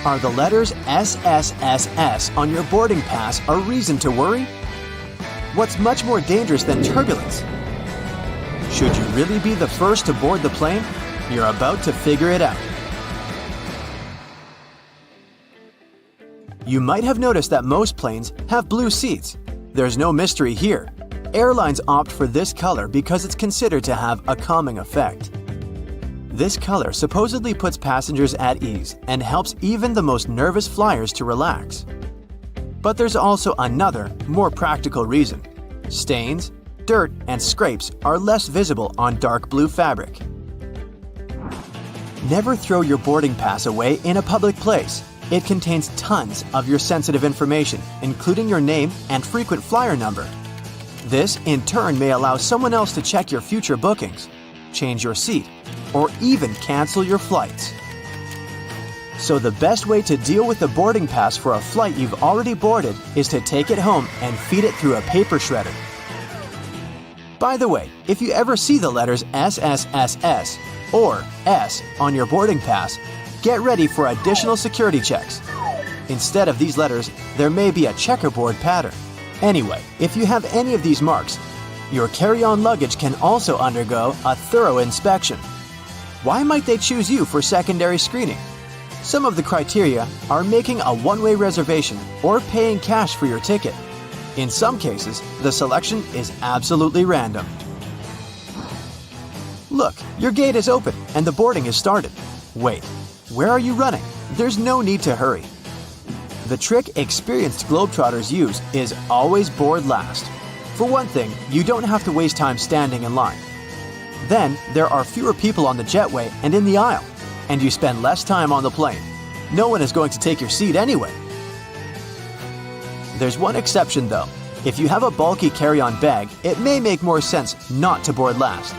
Are the letters SSSS on your boarding pass a reason to worry? What's much more dangerous than turbulence? Should you really be the first to board the plane? You're about to figure it out. You might have noticed that most planes have blue seats. There's no mystery here. Airlines opt for this color because it's considered to have a calming effect. This color supposedly puts passengers at ease and helps even the most nervous flyers to relax. But there's also another, more practical reason. Stains, dirt, and scrapes are less visible on dark blue fabric. Never throw your boarding pass away in a public place. It contains tons of your sensitive information, including your name and frequent flyer number. This, in turn, may allow someone else to check your future bookings, change your seat, or even cancel your flights. So the best way to deal with the boarding pass for a flight you've already boarded is to take it home and feed it through a paper shredder. By the way, if you ever see the letters SSSS or S on your boarding pass, get ready for additional security checks. Instead of these letters, there may be a checkerboard pattern. Anyway, if you have any of these marks, your carry-on luggage can also undergo a thorough inspection. Why might they choose you for secondary screening? Some of the criteria are making a one-way reservation or paying cash for your ticket. In some cases, the selection is absolutely random. Look, your gate is open and the boarding has started. Wait, where are you running? There's no need to hurry. The trick experienced Globetrotters use is always board last. For one thing, you don't have to waste time standing in line. Then, there are fewer people on the jetway and in the aisle, and you spend less time on the plane. No one is going to take your seat anyway. There's one exception though. If you have a bulky carry-on bag, it may make more sense not to board last.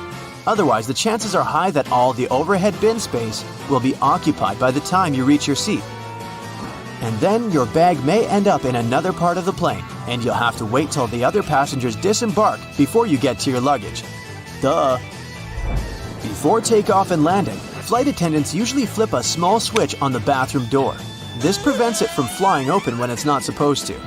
Otherwise, the chances are high that all the overhead bin space will be occupied by the time you reach your seat. And then your bag may end up in another part of the plane, and you'll have to wait till the other passengers disembark before you get to your luggage. Duh! Before takeoff and landing, flight attendants usually flip a small switch on the bathroom door. This prevents it from flying open when it's not supposed to.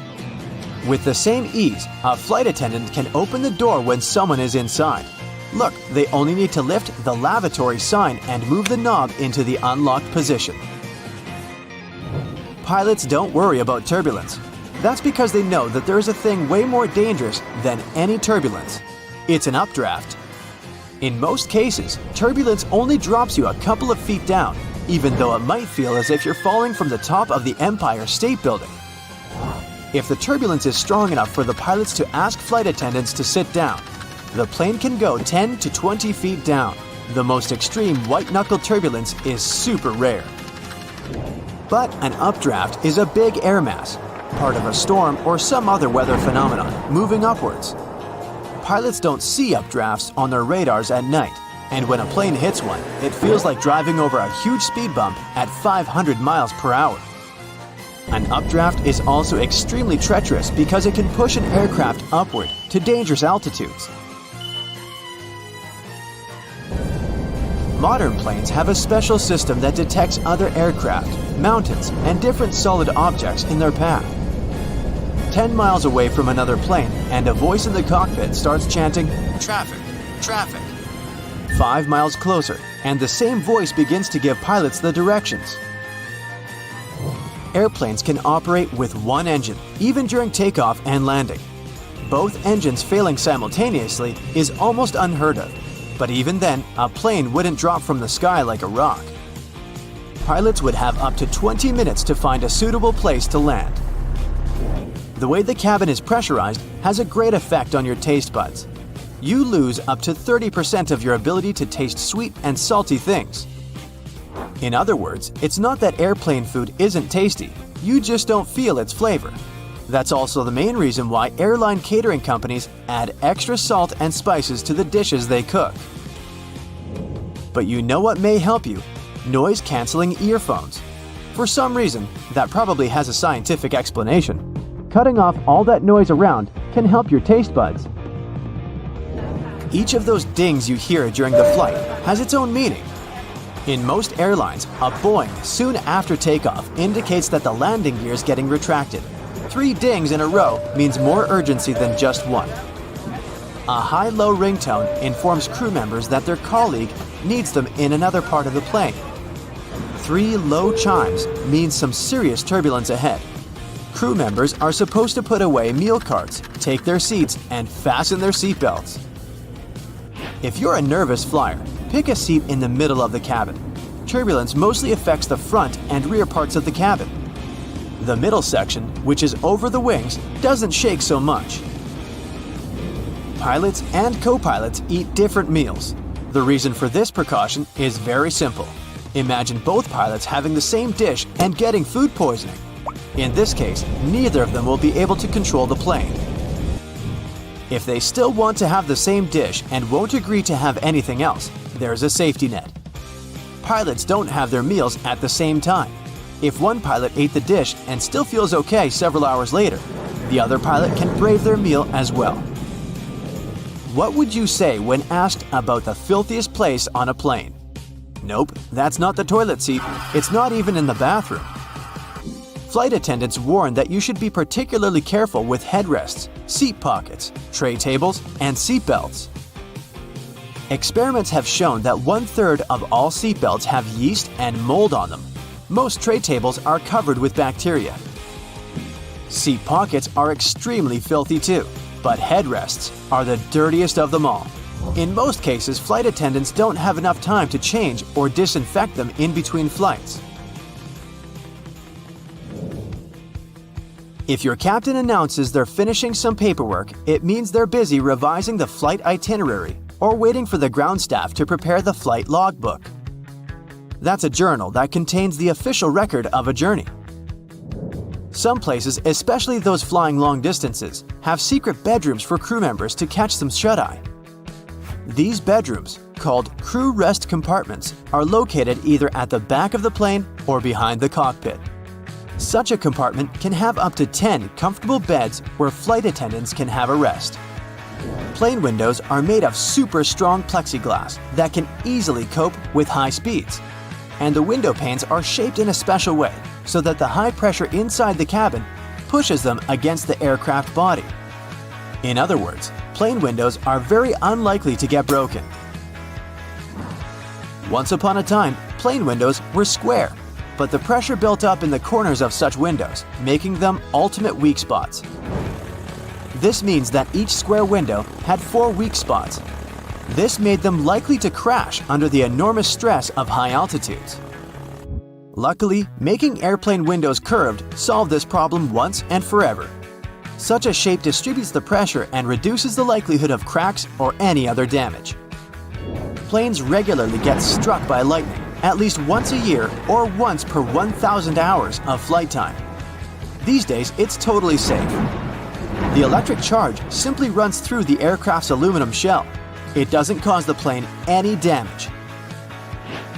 With the same ease, a flight attendant can open the door when someone is inside. Look, they only need to lift the lavatory sign and move the knob into the unlocked position. Pilots don't worry about turbulence. That's because they know that there is a thing way more dangerous than any turbulence. It's an updraft. In most cases, turbulence only drops you a couple of feet down, even though it might feel as if you're falling from the top of the Empire State Building. If the turbulence is strong enough for the pilots to ask flight attendants to sit down, the plane can go 10 to 20 feet down. The most extreme white-knuckle turbulence is super rare. But an updraft is a big air mass, part of a storm or some other weather phenomenon, moving upwards. Pilots don't see updrafts on their radars at night, and when a plane hits one, it feels like driving over a huge speed bump at 500 miles per hour. An updraft is also extremely treacherous because it can push an aircraft upward to dangerous altitudes. Modern planes have a special system that detects other aircraft, mountains, and different solid objects in their path. 10 miles away from another plane, and a voice in the cockpit starts chanting, "Traffic, traffic." 5 miles closer, and the same voice begins to give pilots the directions. Airplanes can operate with one engine, even during takeoff and landing. Both engines failing simultaneously is almost unheard of. But even then, a plane wouldn't drop from the sky like a rock. Pilots would have up to 20 minutes to find a suitable place to land. The way the cabin is pressurized has a great effect on your taste buds. You lose up to 30% of your ability to taste sweet and salty things. In other words, it's not that airplane food isn't tasty, you just don't feel its flavor. That's also the main reason why airline catering companies add extra salt and spices to the dishes they cook. But you know what may help you? Noise-canceling earphones. For some reason, that probably has a scientific explanation. Cutting off all that noise around can help your taste buds. Each of those dings you hear during the flight has its own meaning. In most airlines, a boing soon after takeoff indicates that the landing gear is getting retracted. 3 dings in a row means more urgency than just one. A high-low ringtone informs crew members that their colleague needs them in another part of the plane. 3 low chimes means some serious turbulence ahead. Crew members are supposed to put away meal carts, take their seats, and fasten their seatbelts. If you're a nervous flyer, pick a seat in the middle of the cabin. Turbulence mostly affects the front and rear parts of the cabin. The middle section, which is over the wings, doesn't shake so much. Pilots and co-pilots eat different meals. The reason for this precaution is very simple. Imagine both pilots having the same dish and getting food poisoning. In this case, neither of them will be able to control the plane. If they still want to have the same dish and won't agree to have anything else, there's a safety net. Pilots don't have their meals at the same time. If one pilot ate the dish and still feels okay several hours later, the other pilot can brave their meal as well. What would you say when asked about the filthiest place on a plane? Nope, that's not the toilet seat. It's not even in the bathroom. Flight attendants warn that you should be particularly careful with headrests, seat pockets, tray tables, and seat belts. Experiments have shown that 1/3 of all seat belts have yeast and mold on them. Most tray tables are covered with bacteria. Seat pockets are extremely filthy too, but headrests are the dirtiest of them all. In most cases, flight attendants don't have enough time to change or disinfect them in between flights. If your captain announces they're finishing some paperwork, it means they're busy revising the flight itinerary or waiting for the ground staff to prepare the flight logbook. That's a journal that contains the official record of a journey. Some places, especially those flying long distances, have secret bedrooms for crew members to catch some shut-eye. These bedrooms, called crew rest compartments, are located either at the back of the plane or behind the cockpit. Such a compartment can have up to 10 comfortable beds where flight attendants can have a rest. Plane windows are made of super strong plexiglass that can easily cope with high speeds. And the window panes are shaped in a special way so that the high pressure inside the cabin pushes them against the aircraft body. In other words, plane windows are very unlikely to get broken. Once upon a time, plane windows were square, but the pressure built up in the corners of such windows, making them ultimate weak spots. This means that each square window had 4 weak spots. This made them likely to crash under the enormous stress of high altitudes. Luckily, making airplane windows curved solved this problem once and forever. Such a shape distributes the pressure and reduces the likelihood of cracks or any other damage. Planes regularly get struck by lightning, at least once a year or once per 1,000 hours of flight time. These days, it's totally safe. The electric charge simply runs through the aircraft's aluminum shell. It doesn't cause the plane any damage.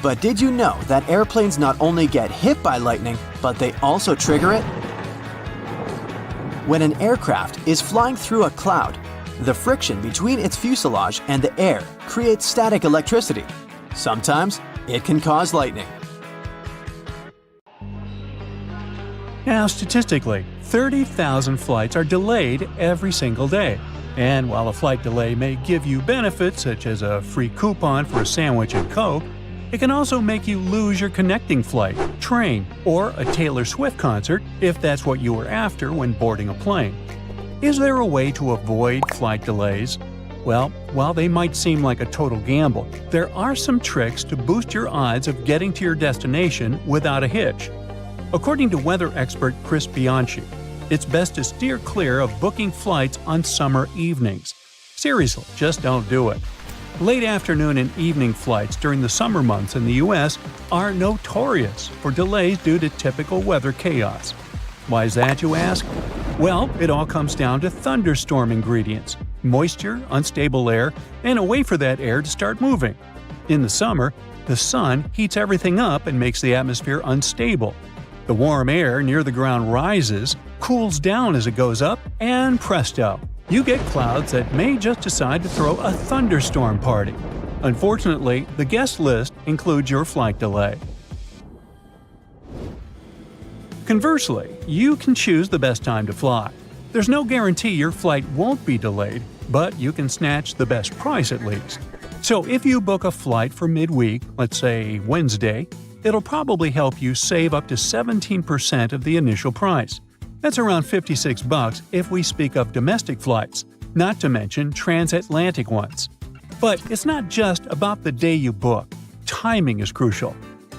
But did you know that airplanes not only get hit by lightning, but they also trigger it? When an aircraft is flying through a cloud, the friction between its fuselage and the air creates static electricity. Sometimes it can cause lightning. Now, statistically, 30,000 flights are delayed every single day. And while a flight delay may give you benefits such as a free coupon for a sandwich and Coke, it can also make you lose your connecting flight, train, or a Taylor Swift concert if that's what you were after when boarding a plane. Is there a way to avoid flight delays? Well, while they might seem like a total gamble, there are some tricks to boost your odds of getting to your destination without a hitch. According to weather expert Chris Bianchi, it's best to steer clear of booking flights on summer evenings. Seriously, just don't do it. Late afternoon and evening flights during the summer months in the U.S. are notorious for delays due to typical weather chaos. Why is that, you ask? Well, it all comes down to thunderstorm ingredients: moisture, unstable air, and a way for that air to start moving. In the summer, the sun heats everything up and makes the atmosphere unstable. The warm air near the ground rises, cools down as it goes up, and presto! You get clouds that may just decide to throw a thunderstorm party. Unfortunately, the guest list includes your flight delay. Conversely, you can choose the best time to fly. There's no guarantee your flight won't be delayed, but you can snatch the best price at least. So if you book a flight for midweek, let's say Wednesday, it'll probably help you save up to 17% of the initial price. That's around $56 if we speak of domestic flights, not to mention transatlantic ones. But it's not just about the day you book. Timing is crucial.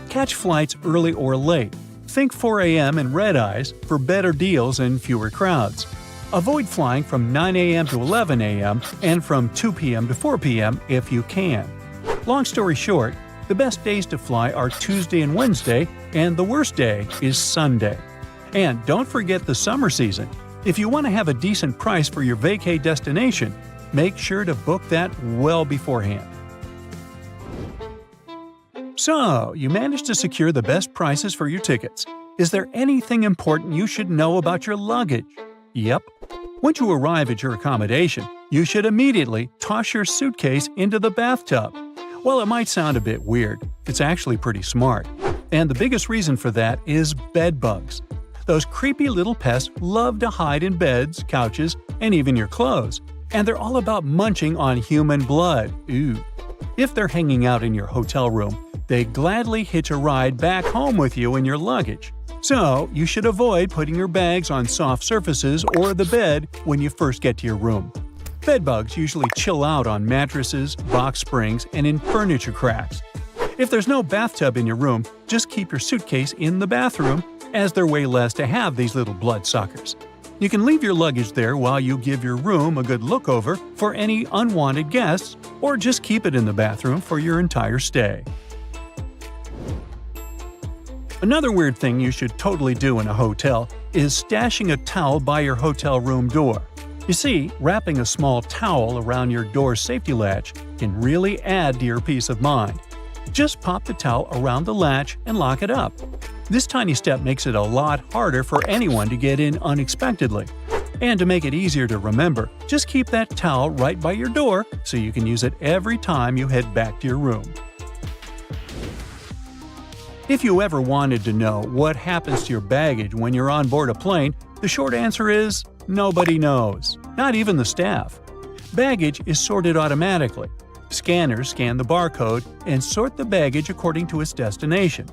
Catch flights early or late. Think 4 a.m. and red-eyes for better deals and fewer crowds. Avoid flying from 9 a.m. to 11 a.m. and from 2 p.m. to 4 p.m. if you can. Long story short, the best days to fly are Tuesday and Wednesday, and the worst day is Sunday. And don't forget the summer season. If you want to have a decent price for your vacay destination, make sure to book that well beforehand. So, you managed to secure the best prices for your tickets. Is there anything important you should know about your luggage? Yep. Once you arrive at your accommodation, you should immediately toss your suitcase into the bathtub. While it might sound a bit weird, it's actually pretty smart. And the biggest reason for that is bed bugs. Those creepy little pests love to hide in beds, couches, and even your clothes. And they're all about munching on human blood. Ooh. If they're hanging out in your hotel room, they gladly hitch a ride back home with you in your luggage. So, you should avoid putting your bags on soft surfaces or the bed when you first get to your room. Bedbugs usually chill out on mattresses, box springs, and in furniture cracks. If there's no bathtub in your room, just keep your suitcase in the bathroom, as they're way less to have these little bloodsuckers. You can leave your luggage there while you give your room a good look over for any unwanted guests, or just keep it in the bathroom for your entire stay. Another weird thing you should totally do in a hotel is stashing a towel by your hotel room door. You see, wrapping a small towel around your door's safety latch can really add to your peace of mind. Just pop the towel around the latch and lock it up. This tiny step makes it a lot harder for anyone to get in unexpectedly. And to make it easier to remember, just keep that towel right by your door so you can use it every time you head back to your room. If you ever wanted to know what happens to your baggage when you're on board a plane, the short answer is nobody knows, not even the staff. Baggage is sorted automatically. Scanners scan the barcode and sort the baggage according to its destination.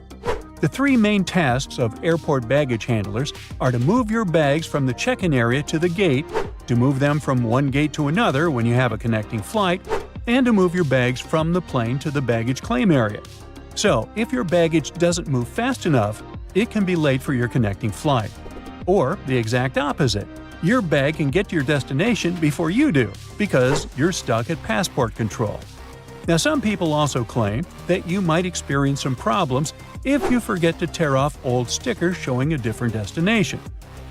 The three main tasks of airport baggage handlers are to move your bags from the check-in area to the gate, to move them from one gate to another when you have a connecting flight, and to move your bags from the plane to the baggage claim area. So, if your baggage doesn't move fast enough, it can be late for your connecting flight. Or the exact opposite. Your bag can get to your destination before you do, because you're stuck at passport control. Now, some people also claim that you might experience some problems if you forget to tear off old stickers showing a different destination.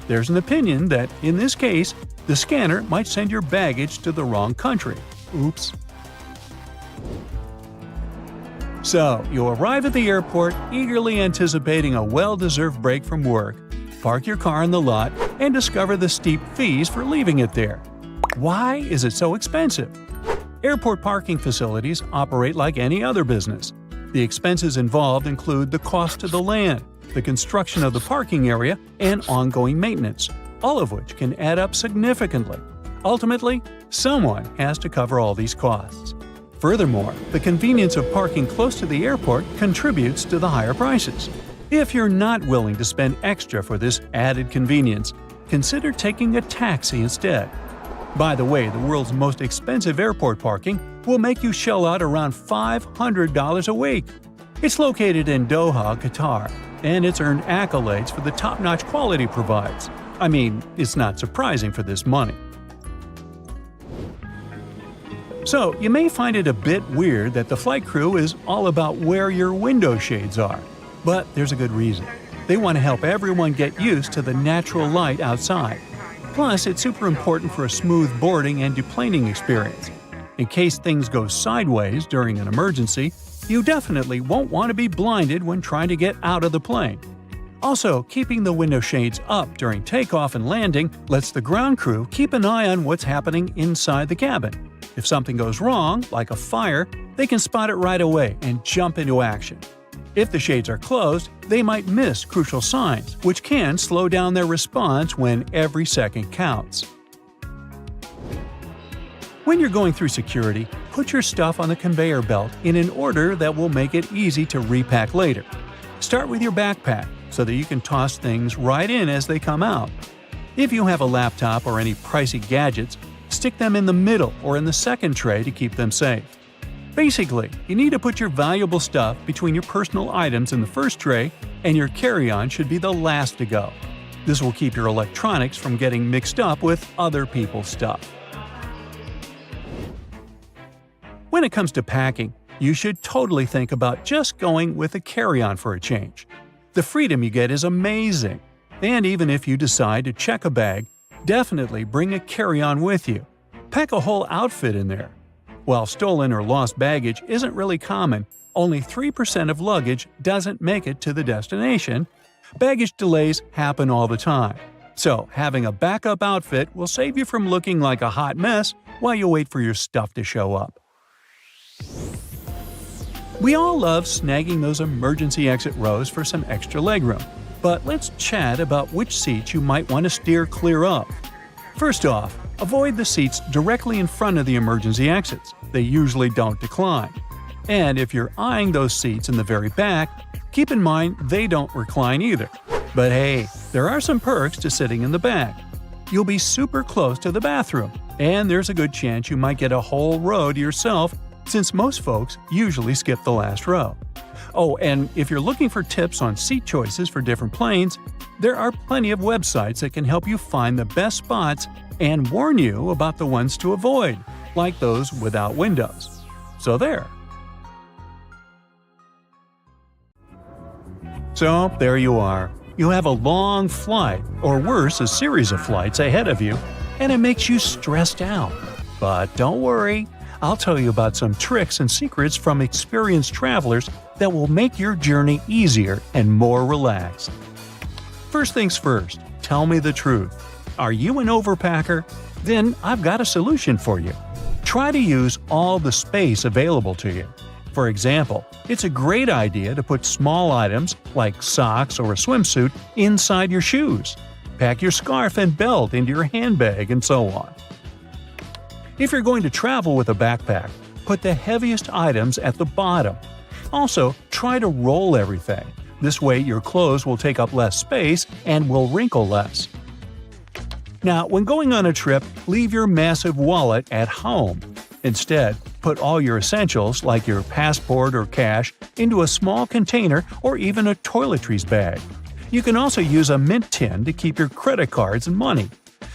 There's an opinion that, in this case, the scanner might send your baggage to the wrong country. Oops. So, you arrive at the airport eagerly anticipating a well-deserved break from work, park your car in the lot, and discover the steep fees for leaving it there. Why is it so expensive? Airport parking facilities operate like any other business. The expenses involved include the cost to the land, the construction of the parking area, and ongoing maintenance, all of which can add up significantly. Ultimately, someone has to cover all these costs. Furthermore, the convenience of parking close to the airport contributes to the higher prices. If you're not willing to spend extra for this added convenience, consider taking a taxi instead. By the way, the world's most expensive airport parking will make you shell out around $500 a week. It's located in Doha, Qatar, and it's earned accolades for the top-notch quality it provides. I mean, it's not surprising for this money. So, you may find it a bit weird that the flight crew is all about where your window shades are. But there's a good reason. They want to help everyone get used to the natural light outside. Plus, it's super important for a smooth boarding and deplaning experience. In case things go sideways during an emergency, you definitely won't want to be blinded when trying to get out of the plane. Also, keeping the window shades up during takeoff and landing lets the ground crew keep an eye on what's happening inside the cabin. If something goes wrong, like a fire, They can spot it right away and jump into action. If the shades are closed, they might miss crucial signs, which can slow down their response when every second counts. When you're going through security, put your stuff on the conveyor belt in an order that will make it easy to repack later. Start with your backpack so that you can toss things right in as they come out. If you have a laptop or any pricey gadgets, stick them in the middle or in the second tray to keep them safe. Basically, you need to put your valuable stuff between your personal items in the first tray, and your carry-on should be the last to go. This will keep your electronics from getting mixed up with other people's stuff. When it comes to packing, you should totally think about just going with a carry-on for a change. The freedom you get is amazing. And even if you decide to check a bag, definitely bring a carry-on with you. Pack a whole outfit in there. While stolen or lost baggage isn't really common, only 3% of luggage doesn't make it to the destination. Baggage delays happen all the time. So having a backup outfit will save you from looking like a hot mess while you wait for your stuff to show up. We all love snagging those emergency exit rows for some extra legroom, but let's chat about which seats you might want to steer clear of. First off, avoid the seats directly in front of the emergency exits. They usually don't decline. And if you're eyeing those seats in the very back, keep in mind they don't recline either. But hey, there are some perks to sitting in the back. You'll be super close to the bathroom, and there's a good chance you might get a whole row to yourself, since most folks usually skip the last row. Oh, and if you're looking for tips on seat choices for different planes, there are plenty of websites that can help you find the best spots and warn you about the ones to avoid, like those without windows. So there. So there you are. You have a long flight, or worse, a series of flights ahead of you, and it makes you stressed out. But don't worry. I'll tell you about some tricks and secrets from experienced travelers that will make your journey easier and more relaxed. First things first, tell me the truth. Are you an overpacker? Then I've got a solution for you. Try to use all the space available to you. For example, it's a great idea to put small items like socks or a swimsuit inside your shoes. Pack your scarf and belt into your handbag and so on. If you're going to travel with a backpack, put the heaviest items at the bottom. Also, try to roll everything. This way your clothes will take up less space and will wrinkle less. Now, when going on a trip, leave your massive wallet at home. Instead, put all your essentials like your passport or cash into a small container or even a toiletries bag. You can also use a mint tin to keep your credit cards and money.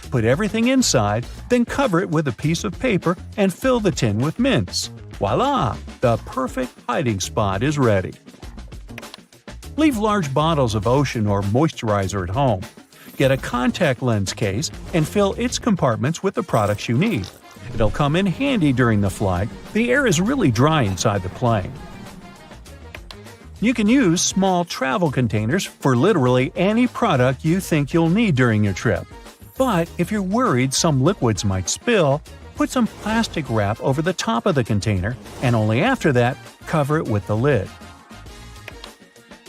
Put everything inside, then cover it with a piece of paper and fill the tin with mints. Voila! The perfect hiding spot is ready. Leave large bottles of ocean or moisturizer at home. Get a contact lens case and fill its compartments with the products you need. It'll come in handy during the flight. The air is really dry inside the plane. You can use small travel containers for literally any product you think you'll need during your trip. But if you're worried some liquids might spill, put some plastic wrap over the top of the container, and only after that, cover it with the lid.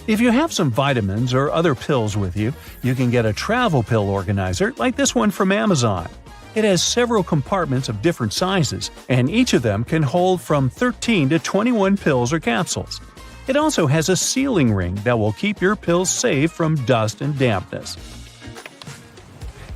If you have some vitamins or other pills with you, you can get a travel pill organizer like this one from Amazon. It has several compartments of different sizes, and each of them can hold from 13 to 21 pills or capsules. It also has a sealing ring that will keep your pills safe from dust and dampness.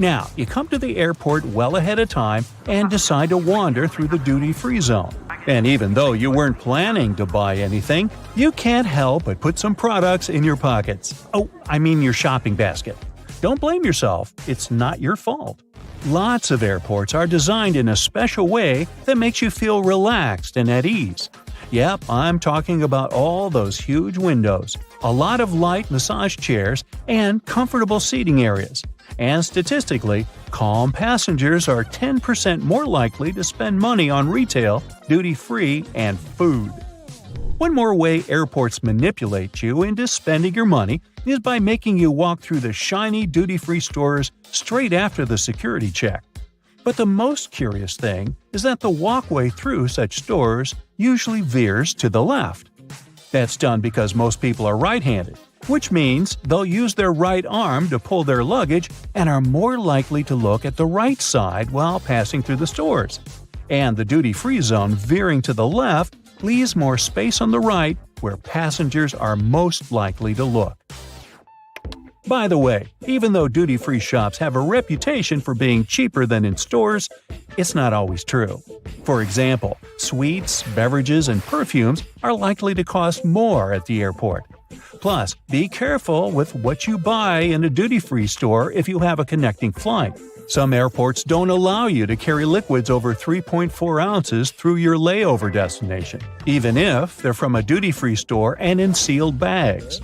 Now, you come to the airport well ahead of time and decide to wander through the duty-free zone. And even though you weren't planning to buy anything, you can't help but put some products in your pockets. Oh, I mean your shopping basket. Don't blame yourself, it's not your fault. Lots of airports are designed in a special way that makes you feel relaxed and at ease. Yep, I'm talking about all those huge windows, a lot of light massage chairs, and comfortable seating areas. And statistically, calm passengers are 10% more likely to spend money on retail, duty-free, and food. One more way airports manipulate you into spending your money is by making you walk through the shiny duty-free stores straight after the security check. But the most curious thing is that the walkway through such stores usually veers to the left. That's done because most people are right-handed, which means they'll use their right arm to pull their luggage and are more likely to look at the right side while passing through the stores. And the duty-free zone veering to the left leaves more space on the right where passengers are most likely to look. By the way, even though duty-free shops have a reputation for being cheaper than in stores, it's not always true. For example, sweets, beverages, and perfumes are likely to cost more at the airport. Plus, be careful with what you buy in a duty-free store if you have a connecting flight. Some airports don't allow you to carry liquids over 3.4 ounces through your layover destination, even if they're from a duty-free store and in sealed bags.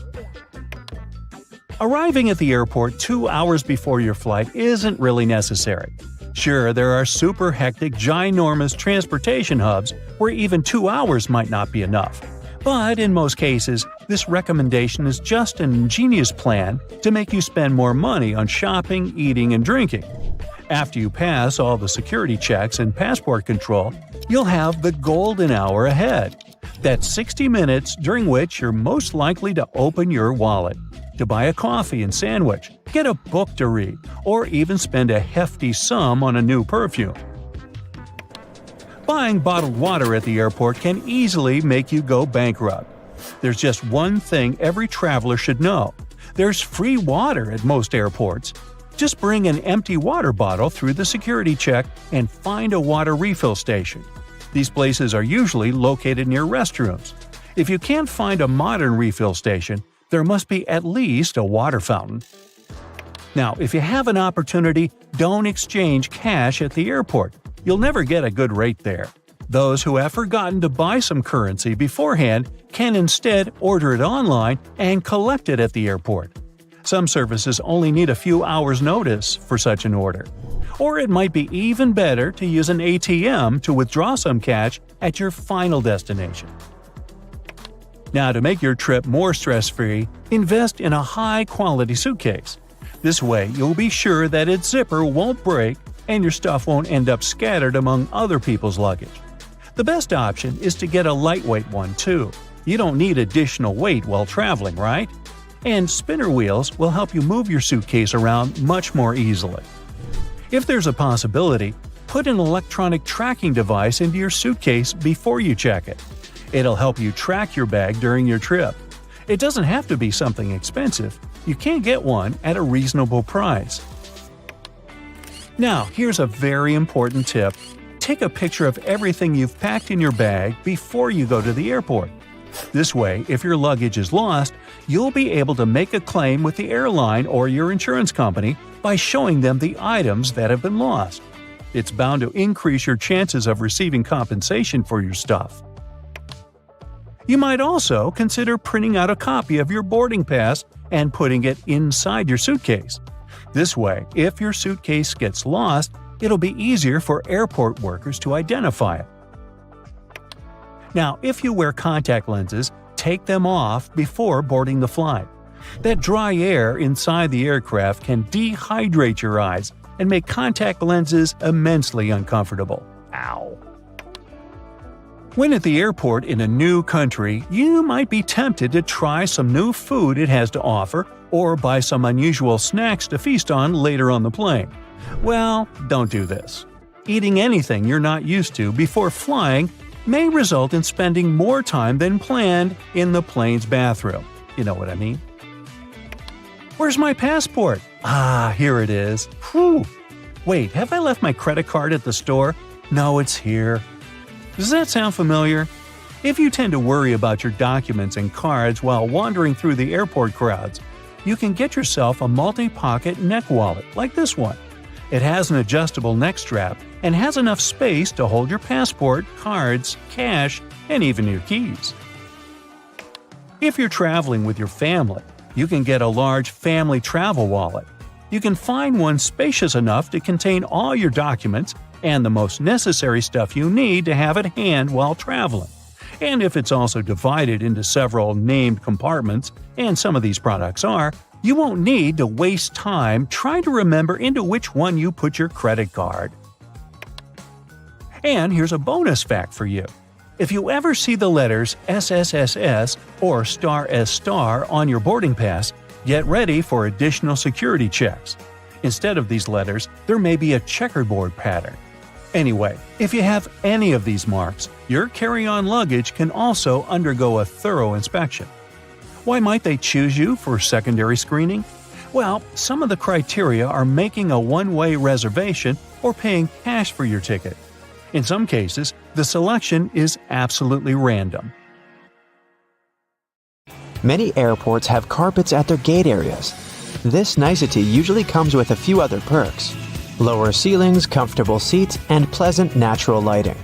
Arriving at the airport 2 hours before your flight isn't really necessary. Sure, there are super hectic, ginormous transportation hubs where even 2 hours might not be enough. But in most cases, this recommendation is just an ingenious plan to make you spend more money on shopping, eating, and drinking. After you pass all the security checks and passport control, you'll have the golden hour ahead. That's 60 minutes during which you're most likely to open your wallet, to buy a coffee and sandwich, get a book to read, or even spend a hefty sum on a new perfume. Buying bottled water at the airport can easily make you go bankrupt. There's just one thing every traveler should know. There's free water at most airports. Just bring an empty water bottle through the security check and find a water refill station. These places are usually located near restrooms. If you can't find a modern refill station, there must be at least a water fountain. Now, if you have an opportunity, don't exchange cash at the airport. You'll never get a good rate there. Those who have forgotten to buy some currency beforehand can instead order it online and collect it at the airport. Some services only need a few hours' notice for such an order. Or it might be even better to use an ATM to withdraw some cash at your final destination. Now, to make your trip more stress-free, invest in a high-quality suitcase. This way, you'll be sure that its zipper won't break and your stuff won't end up scattered among other people's luggage. The best option is to get a lightweight one, too. You don't need additional weight while traveling, right? And spinner wheels will help you move your suitcase around much more easily. If there's a possibility, put an electronic tracking device into your suitcase before you check it. It'll help you track your bag during your trip. It doesn't have to be something expensive. You can get one at a reasonable price. Now, here's a very important tip. Take a picture of everything you've packed in your bag before you go to the airport. This way, if your luggage is lost, you'll be able to make a claim with the airline or your insurance company by showing them the items that have been lost. It's bound to increase your chances of receiving compensation for your stuff. You might also consider printing out a copy of your boarding pass and putting it inside your suitcase. This way, if your suitcase gets lost, it'll be easier for airport workers to identify it. Now, if you wear contact lenses, take them off before boarding the flight. That dry air inside the aircraft can dehydrate your eyes and make contact lenses immensely uncomfortable. Ow! When at the airport in a new country, you might be tempted to try some new food it has to offer or buy some unusual snacks to feast on later on the plane. Well, don't do this. Eating anything you're not used to before flying may result in spending more time than planned in the plane's bathroom. You know what I mean? Where's my passport? Ah, here it is. Whew! Wait, have I left my credit card at the store? No, it's here. Does that sound familiar? If you tend to worry about your documents and cards while wandering through the airport crowds, you can get yourself a multi-pocket neck wallet like this one. It has an adjustable neck strap and has enough space to hold your passport, cards, cash, and even your keys. If you're traveling with your family, you can get a large family travel wallet. You can find one spacious enough to contain all your documents and the most necessary stuff you need to have at hand while traveling. And if it's also divided into several named compartments, and some of these products are, you won't need to waste time trying to remember into which one you put your credit card. And here's a bonus fact for you. If you ever see the letters SSSS or *S* on your boarding pass, get ready for additional security checks. Instead of these letters, there may be a checkerboard pattern. Anyway, if you have any of these marks, your carry-on luggage can also undergo a thorough inspection. Why might they choose you for secondary screening? Well, some of the criteria are making a one-way reservation or paying cash for your ticket. In some cases, the selection is absolutely random. Many airports have carpets at their gate areas. This nicety usually comes with a few other perks: lower ceilings, comfortable seats, and pleasant natural lighting.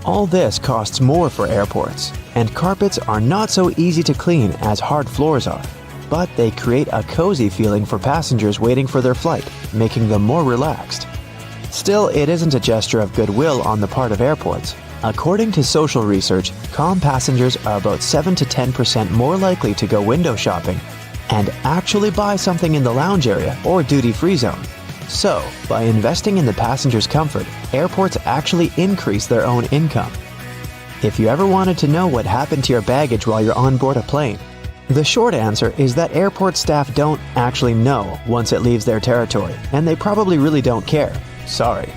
All this costs more for airports, and carpets are not so easy to clean as hard floors are, but they create a cozy feeling for passengers waiting for their flight, making them more relaxed. Still, it isn't a gesture of goodwill on the part of airports. According to social research, calm passengers are about 7 to 10% more likely to go window shopping and actually buy something in the lounge area or duty-free zone. So, by investing in the passenger's comfort, airports actually increase their own income. If you ever wanted to know what happened to your baggage while you're on board a plane, the short answer is that airport staff don't actually know once it leaves their territory, and they probably really don't care. Sorry.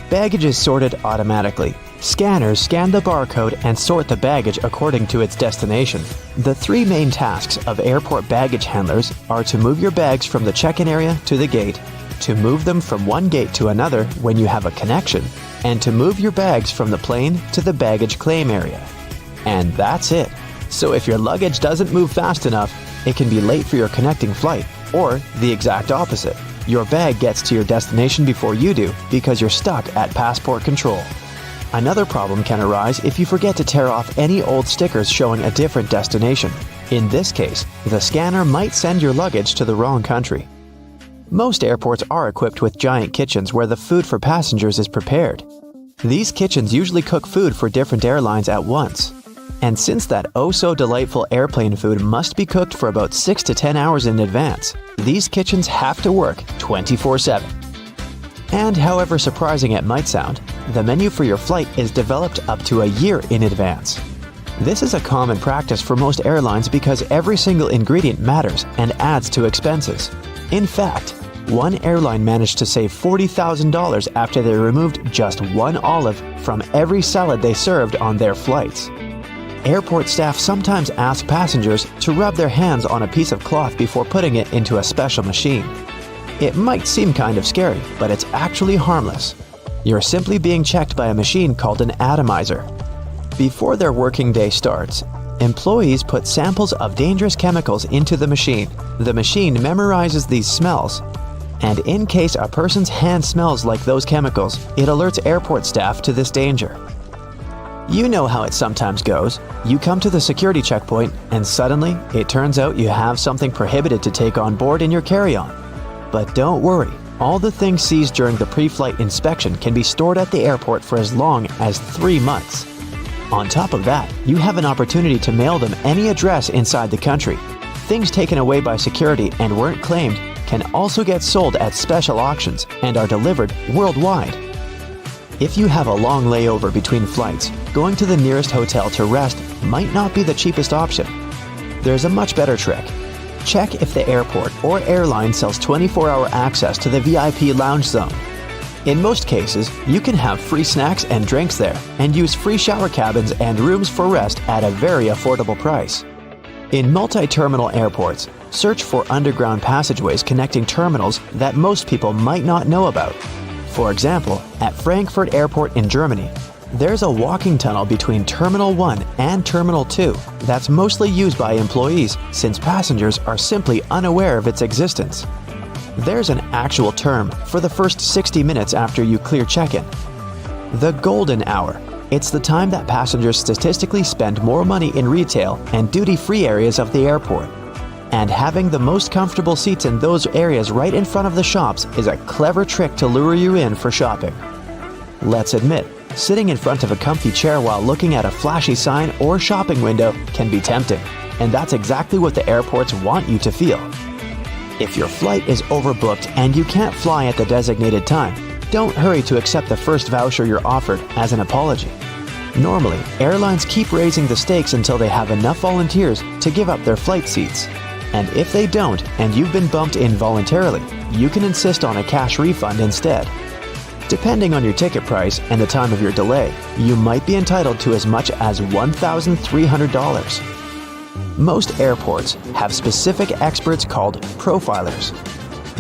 Baggage is sorted automatically. Scanners scan the barcode and sort the baggage according to its destination. The three main tasks of airport baggage handlers are to move your bags from the check-in area to the gate, to move them from one gate to another when you have a connection, and to move your bags from the plane to the baggage claim area. And that's it. So if your luggage doesn't move fast enough, it can be late for your connecting flight, or the exact opposite. Your bag gets to your destination before you do because you're stuck at passport control. Another problem can arise if you forget to tear off any old stickers showing a different destination. In this case, the scanner might send your luggage to the wrong country. Most airports are equipped with giant kitchens where the food for passengers is prepared. These kitchens usually cook food for different airlines at once. And since that oh-so-delightful airplane food must be cooked for about 6 to 10 hours in advance, these kitchens have to work 24/7. And however surprising it might sound, the menu for your flight is developed up to a year in advance. This is a common practice for most airlines because every single ingredient matters and adds to expenses. In fact, one airline managed to save $40,000 after they removed just one olive from every salad they served on their flights. Airport staff sometimes ask passengers to rub their hands on a piece of cloth before putting it into a special machine. It might seem kind of scary, but it's actually harmless. You're simply being checked by a machine called an atomizer. Before their working day starts, employees put samples of dangerous chemicals into the machine. The machine memorizes these smells, and in case a person's hand smells like those chemicals, it alerts airport staff to this danger. You know how it sometimes goes. You come to the security checkpoint, and suddenly, it turns out you have something prohibited to take on board in your carry-on. But don't worry, all the things seized during the pre-flight inspection can be stored at the airport for as long as 3 months. On top of that, you have an opportunity to mail them any address inside the country. Things taken away by security and weren't claimed can also get sold at special auctions and are delivered worldwide. If you have a long layover between flights, going to the nearest hotel to rest might not be the cheapest option. There's a much better trick. Check if the airport or airline sells 24-hour access to the VIP lounge zone. In most cases, you can have free snacks and drinks there and use free shower cabins and rooms for rest at a very affordable price. In multi-terminal airports, search for underground passageways connecting terminals that most people might not know about. For example, at Frankfurt Airport in Germany, there's a walking tunnel between Terminal 1 and Terminal 2 that's mostly used by employees since passengers are simply unaware of its existence. There's an actual term for the first 60 minutes after you clear check-in. The golden hour. It's the time that passengers statistically spend more money in retail and duty-free areas of the airport. And having the most comfortable seats in those areas right in front of the shops is a clever trick to lure you in for shopping. Let's admit, sitting in front of a comfy chair while looking at a flashy sign or shopping window can be tempting, and that's exactly what the airports want you to feel. If your flight is overbooked and you can't fly at the designated time, don't hurry to accept the first voucher you're offered as an apology. Normally, airlines keep raising the stakes until they have enough volunteers to give up their flight seats. And if they don't, and you've been bumped involuntarily, you can insist on a cash refund instead. Depending on your ticket price and the time of your delay, you might be entitled to as much as $1,300. Most airports have specific experts called profilers.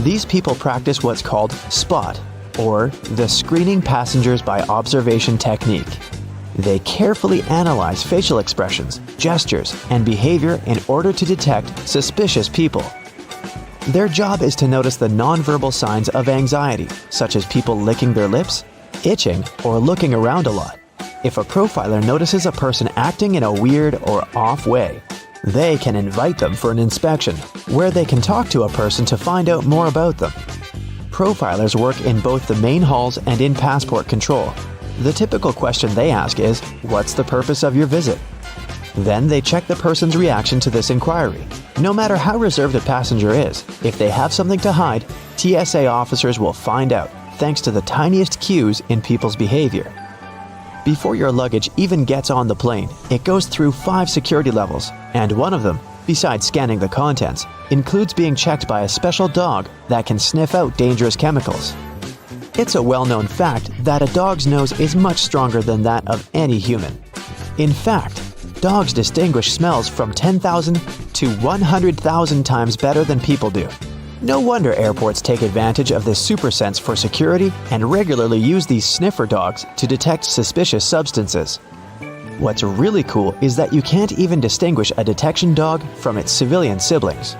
These people practice what's called SPOT, or the screening passengers by observation technique. They carefully analyze facial expressions, gestures, and behavior in order to detect suspicious people. Their job is to notice the nonverbal signs of anxiety, such as people licking their lips, itching, or looking around a lot. If a profiler notices a person acting in a weird or off way, they can invite them for an inspection, where they can talk to a person to find out more about them. Profilers work in both the main halls and in passport control. The typical question they ask is, "What's the purpose of your visit?" Then they check the person's reaction to this inquiry. No matter how reserved a passenger is, if they have something to hide, TSA officers will find out, thanks to the tiniest cues in people's behavior. Before your luggage even gets on the plane, it goes through 5 security levels, and one of them, besides scanning the contents, includes being checked by a special dog that can sniff out dangerous chemicals. It's a well-known fact that a dog's nose is much stronger than that of any human. In fact, dogs distinguish smells from 10,000 to 100,000 times better than people do. No wonder airports take advantage of this super sense for security and regularly use these sniffer dogs to detect suspicious substances. What's really cool is that you can't even distinguish a detection dog from its civilian siblings.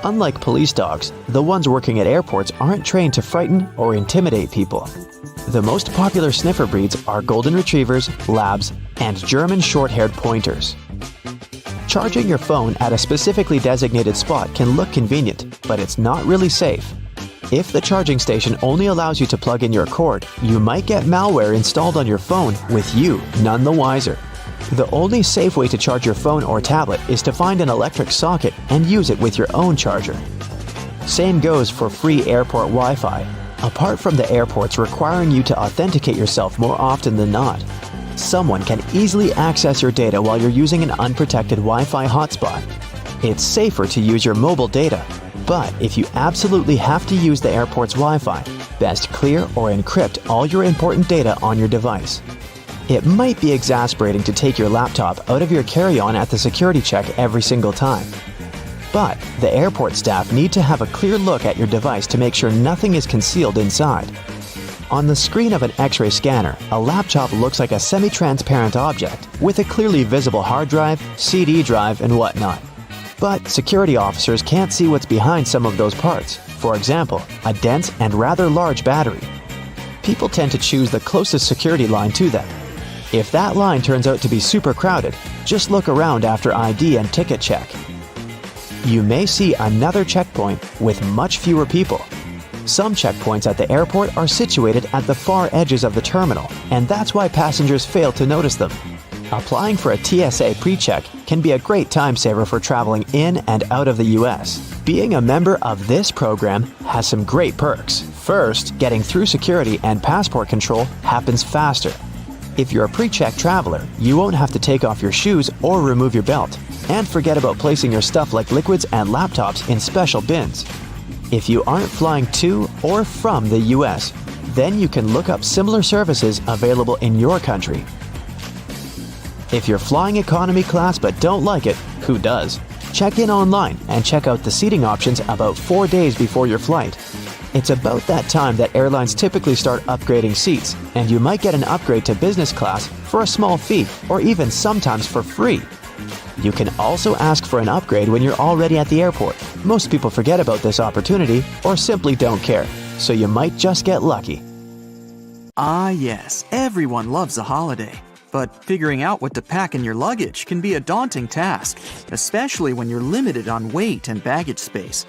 Unlike police dogs, the ones working at airports aren't trained to frighten or intimidate people. The most popular sniffer breeds are Golden Retrievers, Labs, and German short-haired pointers. Charging your phone at a specifically designated spot can look convenient, but it's not really safe. If the charging station only allows you to plug in your cord, you might get malware installed on your phone with you none the wiser. The only safe way to charge your phone or tablet is to find an electric socket and use it with your own charger. Same goes for free airport Wi-Fi, apart from the airports requiring you to authenticate yourself more often than not. Someone can easily access your data while you're using an unprotected Wi-Fi hotspot. It's safer to use your mobile data, but if you absolutely have to use the airport's Wi-Fi, best clear or encrypt all your important data on your device. It might be exasperating to take your laptop out of your carry-on at the security check every single time. But the airport staff need to have a clear look at your device to make sure nothing is concealed inside. On the screen of an X-ray scanner, a laptop looks like a semi-transparent object with a clearly visible hard drive, CD drive, and whatnot. But security officers can't see what's behind some of those parts. For example, a dense and rather large battery. People tend to choose the closest security line to them. If that line turns out to be super crowded, just look around after ID and ticket check. You may see another checkpoint with much fewer people. Some checkpoints at the airport are situated at the far edges of the terminal, and that's why passengers fail to notice them. Applying for a TSA pre-check can be a great time saver for traveling in and out of the US. Being a member of this program has some great perks. First, getting through security and passport control happens faster. If you're a pre-check traveler, you won't have to take off your shoes or remove your belt. And forget about placing your stuff like liquids and laptops in special bins. If you aren't flying to or from the US, then you can look up similar services available in your country. If you're flying economy class but don't like it, who does? Check in online and check out the seating options about 4 days before your flight. It's about that time that airlines typically start upgrading seats, and you might get an upgrade to business class for a small fee or even sometimes for free. You can also ask for an upgrade when you're already at the airport. Most people forget about this opportunity or simply don't care, so you might just get lucky. Ah yes, everyone loves a holiday. But figuring out what to pack in your luggage can be a daunting task, especially when you're limited on weight and baggage space.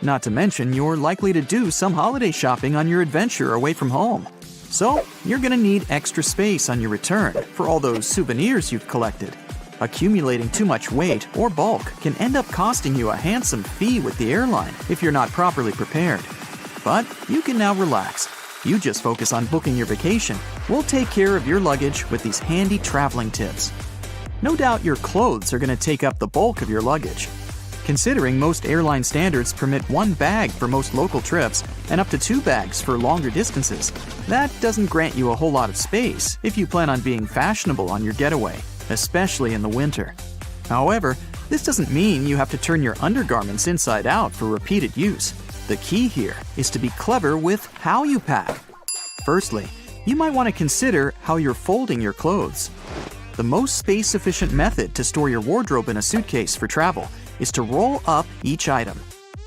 Not to mention, you're likely to do some holiday shopping on your adventure away from home. So, you're gonna need extra space on your return for all those souvenirs you've collected. Accumulating too much weight or bulk can end up costing you a handsome fee with the airline if you're not properly prepared. But you can now relax. You just focus on booking your vacation. We'll take care of your luggage with these handy traveling tips. No doubt your clothes are going to take up the bulk of your luggage. Considering most airline standards permit one bag for most local trips and up to 2 bags for longer distances, that doesn't grant you a whole lot of space if you plan on being fashionable on your getaway, especially in the winter. However, this doesn't mean you have to turn your undergarments inside out for repeated use. The key here is to be clever with how you pack. Firstly, you might want to consider how you're folding your clothes. The most space-efficient method to store your wardrobe in a suitcase for travel is to roll up each item.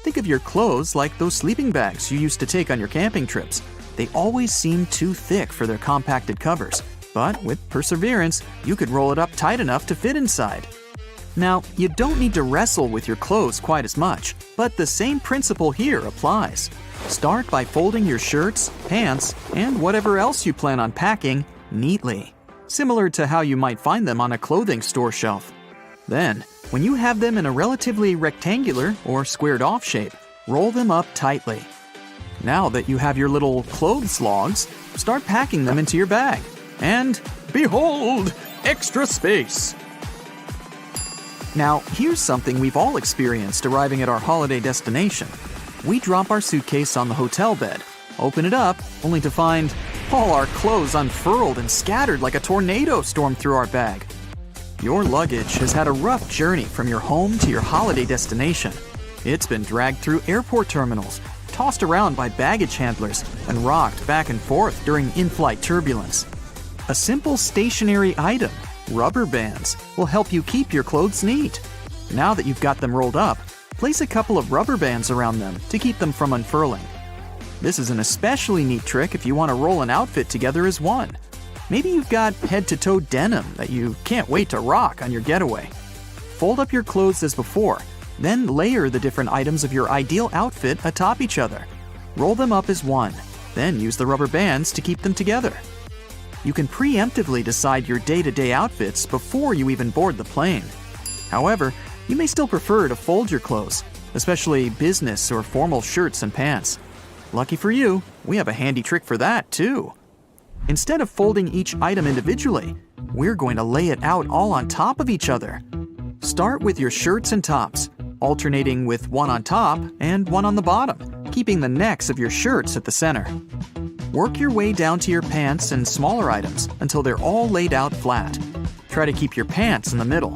Think of your clothes like those sleeping bags you used to take on your camping trips. They always seem too thick for their compacted covers, but with perseverance, you could roll it up tight enough to fit inside. Now, you don't need to wrestle with your clothes quite as much, but the same principle here applies. Start by folding your shirts, pants, and whatever else you plan on packing neatly, similar to how you might find them on a clothing store shelf. Then, when you have them in a relatively rectangular or squared-off shape, roll them up tightly. Now that you have your little clothes logs, start packing them into your bag. And behold, extra space! Now, here's something we've all experienced arriving at our holiday destination. We drop our suitcase on the hotel bed, open it up, only to find all our clothes unfurled and scattered like a tornado stormed through our bag. Your luggage has had a rough journey from your home to your holiday destination. It's been dragged through airport terminals, tossed around by baggage handlers, and rocked back and forth during in-flight turbulence. A simple stationary item, rubber bands, will help you keep your clothes neat. Now that you've got them rolled up, place a couple of rubber bands around them to keep them from unfurling. This is an especially neat trick if you want to roll an outfit together as one. Maybe you've got head-to-toe denim that you can't wait to rock on your getaway. Fold up your clothes as before, then layer the different items of your ideal outfit atop each other. Roll them up as one, then use the rubber bands to keep them together. You can preemptively decide your day-to-day outfits before you even board the plane. However, you may still prefer to fold your clothes, especially business or formal shirts and pants. Lucky for you, we have a handy trick for that too. Instead of folding each item individually, we're going to lay it out all on top of each other. Start with your shirts and tops, alternating with one on top and one on the bottom, keeping the necks of your shirts at the center. Work your way down to your pants and smaller items until they're all laid out flat. Try to keep your pants in the middle.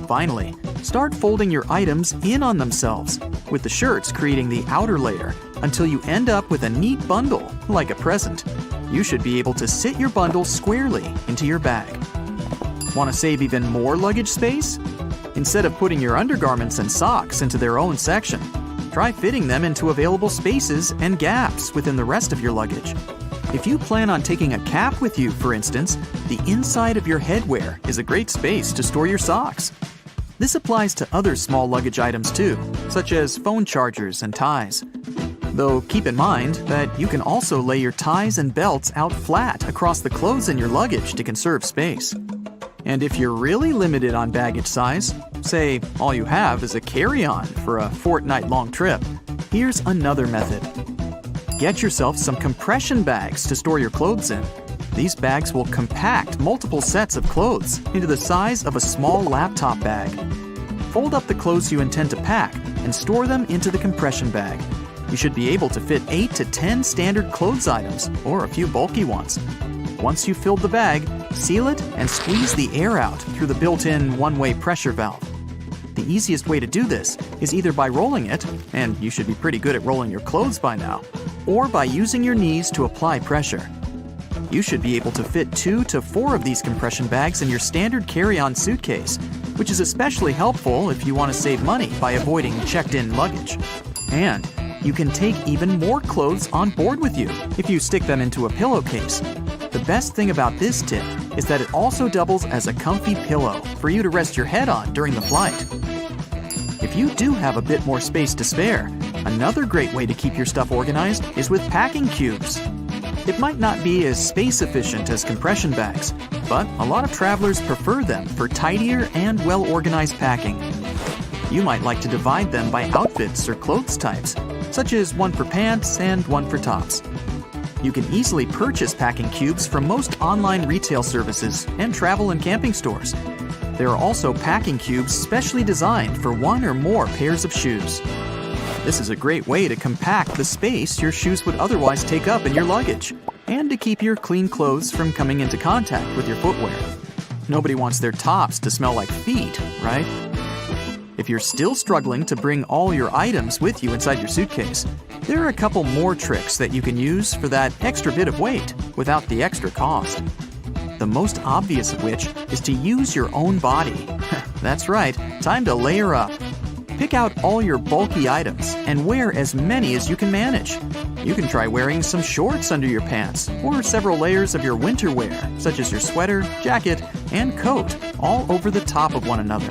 Finally, start folding your items in on themselves, with the shirts creating the outer layer until you end up with a neat bundle, like a present. You should be able to sit your bundle squarely into your bag. Want to save even more luggage space? Instead of putting your undergarments and socks into their own section, try fitting them into available spaces and gaps within the rest of your luggage. If you plan on taking a cap with you, for instance, the inside of your headwear is a great space to store your socks. This applies to other small luggage items too, such as phone chargers and ties. Though keep in mind that you can also lay your ties and belts out flat across the clothes in your luggage to conserve space. And if you're really limited on baggage size, say all you have is a carry-on for a fortnight-long trip, here's another method. Get yourself some compression bags to store your clothes in. These bags will compact multiple sets of clothes into the size of a small laptop bag. Fold up the clothes you intend to pack and store them into the compression bag. You should be able to fit 8 to 10 standard clothes items or a few bulky ones. Once you've filled the bag, seal it and squeeze the air out through the built-in one-way pressure valve. The easiest way to do this is either by rolling it, and you should be pretty good at rolling your clothes by now, or by using your knees to apply pressure. You should be able to fit 2 to 4 of these compression bags in your standard carry-on suitcase, which is especially helpful if you want to save money by avoiding checked-in luggage. And you can take even more clothes on board with you if you stick them into a pillowcase. The best thing about this tip is that it also doubles as a comfy pillow for you to rest your head on during the flight. If you do have a bit more space to spare, another great way to keep your stuff organized is with packing cubes. It might not be as space efficient as compression bags, but a lot of travelers prefer them for tidier and well-organized packing. You might like to divide them by outfits or clothes types, such as one for pants and one for tops. You can easily purchase packing cubes from most online retail services and travel and camping stores. There are also packing cubes specially designed for one or more pairs of shoes. This is a great way to compact the space your shoes would otherwise take up in your luggage, and to keep your clean clothes from coming into contact with your footwear. Nobody wants their tops to smell like feet, right? If you're still struggling to bring all your items with you inside your suitcase, there are a couple more tricks that you can use for that extra bit of weight without the extra cost. The most obvious of which is to use your own body. That's right, time to layer up. Pick out all your bulky items and wear as many as you can manage. You can try wearing some shorts under your pants or several layers of your winter wear, such as your sweater, jacket, and coat, all over the top of one another.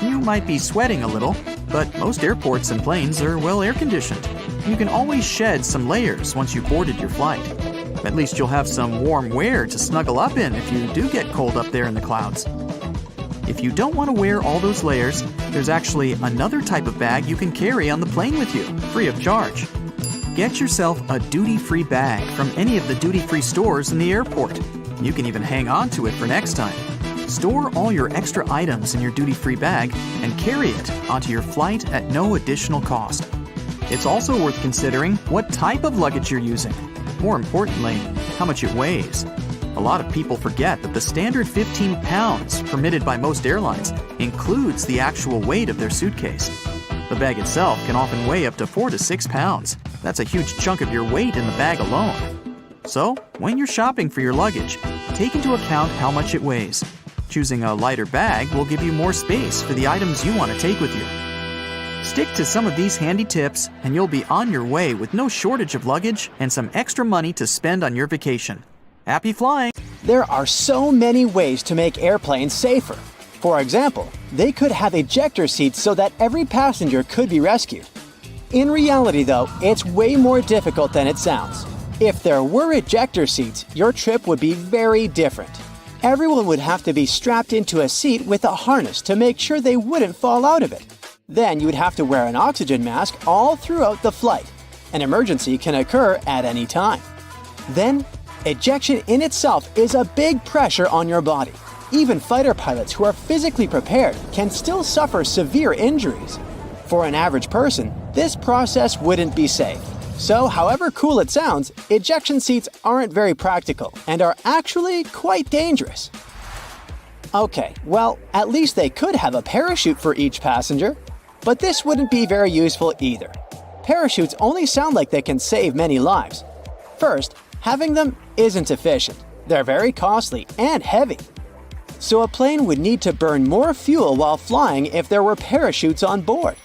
You might be sweating a little, but most airports and planes are well air-conditioned. You can always shed some layers once you've boarded your flight. At least you'll have some warm wear to snuggle up in if you do get cold up there in the clouds. If you don't want to wear all those layers, there's actually another type of bag you can carry on the plane with you, free of charge. Get yourself a duty-free bag from any of the duty-free stores in the airport. You can even hang on to it for next time. Store all your extra items in your duty-free bag and carry it onto your flight at no additional cost. It's also worth considering what type of luggage you're using. More importantly, how much it weighs. A lot of people forget that the standard 15 pounds permitted by most airlines includes the actual weight of their suitcase. The bag itself can often weigh up to 4 to 6 pounds. That's a huge chunk of your weight in the bag alone. So, when you're shopping for your luggage, take into account how much it weighs. Choosing a lighter bag will give you more space for the items you want to take with you. Stick to some of these handy tips and you'll be on your way with no shortage of luggage and some extra money to spend on your vacation. Happy flying! There are so many ways to make airplanes safer. For example, they could have ejector seats so that every passenger could be rescued. In reality, though, it's way more difficult than it sounds. If there were ejector seats, your trip would be very different. Everyone would have to be strapped into a seat with a harness to make sure they wouldn't fall out of it. Then you would have to wear an oxygen mask all throughout the flight. An emergency can occur at any time. Then, ejection in itself is a big pressure on your body. Even fighter pilots who are physically prepared can still suffer severe injuries. For an average person, this process wouldn't be safe. So, however cool it sounds, ejection seats aren't very practical and are actually quite dangerous. Okay, well, at least they could have a parachute for each passenger. But this wouldn't be very useful either. Parachutes only sound like they can save many lives. First, having them isn't efficient. They're very costly and heavy. So a plane would need to burn more fuel while flying if there were parachutes on board.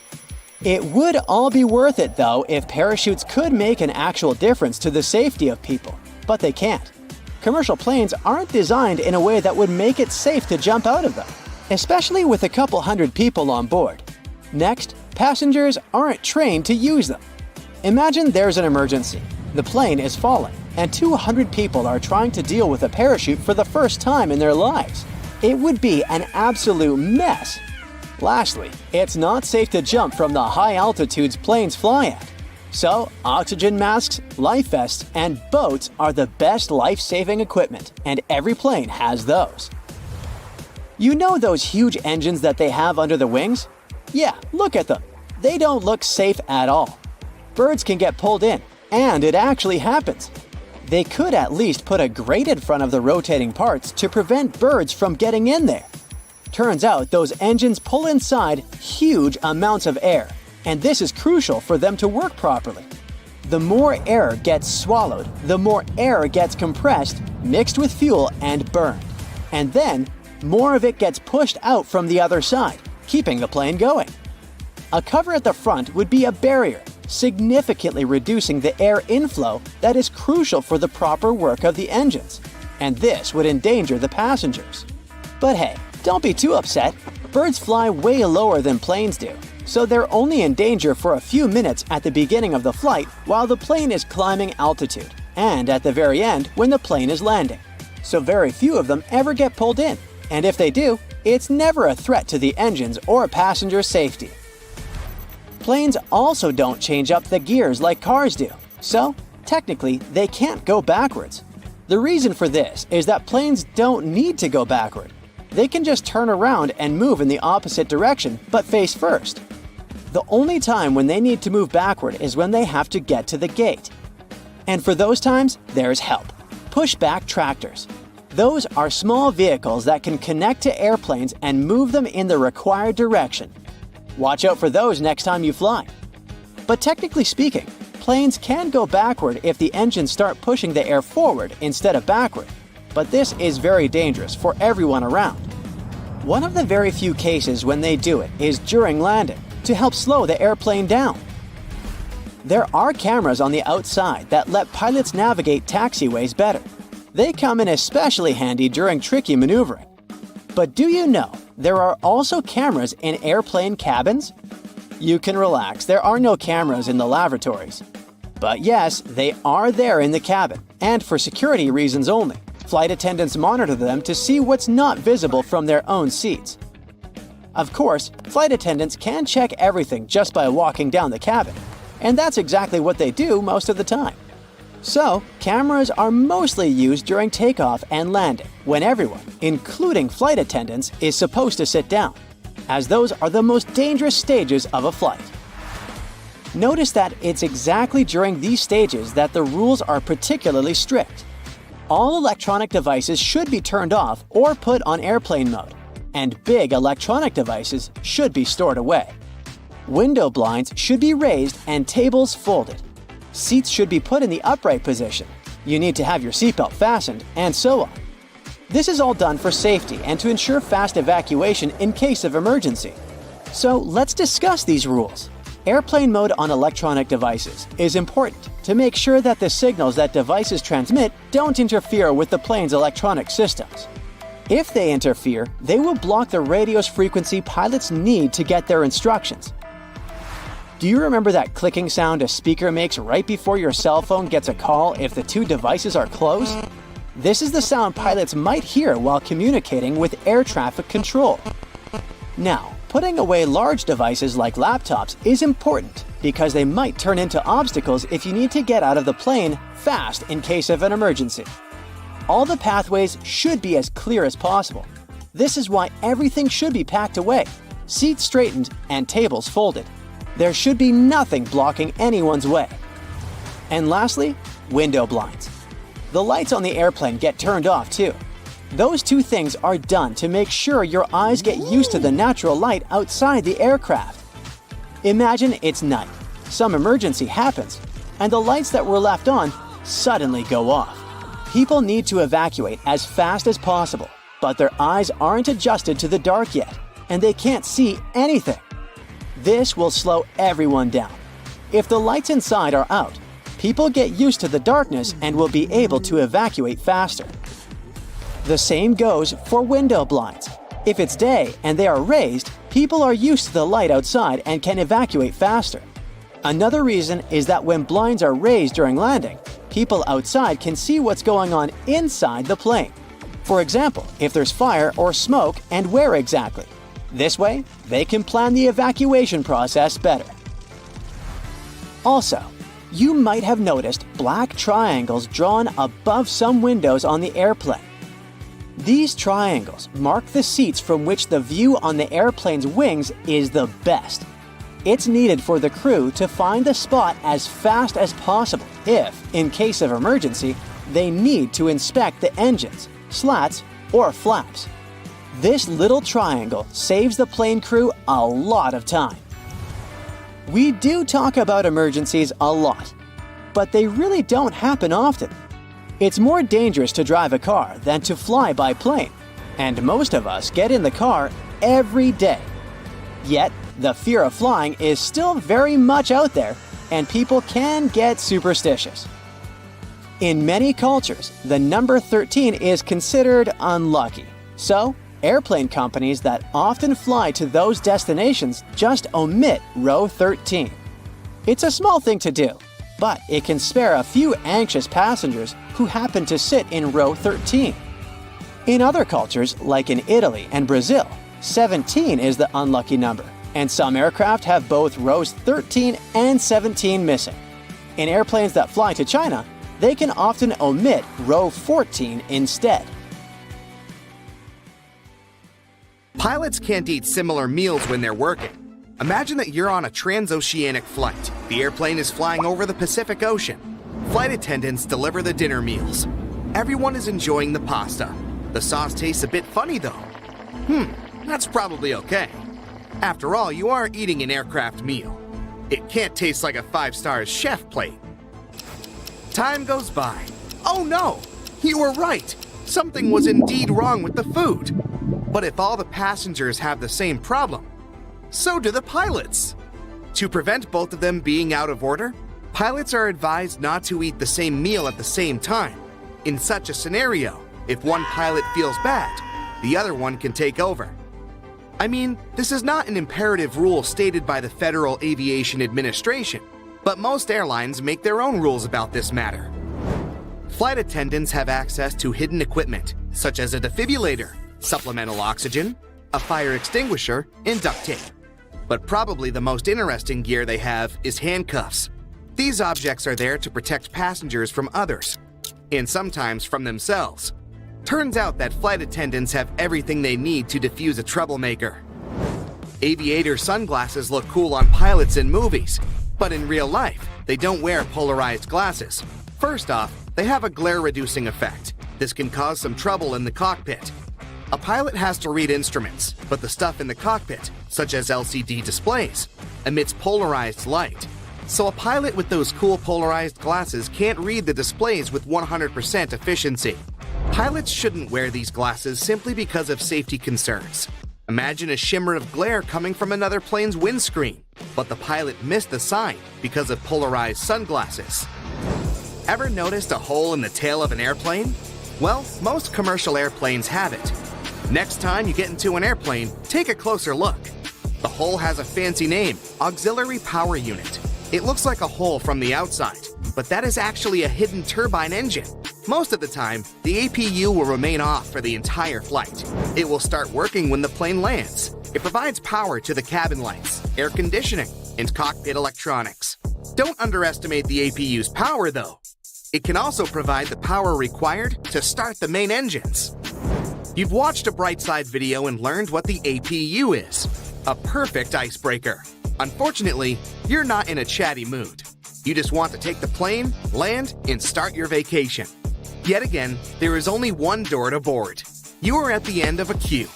It would all be worth it, though, if parachutes could make an actual difference to the safety of people, but they can't. Commercial planes aren't designed in a way that would make it safe to jump out of them, especially with a couple hundred people on board. Next, passengers aren't trained to use them. Imagine there's an emergency. The plane is falling, and 200 people are trying to deal with a parachute for the first time in their lives. It would be an absolute mess. Lastly, it's not safe to jump from the high altitudes planes fly at. So, oxygen masks, life vests, and boats are the best life-saving equipment, and every plane has those. You know those huge engines that they have under the wings? Yeah, look at them. They don't look safe at all. Birds can get pulled in, and it actually happens. They could at least put a grate in front of the rotating parts to prevent birds from getting in there. Turns out those engines pull inside huge amounts of air, and this is crucial for them to work properly. The more air gets swallowed, the more air gets compressed, mixed with fuel, and burned. And then, more of it gets pushed out from the other side, keeping the plane going. A cover at the front would be a barrier, significantly reducing the air inflow that is crucial for the proper work of the engines, and this would endanger the passengers. But hey, don't be too upset. Birds fly way lower than planes do, so they're only in danger for a few minutes at the beginning of the flight while the plane is climbing altitude, and at the very end when the plane is landing. So very few of them ever get pulled in, and if they do, it's never a threat to the engines or passenger safety. Planes also don't change up the gears like cars do, so Technically, they can't go backwards. The reason for this is that planes don't need to go backward. They can just turn around and move in the opposite direction, but face first. The only time when they need to move backward is when they have to get to the gate. And for those times, there's help. Pushback tractors. Those are small vehicles that can connect to airplanes and move them in the required direction. Watch out for those next time you fly. But technically speaking, planes can go backward if the engines start pushing the air forward instead of backward. But this is very dangerous for everyone around. One of the very few cases when they do it is during landing, to help slow the airplane down. There are cameras on the outside that let pilots navigate taxiways better. They come in especially handy during tricky maneuvering. But do you know there are also cameras in airplane cabins? You can relax, there are no cameras in the lavatories. But yes, they are there in the cabin, and for security reasons only. Flight attendants monitor them to see what's not visible from their own seats. Of course, flight attendants can check everything just by walking down the cabin, and that's exactly what they do most of the time. So, cameras are mostly used during takeoff and landing, when everyone, including flight attendants, is supposed to sit down, as those are the most dangerous stages of a flight. Notice that it's exactly during these stages that the rules are particularly strict. All electronic devices should be turned off or put on airplane mode, and big electronic devices should be stored away. Window blinds should be raised and tables folded. Seats should be put in the upright position. You need to have your seatbelt fastened, and so on. This is all done for safety and to ensure fast evacuation in case of emergency. So let's discuss these rules. Airplane mode on electronic devices is important to make sure that the signals that devices transmit don't interfere with the plane's electronic systems. If they interfere, they will block the radio's frequency pilots need to get their instructions. Do you remember that clicking sound a speaker makes right before your cell phone gets a call if the two devices are close? This is the sound pilots might hear while communicating with air traffic control. Now, putting away large devices like laptops is important because they might turn into obstacles if you need to get out of the plane fast in case of an emergency. All the pathways should be as clear as possible. This is why everything should be packed away, seats straightened, and tables folded. There should be nothing blocking anyone's way. And lastly, window blinds. The lights on the airplane get turned off too. Those two things are done to make sure your eyes get used to the natural light outside the aircraft. Imagine it's night, some emergency happens, and the lights that were left on suddenly go off. People need to evacuate as fast as possible, but their eyes aren't adjusted to the dark yet, and they can't see anything. This will slow everyone down. If the lights inside are out, people get used to the darkness and will be able to evacuate faster. The same goes for window blinds. If it's day and they are raised, people are used to the light outside and can evacuate faster. Another reason is that when blinds are raised during landing, people outside can see what's going on inside the plane. For example, if there's fire or smoke and where exactly. This way, they can plan the evacuation process better. Also, you might have noticed black triangles drawn above some windows on the airplane. These triangles mark the seats from which the view on the airplane's wings is the best. It's needed for the crew to find the spot as fast as possible if, in case of emergency, they need to inspect the engines, slats, or flaps. This little triangle saves the plane crew a lot of time. We do talk about emergencies a lot, but they really don't happen often. It's more dangerous to drive a car than to fly by plane, and most of us get in the car every day. Yet, the fear of flying is still very much out there, and people can get superstitious. In many cultures, the number 13 is considered unlucky, so airplane companies that often fly to those destinations just omit row 13. It's a small thing to do, but it can spare a few anxious passengers who happen to sit in row 13. In other cultures, like in Italy and Brazil, 17 is the unlucky number, and some aircraft have both rows 13 and 17 missing. In airplanes that fly to China, they can often omit row 14 instead. Pilots can't eat similar meals when they're working. Imagine that you're on a transoceanic flight. The airplane is flying over the Pacific Ocean. Flight attendants deliver the dinner meals. Everyone is enjoying the pasta. The sauce tastes a bit funny though. That's probably okay. After all, you are eating an aircraft meal. It can't taste like a 5-star chef plate. Time goes by. Oh no! You were right! Something was indeed wrong with the food. But if all the passengers have the same problem, so do the pilots. To prevent both of them being out of order, pilots are advised not to eat the same meal at the same time. In such a scenario, if one pilot feels bad, the other one can take over. I mean, this is not an imperative rule stated by the Federal Aviation Administration, but most airlines make their own rules about this matter. Flight attendants have access to hidden equipment, such as a defibrillator, supplemental oxygen, a fire extinguisher, and duct tape. But probably the most interesting gear they have is handcuffs. These objects are there to protect passengers from others, and sometimes from themselves. Turns out that flight attendants have everything they need to defuse a troublemaker. Aviator sunglasses look cool on pilots in movies, but in real life, they don't wear polarized glasses. First off, they have a glare-reducing effect. This can cause some trouble in the cockpit. A pilot has to read instruments, but the stuff in the cockpit, such as LCD displays, emits polarized light. So a pilot with those cool polarized glasses can't read the displays with 100% efficiency. Pilots shouldn't wear these glasses simply because of safety concerns. Imagine a shimmer of glare coming from another plane's windscreen, but the pilot missed the sign because of polarized sunglasses. Ever noticed a hole in the tail of an airplane? Well, most commercial airplanes have it. Next time you get into an airplane, take a closer look. The hole has a fancy name, Auxiliary Power Unit. It looks like a hole from the outside, but that is actually a hidden turbine engine. Most of the time, the APU will remain off for the entire flight. It will start working when the plane lands. It provides power to the cabin lights, air conditioning, and cockpit electronics. Don't underestimate the APU's power, though. It can also provide the power required to start the main engines. You've watched a Brightside video and learned what the APU is. A perfect icebreaker. Unfortunately, you're not in a chatty mood. You just want to take the plane, land, and start your vacation. Yet again, there is only one door to board. You are at the end of a queue.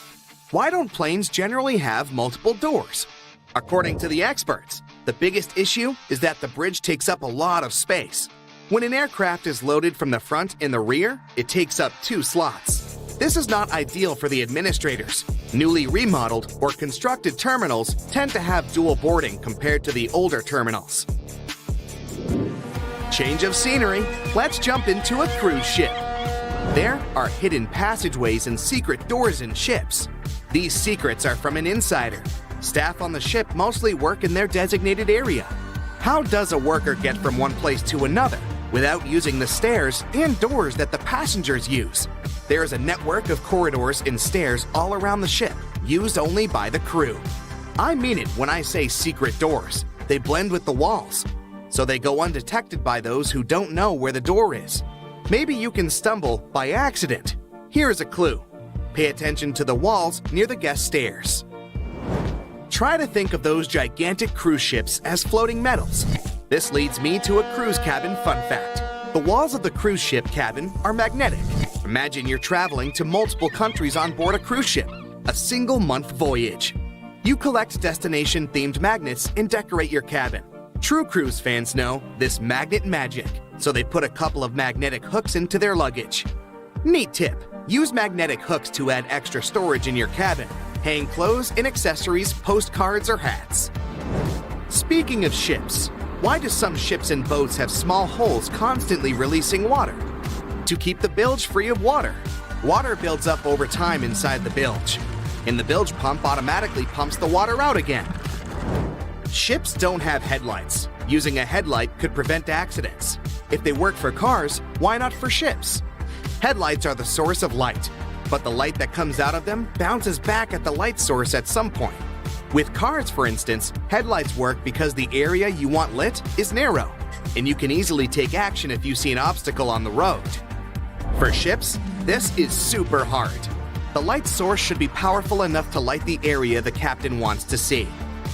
Why don't planes generally have multiple doors? According to the experts, the biggest issue is that the bridge takes up a lot of space. When an aircraft is loaded from the front and the rear, it takes up 2 slots. This is not ideal for the administrators. Newly remodeled or constructed terminals tend to have dual boarding compared to the older terminals. Change of scenery, let's jump into a cruise ship. There are hidden passageways and secret doors in ships. These secrets are from an insider. Staff on the ship mostly work in their designated area. How does a worker get from one place to another without using the stairs and doors that the passengers use? There is a network of corridors and stairs all around the ship, used only by the crew. I mean it when I say secret doors. They blend with the walls, so they go undetected by those who don't know where the door is. Maybe you can stumble by accident. Here's a clue. Pay attention to the walls near the guest stairs. Try to think of those gigantic cruise ships as floating metals. This leads me to a cruise cabin fun fact. The walls of the cruise ship cabin are magnetic. Imagine you're traveling to multiple countries on board a cruise ship, a single-month voyage. You collect destination-themed magnets and decorate your cabin. True cruise fans know this magnet magic, so they put a couple of magnetic hooks into their luggage. Neat tip, use magnetic hooks to add extra storage in your cabin. Hang clothes and accessories, postcards, or hats. Speaking of ships, why do some ships and boats have small holes constantly releasing water? To keep the bilge free of water. Water builds up over time inside the bilge, and the bilge pump automatically pumps the water out again. Ships don't have headlights. Using a headlight could prevent accidents. If they work for cars, why not for ships? Headlights are the source of light, but the light that comes out of them bounces back at the light source at some point. With cars, for instance, headlights work because the area you want lit is narrow. and you can easily take action if you see an obstacle on the road. For ships, this is super hard. The light source should be powerful enough to light the area the captain wants to see.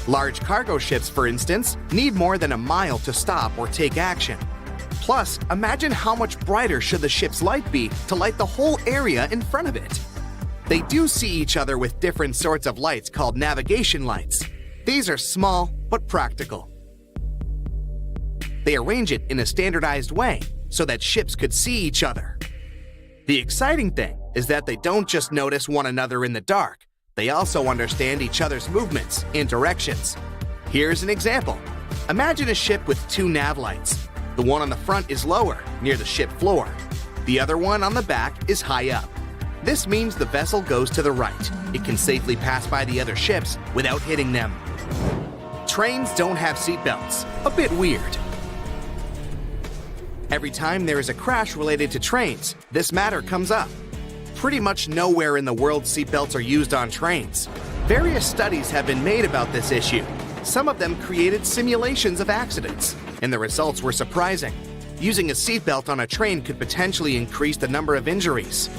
Large cargo ships, for instance, need more than a mile to stop or take action. Plus, imagine how much brighter should the ship's light be to light the whole area in front of it. They do see each other with different sorts of lights called navigation lights. These are small but practical. They arrange it in a standardized way so that ships could see each other. The exciting thing is that they don't just notice one another in the dark, they also understand each other's movements and directions. Here's an example. Imagine a ship with two nav lights. The one on the front is lower, near the ship floor. The other one on the back is high up. This means the vessel goes to the right. It can safely pass by the other ships without hitting them. Trains don't have seatbelts. A bit weird. Every time there is a crash related to trains, this matter comes up. Pretty much nowhere in the world seatbelts are used on trains. Various studies have been made about this issue. Some of them created simulations of accidents, and the results were surprising. Using a seatbelt on a train could potentially increase the number of injuries.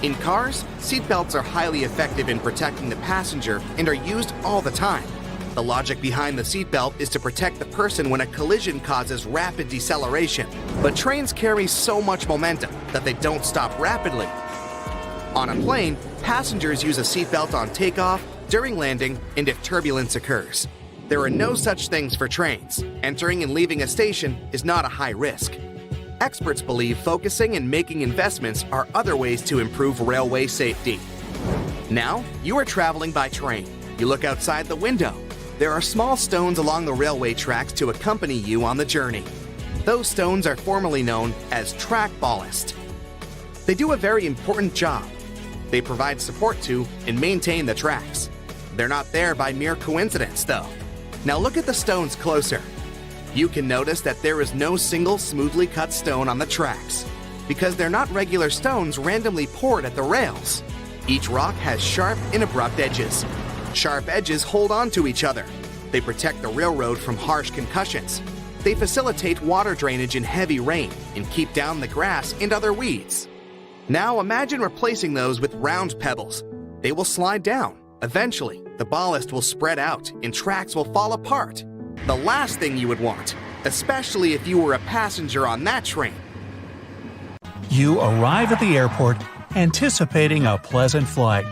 In cars, seatbelts are highly effective in protecting the passenger and are used all the time. The logic behind the seatbelt is to protect the person when a collision causes rapid deceleration. But trains carry so much momentum that they don't stop rapidly. On a plane, passengers use a seatbelt on takeoff, during landing, and if turbulence occurs. There are no such things for trains. Entering and leaving a station is not a high risk. Experts believe focusing and making investments are other ways to improve railway safety. Now, you are traveling by train. You look outside the window. There are small stones along the railway tracks to accompany you on the journey. Those stones are formally known as track ballast. They do a very important job. They provide support to and maintain the tracks. They're not there by mere coincidence, though. Now look at the stones closer. You can notice that there is no single smoothly cut stone on the tracks, because they're not regular stones randomly poured at the rails. Each rock has sharp and abrupt edges. Sharp edges hold on to each other. They protect the railroad from harsh concussions. They facilitate water drainage in heavy rain and keep down the grass and other weeds. Now imagine replacing those with round pebbles. They will slide down. Eventually, the ballast will spread out and tracks will fall apart. The last thing you would want, especially if you were a passenger on that train. You arrive at the airport anticipating a pleasant flight.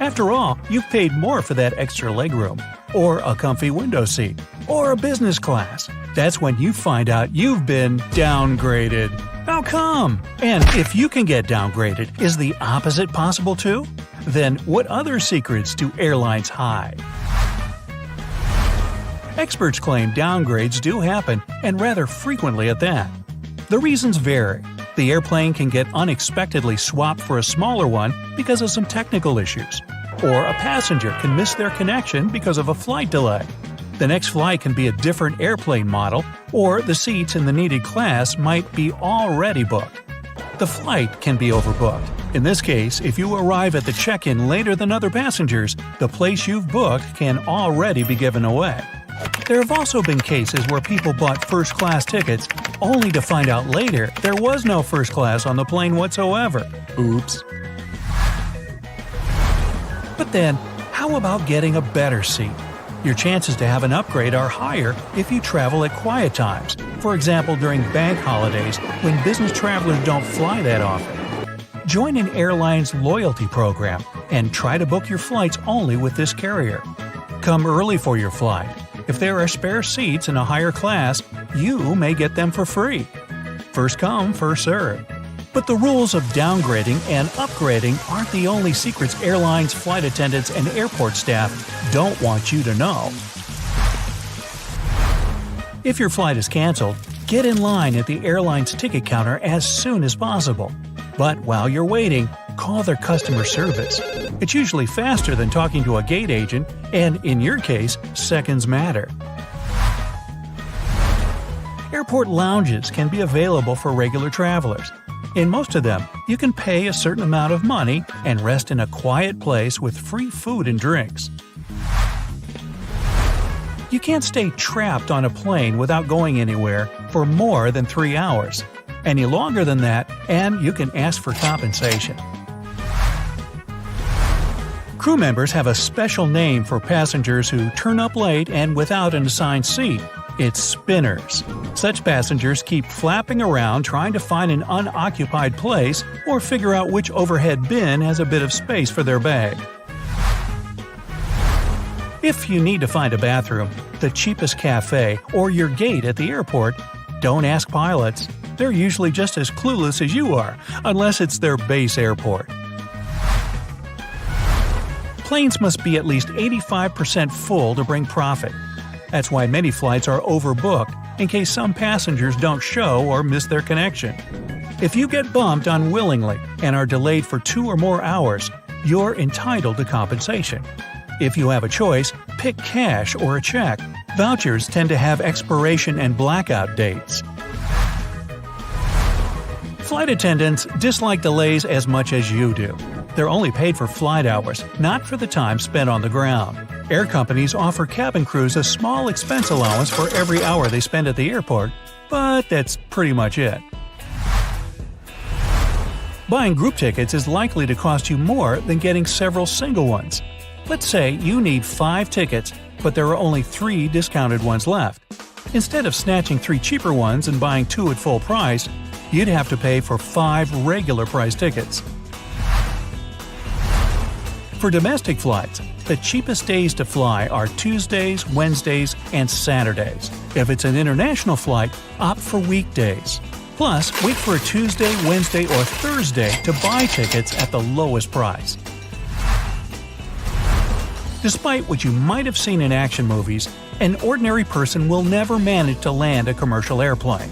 After all, you've paid more for that extra legroom, or a comfy window seat, or a business class. That's when you find out you've been downgraded. How come? And if you can get downgraded, is the opposite possible too? Then what other secrets do airlines hide? Experts claim downgrades do happen, and rather frequently at that. The reasons vary. The airplane can get unexpectedly swapped for a smaller one because of some technical issues. Or a passenger can miss their connection because of a flight delay. The next flight can be a different airplane model, or the seats in the needed class might be already booked. The flight can be overbooked. In this case, if you arrive at the check-in later than other passengers, the place you've booked can already be given away. There have also been cases where people bought first-class tickets only to find out later there was no first class on the plane whatsoever. Oops. But then, how about getting a better seat? Your chances to have an upgrade are higher if you travel at quiet times, for example during bank holidays when business travelers don't fly that often. Join an airline's loyalty program and try to book your flights only with this carrier. Come early for your flight. If there are spare seats in a higher class, you may get them for free. First come, first served. But the rules of downgrading and upgrading aren't the only secrets airlines, flight attendants, and airport staff don't want you to know. If your flight is canceled, get in line at the airline's ticket counter as soon as possible. But while you're waiting, call their customer service. It's usually faster than talking to a gate agent, and in your case, seconds matter. Airport lounges can be available for regular travelers. In most of them, you can pay a certain amount of money and rest in a quiet place with free food and drinks. You can't stay trapped on a plane without going anywhere for more than 3 hours. Any longer than that, and you can ask for compensation. Crew members have a special name for passengers who turn up late and without an assigned seat. It's spinners. Such passengers keep flapping around trying to find an unoccupied place or figure out which overhead bin has a bit of space for their bag. If you need to find a bathroom, the cheapest cafe, or your gate at the airport, don't ask pilots. They're usually just as clueless as you are, unless it's their base airport. Planes must be at least 85% full to bring profit. That's why many flights are overbooked, in case some passengers don't show or miss their connection. If you get bumped unwillingly and are delayed for 2 or more hours, you're entitled to compensation. If you have a choice, pick cash or a check. Vouchers tend to have expiration and blackout dates. Flight attendants dislike delays as much as you do. They're only paid for flight hours, not for the time spent on the ground. Air companies offer cabin crews a small expense allowance for every hour they spend at the airport, but that's pretty much it. Buying group tickets is likely to cost you more than getting several single ones. Let's say you need 5 tickets, but there are only 3 discounted ones left. Instead of snatching 3 cheaper ones and buying 2 at full price, you'd have to pay for 5 regular price tickets. For domestic flights, the cheapest days to fly are Tuesdays, Wednesdays, and Saturdays. If it's an international flight, opt for weekdays. Plus, wait for a Tuesday, Wednesday, or Thursday to buy tickets at the lowest price. Despite what you might have seen in action movies, an ordinary person will never manage to land a commercial airplane.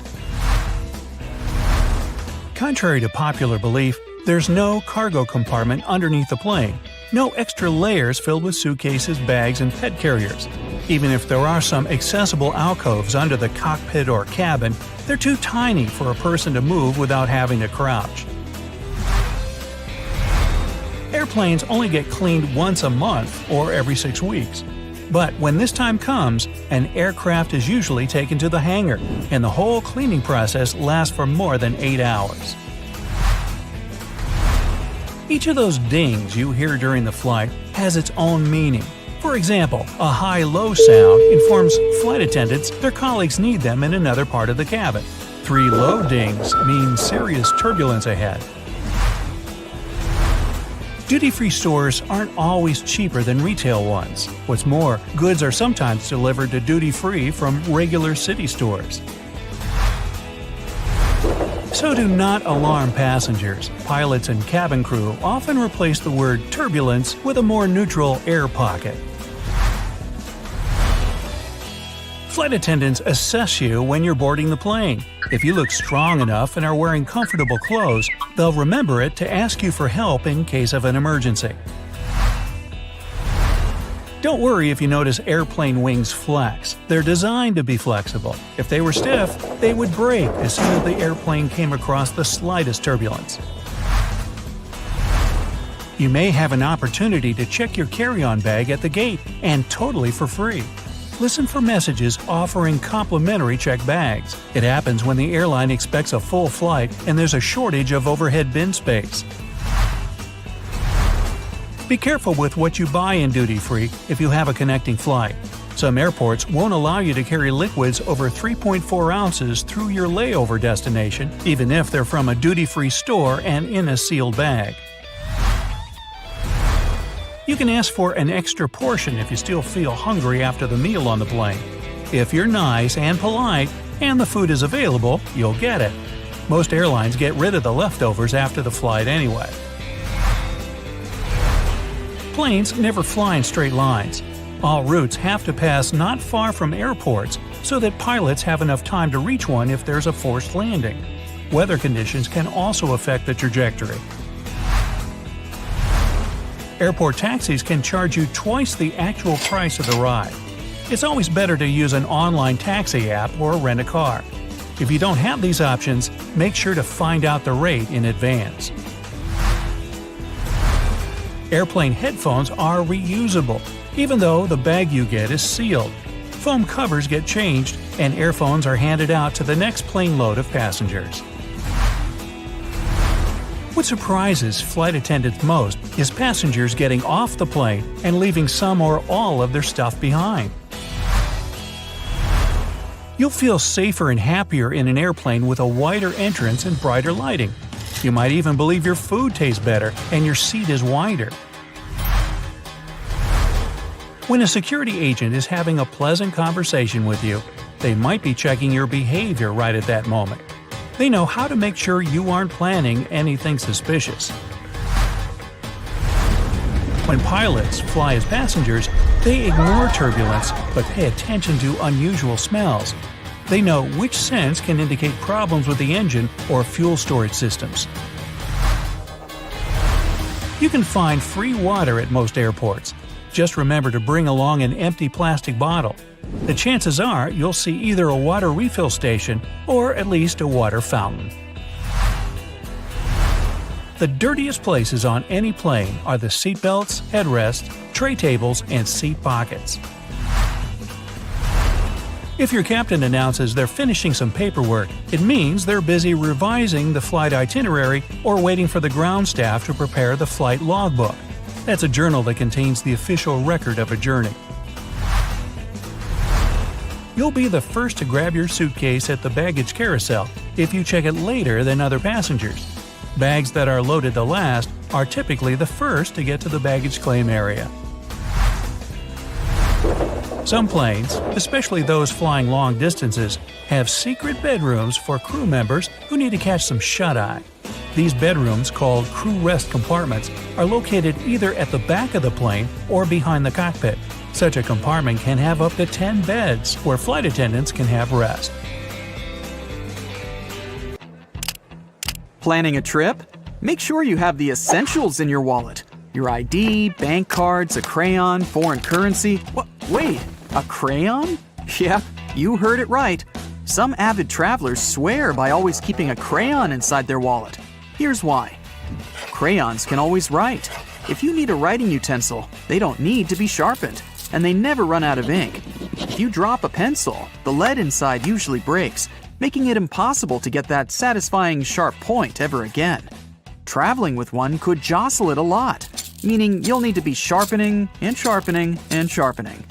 Contrary to popular belief, there's no cargo compartment underneath the plane, no extra layers filled with suitcases, bags, and pet carriers. Even if there are some accessible alcoves under the cockpit or cabin, they're too tiny for a person to move without having to crouch. Airplanes only get cleaned once a month or every 6 weeks. But when this time comes, an aircraft is usually taken to the hangar, and the whole cleaning process lasts for more than 8 hours. Each of those dings you hear during the flight has its own meaning. For example, a high-low sound informs flight attendants their colleagues need them in another part of the cabin. 3 low dings mean serious turbulence ahead. Duty-free stores aren't always cheaper than retail ones. What's more, goods are sometimes delivered to duty-free from regular city stores. So do not alarm passengers. Pilots and cabin crew often replace the word turbulence with a more neutral air pocket. Flight attendants assess you when you're boarding the plane. If you look strong enough and are wearing comfortable clothes, they'll remember it to ask you for help in case of an emergency. Don't worry if you notice airplane wings flex. They're designed to be flexible. If they were stiff, they would break as soon as the airplane came across the slightest turbulence. You may have an opportunity to check your carry-on bag at the gate, and totally for free. Listen for messages offering complimentary checked bags. It happens when the airline expects a full flight and there's a shortage of overhead bin space. Be careful with what you buy in duty-free if you have a connecting flight. Some airports won't allow you to carry liquids over 3.4 ounces through your layover destination, even if they're from a duty-free store and in a sealed bag. You can ask for an extra portion if you still feel hungry after the meal on the plane. If you're nice and polite and the food is available, you'll get it. Most airlines get rid of the leftovers after the flight anyway. Planes never fly in straight lines. All routes have to pass not far from airports so that pilots have enough time to reach one if there's a forced landing. Weather conditions can also affect the trajectory. Airport taxis can charge you twice the actual price of the ride. It's always better to use an online taxi app or rent a car. If you don't have these options, make sure to find out the rate in advance. Airplane headphones are reusable, even though the bag you get is sealed. foam covers get changed, and airphones are handed out to the next plane load of passengers. What surprises flight attendants most is passengers getting off the plane and leaving some or all of their stuff behind. You'll feel safer and happier in an airplane with a wider entrance and brighter lighting. You might even believe your food tastes better and your seat is wider. When a security agent is having a pleasant conversation with you, they might be checking your behavior right at that moment. They know how to make sure you aren't planning anything suspicious. When pilots fly as passengers, they ignore turbulence but pay attention to unusual smells. They know which scents can indicate problems with the engine or fuel storage systems. You can find free water at most airports. Just remember to bring along an empty plastic bottle. The chances are you'll see either a water refill station or at least a water fountain. The dirtiest places on any plane are the seatbelts, headrests, tray tables, and seat pockets. If your captain announces they're finishing some paperwork, it means they're busy revising the flight itinerary or waiting for the ground staff to prepare the flight logbook. That's a journal that contains the official record of a journey. You'll be the first to grab your suitcase at the baggage carousel if you check it later than other passengers. Bags that are loaded the last are typically the first to get to the baggage claim area. Some planes, especially those flying long distances, have secret bedrooms for crew members who need to catch some shut-eye. These bedrooms, called crew rest compartments, are located either at the back of the plane or behind the cockpit. Such a compartment can have up to 10 beds where flight attendants can have rest. Planning a trip? Make sure you have the essentials in your wallet. Your ID, bank cards, a crayon, foreign currency. Wait, a crayon? Yeah, you heard it right. Some avid travelers swear by always keeping a crayon inside their wallet. Here's why. Crayons can always write. If you need a writing utensil, they don't need to be sharpened, and they never run out of ink. If you drop a pencil, the lead inside usually breaks, making it impossible to get that satisfying sharp point ever again. Traveling with one could jostle it a lot, meaning you'll need to be sharpening and sharpening and sharpening.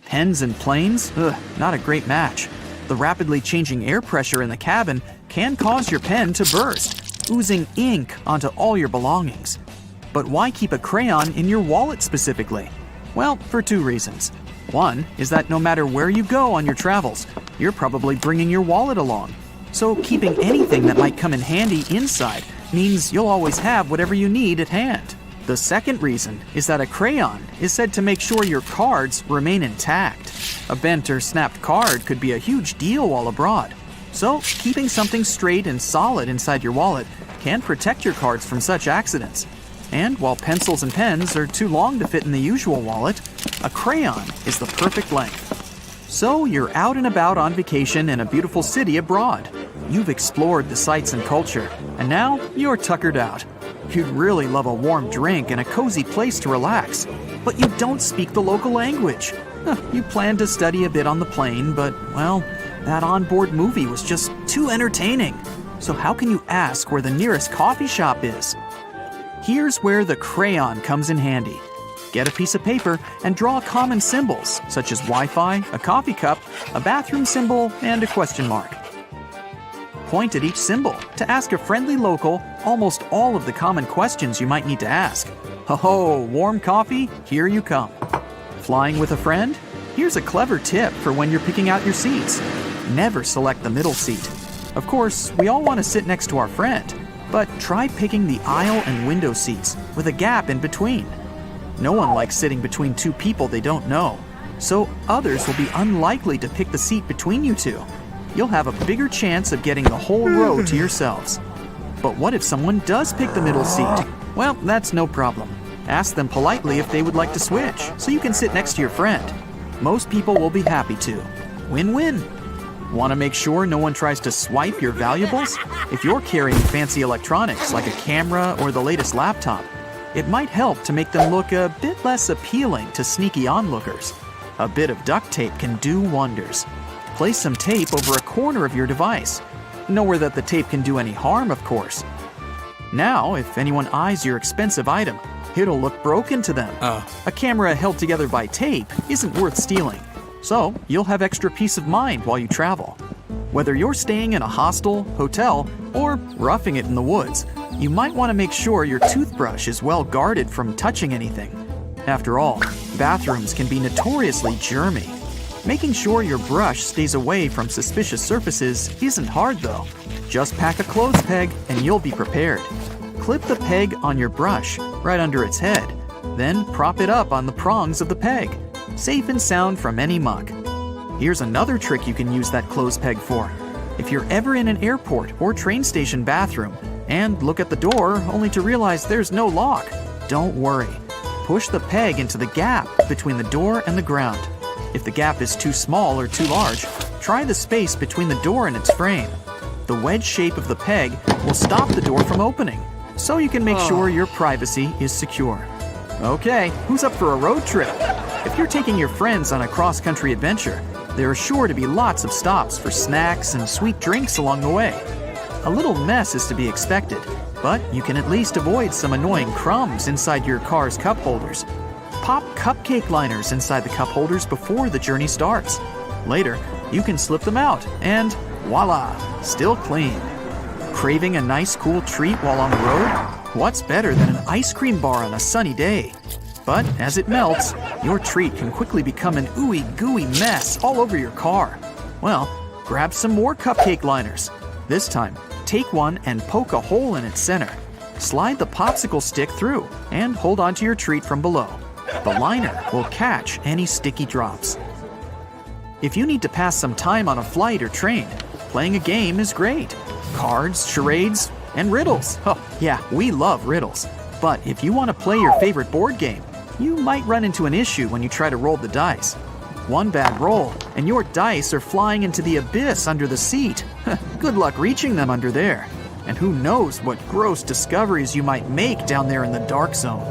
Pens and planes? Not a great match. The rapidly changing air pressure in the cabin can cause your pen to burst, oozing ink onto all your belongings. But why keep a crayon in your wallet specifically? Well, for two reasons. One is that no matter where you go on your travels, you're probably bringing your wallet along. So keeping anything that might come in handy inside means you'll always have whatever you need at hand. The second reason is that a crayon is said to make sure your cards remain intact. A bent or snapped card could be a huge deal while abroad. So, keeping something straight and solid inside your wallet can protect your cards from such accidents. And while pencils and pens are too long to fit in the usual wallet, a crayon is the perfect length. So, you're out and about on vacation in a beautiful city abroad. You've explored the sights and culture, and now you're tuckered out. You'd really love a warm drink and a cozy place to relax, but you don't speak the local language. You plan to study a bit on the plane, but, well, that onboard movie was just too entertaining. So how can you ask where the nearest coffee shop is? Here's where the crayon comes in handy. Get a piece of paper and draw common symbols, such as Wi-Fi, a coffee cup, a bathroom symbol, and a question mark. Point at each symbol to ask a friendly local almost all of the common questions you might need to ask. Oh, warm coffee? Here you come. Flying with a friend? Here's a clever tip for when you're picking out your seats. Never select the middle seat. Of course, we all want to sit next to our friend, but try picking the aisle and window seats with a gap in between. No one likes sitting between two people they don't know, so others will be unlikely to pick the seat between you two. You'll have a bigger chance of getting the whole row to yourselves. But what if someone does pick the middle seat? Well, that's no problem. Ask them politely if they would like to switch, so you can sit next to your friend. Most people will be happy to. Win-win. Want to make sure no one tries to swipe your valuables? If you're carrying fancy electronics like a camera or the latest laptop, it might help to make them look a bit less appealing to sneaky onlookers. A bit of duct tape can do wonders. Place some tape over a corner of your device. Nowhere that the tape can do any harm, of course. Now, if anyone eyes your expensive item, it'll look broken to them. A camera held together by tape isn't worth stealing, so you'll have extra peace of mind while you travel. Whether you're staying in a hostel, hotel, or roughing it in the woods, you might want to make sure your toothbrush is well guarded from touching anything. After all, bathrooms can be notoriously germy. Making sure your brush stays away from suspicious surfaces isn't hard though. Just pack a clothes peg and you'll be prepared. Clip the peg on your brush, right under its head. Then prop it up on the prongs of the peg, safe and sound from any muck. Here's another trick you can use that clothes peg for. If you're ever in an airport or train station bathroom and look at the door only to realize there's no lock, don't worry. Push the peg into the gap between the door and the ground. If the gap is too small or too large, try the space between the door and its frame. The wedge shape of the peg will stop the door from opening, so you can make sure your privacy is secure. Okay, who's up for a road trip? If you're taking your friends on a cross-country adventure, there are sure to be lots of stops for snacks and sweet drinks along the way. A little mess is to be expected, but you can at least avoid some annoying crumbs inside your car's cup holders. Pop cupcake liners inside the cup holders before the journey starts. Later, you can slip them out and voila, still clean. Craving a nice cool treat while on the road? What's better than an ice cream bar on a sunny day? But as it melts, your treat can quickly become an ooey gooey mess all over your car. Well, grab some more cupcake liners. This time, take one and poke a hole in its center. Slide the popsicle stick through and hold onto your treat from below. The liner will catch any sticky drops. If you need to pass some time on a flight or train, playing a game is great. Cards, charades, and riddles. Oh, yeah, we love riddles. But if you want to play your favorite board game, you might run into an issue when you try to roll the dice. One bad roll, and your dice are flying into the abyss under the seat. Good luck reaching them under there. And who knows what gross discoveries you might make down there in the dark zone.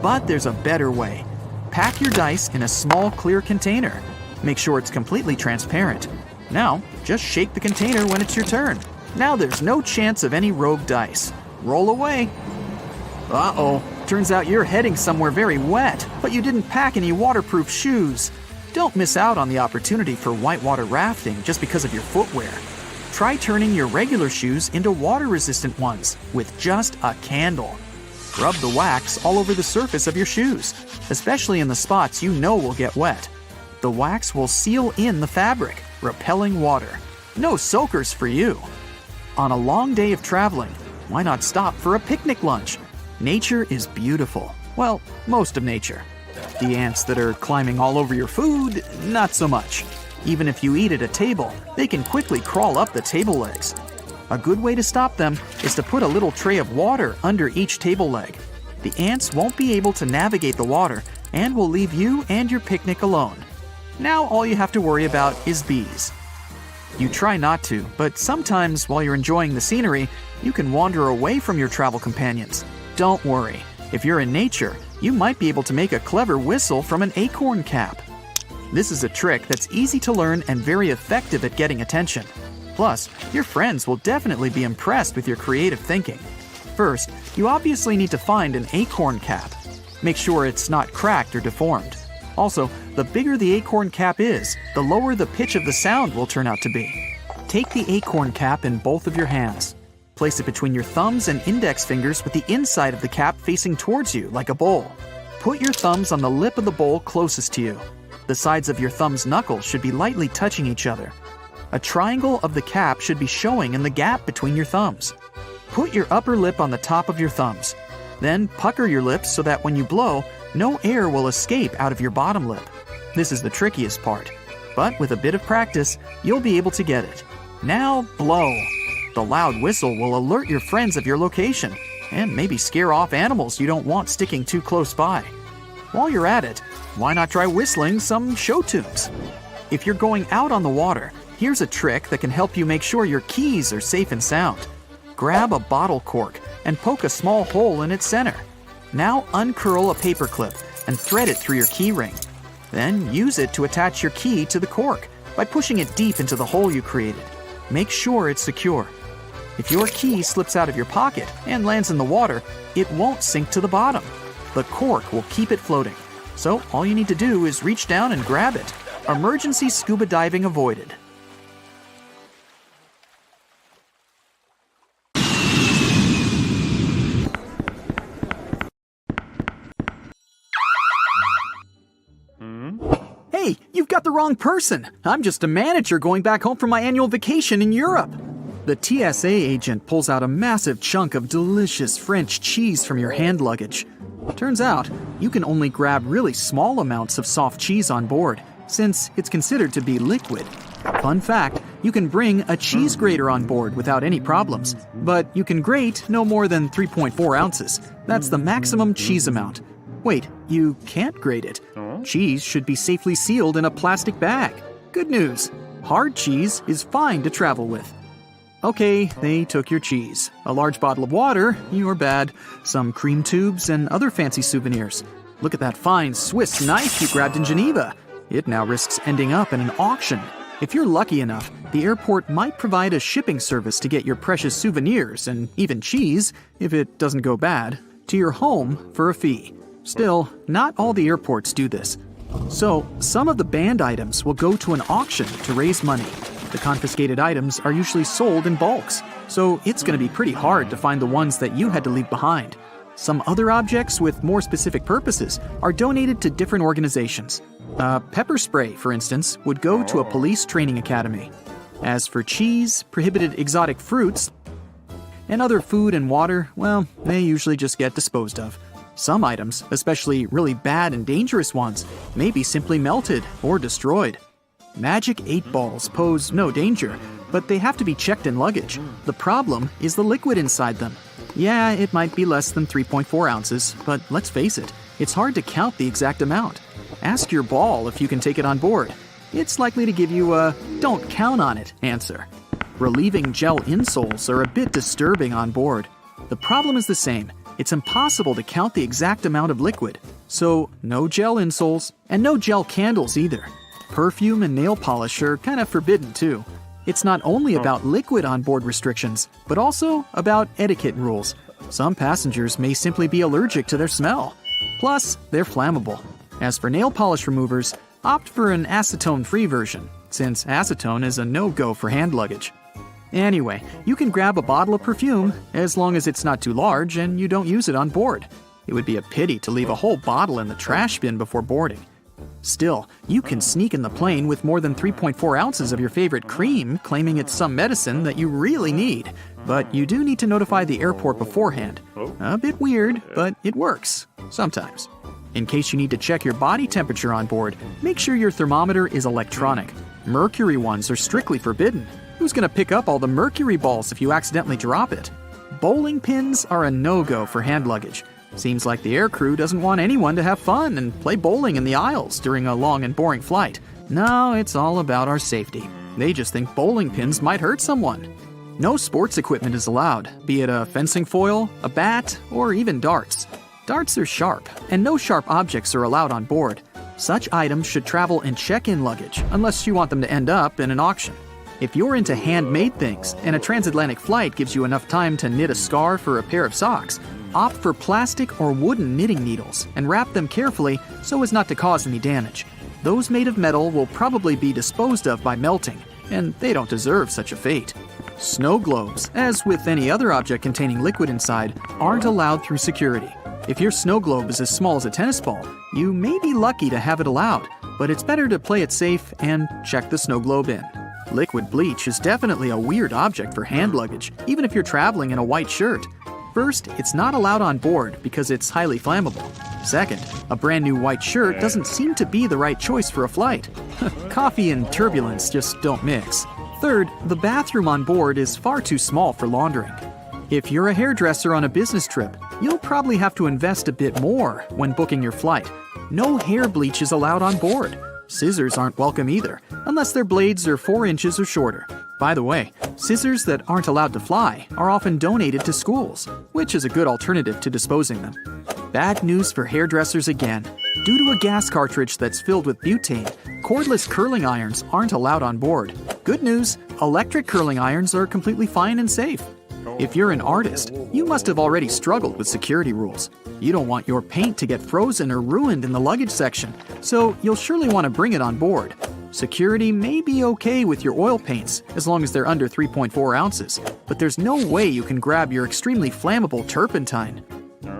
But there's a better way. Pack your dice in a small clear container. Make sure it's completely transparent. Now, just shake the container when it's your turn. Now there's no chance of any rogue dice. Roll away. Uh-oh, turns out you're heading somewhere very wet, but you didn't pack any waterproof shoes. Don't miss out on the opportunity for whitewater rafting just because of your footwear. Try turning your regular shoes into water-resistant ones with just a candle. Rub the wax all over the surface of your shoes, especially in the spots you know will get wet. The wax will seal in the fabric, repelling water. No soakers for you. On a long day of traveling, why not stop for a picnic lunch? Nature is beautiful. Well, most of nature. The ants that are climbing all over your food, not so much. Even if you eat at a table, they can quickly crawl up the table legs. A good way to stop them is to put a little tray of water under each table leg. The ants won't be able to navigate the water and will leave you and your picnic alone. Now all you have to worry about is bees. You try not to, but sometimes while you're enjoying the scenery, you can wander away from your travel companions. Don't worry. If you're in nature, you might be able to make a clever whistle from an acorn cap. This is a trick that's easy to learn and very effective at getting attention. Plus, your friends will definitely be impressed with your creative thinking. First, you obviously need to find an acorn cap. Make sure it's not cracked or deformed. Also, the bigger the acorn cap is, the lower the pitch of the sound will turn out to be. Take the acorn cap in both of your hands. Place it between your thumbs and index fingers with the inside of the cap facing towards you like a bowl. Put your thumbs on the lip of the bowl closest to you. The sides of your thumb's knuckles should be lightly touching each other. A triangle of the cap should be showing in the gap between your thumbs. Put your upper lip on the top of your thumbs. Then pucker your lips so that when you blow, no air will escape out of your bottom lip. This is the trickiest part, but with a bit of practice, you'll be able to get it. Now blow. The loud whistle will alert your friends of your location and maybe scare off animals you don't want sticking too close by. While you're at it, why not try whistling some show tunes? If you're going out on the water, here's a trick that can help you make sure your keys are safe and sound. Grab a bottle cork and poke a small hole in its center. Now uncurl a paper clip and thread it through your key ring. Then use it to attach your key to the cork by pushing it deep into the hole you created. Make sure it's secure. If your key slips out of your pocket and lands in the water, it won't sink to the bottom. The cork will keep it floating. So all you need to do is reach down and grab it. Emergency scuba diving avoided. Hey, you've got the wrong person. I'm just a manager going back home from my annual vacation in Europe. The TSA agent pulls out a massive chunk of delicious French cheese from your hand luggage. Turns out, you can only grab really small amounts of soft cheese on board, since it's considered to be liquid. Fun fact, you can bring a cheese grater on board without any problems, but you can grate no more than 3.4 ounces. That's the maximum cheese amount. Wait, you can't grate it. Cheese should be safely sealed in a plastic bag. Good news, hard cheese is fine to travel with. Okay, they took your cheese. A large bottle of water, you're bad. Some cream tubes and other fancy souvenirs. Look at that fine Swiss knife you grabbed in Geneva. It now risks ending up in an auction. If you're lucky enough, the airport might provide a shipping service to get your precious souvenirs and even cheese, if it doesn't go bad, to your home for a fee. Still, not all the airports do this. So, some of the banned items will go to an auction to raise money. The confiscated items are usually sold in bulks, so it's going to be pretty hard to find the ones that you had to leave behind. Some other objects with more specific purposes are donated to different organizations. Pepper spray, for instance, would go to a police training academy. As for cheese, prohibited exotic fruits, and other food and water, well, they usually just get disposed of. Some items, especially really bad and dangerous ones, may be simply melted or destroyed. Magic 8 balls pose no danger, but they have to be checked in luggage. The problem is the liquid inside them. Yeah, it might be less than 3.4 ounces, but let's face it, it's hard to count the exact amount. Ask your ball if you can take it on board. It's likely to give you a "don't count on it" answer. Relieving gel insoles are a bit disturbing on board. The problem is the same. It's impossible to count the exact amount of liquid. So, no gel insoles, and no gel candles either. Perfume and nail polish are kind of forbidden too. It's not only about liquid on board restrictions, but also about etiquette rules. Some passengers may simply be allergic to their smell. Plus, they're flammable. As for nail polish removers, opt for an acetone-free version, since acetone is a no-go for hand luggage. Anyway, you can grab a bottle of perfume as long as it's not too large and you don't use it on board. It would be a pity to leave a whole bottle in the trash bin before boarding. Still, you can sneak in the plane with more than 3.4 ounces of your favorite cream, claiming it's some medicine that you really need. But you do need to notify the airport beforehand. A bit weird, but it works. Sometimes. In case you need to check your body temperature on board, make sure your thermometer is electronic. Mercury ones are strictly forbidden. Who's going to pick up all the mercury balls if you accidentally drop it? Bowling pins are a no-go for hand luggage. Seems like the aircrew doesn't want anyone to have fun and play bowling in the aisles during a long and boring flight. No, it's all about our safety. They just think bowling pins might hurt someone. No sports equipment is allowed, be it a fencing foil, a bat, or even darts. Darts are sharp, and no sharp objects are allowed on board. Such items should travel in check-in luggage, unless you want them to end up in an auction. If you're into handmade things, and a transatlantic flight gives you enough time to knit a scarf or a pair of socks, opt for plastic or wooden knitting needles and wrap them carefully so as not to cause any damage. Those made of metal will probably be disposed of by melting, and they don't deserve such a fate. Snow globes, as with any other object containing liquid inside, aren't allowed through security. If your snow globe is as small as a tennis ball, you may be lucky to have it allowed, but it's better to play it safe and check the snow globe in. Liquid bleach is definitely a weird object for hand luggage, even if you're traveling in a white shirt. First, it's not allowed on board because it's highly flammable. Second, a brand new white shirt doesn't seem to be the right choice for a flight. Coffee and turbulence just don't mix. Third, the bathroom on board is far too small for laundering. If you're a hairdresser on a business trip, you'll probably have to invest a bit more when booking your flight. No hair bleach is allowed on board. Scissors aren't welcome either, unless their blades are 4 inches or shorter. By the way, scissors that aren't allowed to fly are often donated to schools, which is a good alternative to disposing them. Bad news for hairdressers again. Due to a gas cartridge that's filled with butane, cordless curling irons aren't allowed on board. Good news, electric curling irons are completely fine and safe. If you're an artist, you must have already struggled with security rules. You don't want your paint to get frozen or ruined in the luggage section, so you'll surely want to bring it on board. Security may be okay with your oil paints as long as they're under 3.4 ounces, but there's no way you can grab your extremely flammable turpentine.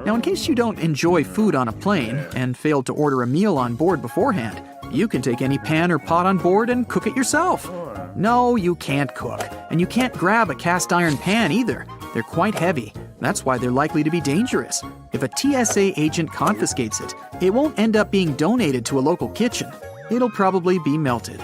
Now, in case you don't enjoy food on a plane and failed to order a meal on board beforehand, you can take any pan or pot on board and cook it yourself. No, you can't cook, and you can't grab a cast iron pan either. They're quite heavy. That's why they're likely to be dangerous. If a TSA agent confiscates it, it won't end up being donated to a local kitchen. It'll probably be melted.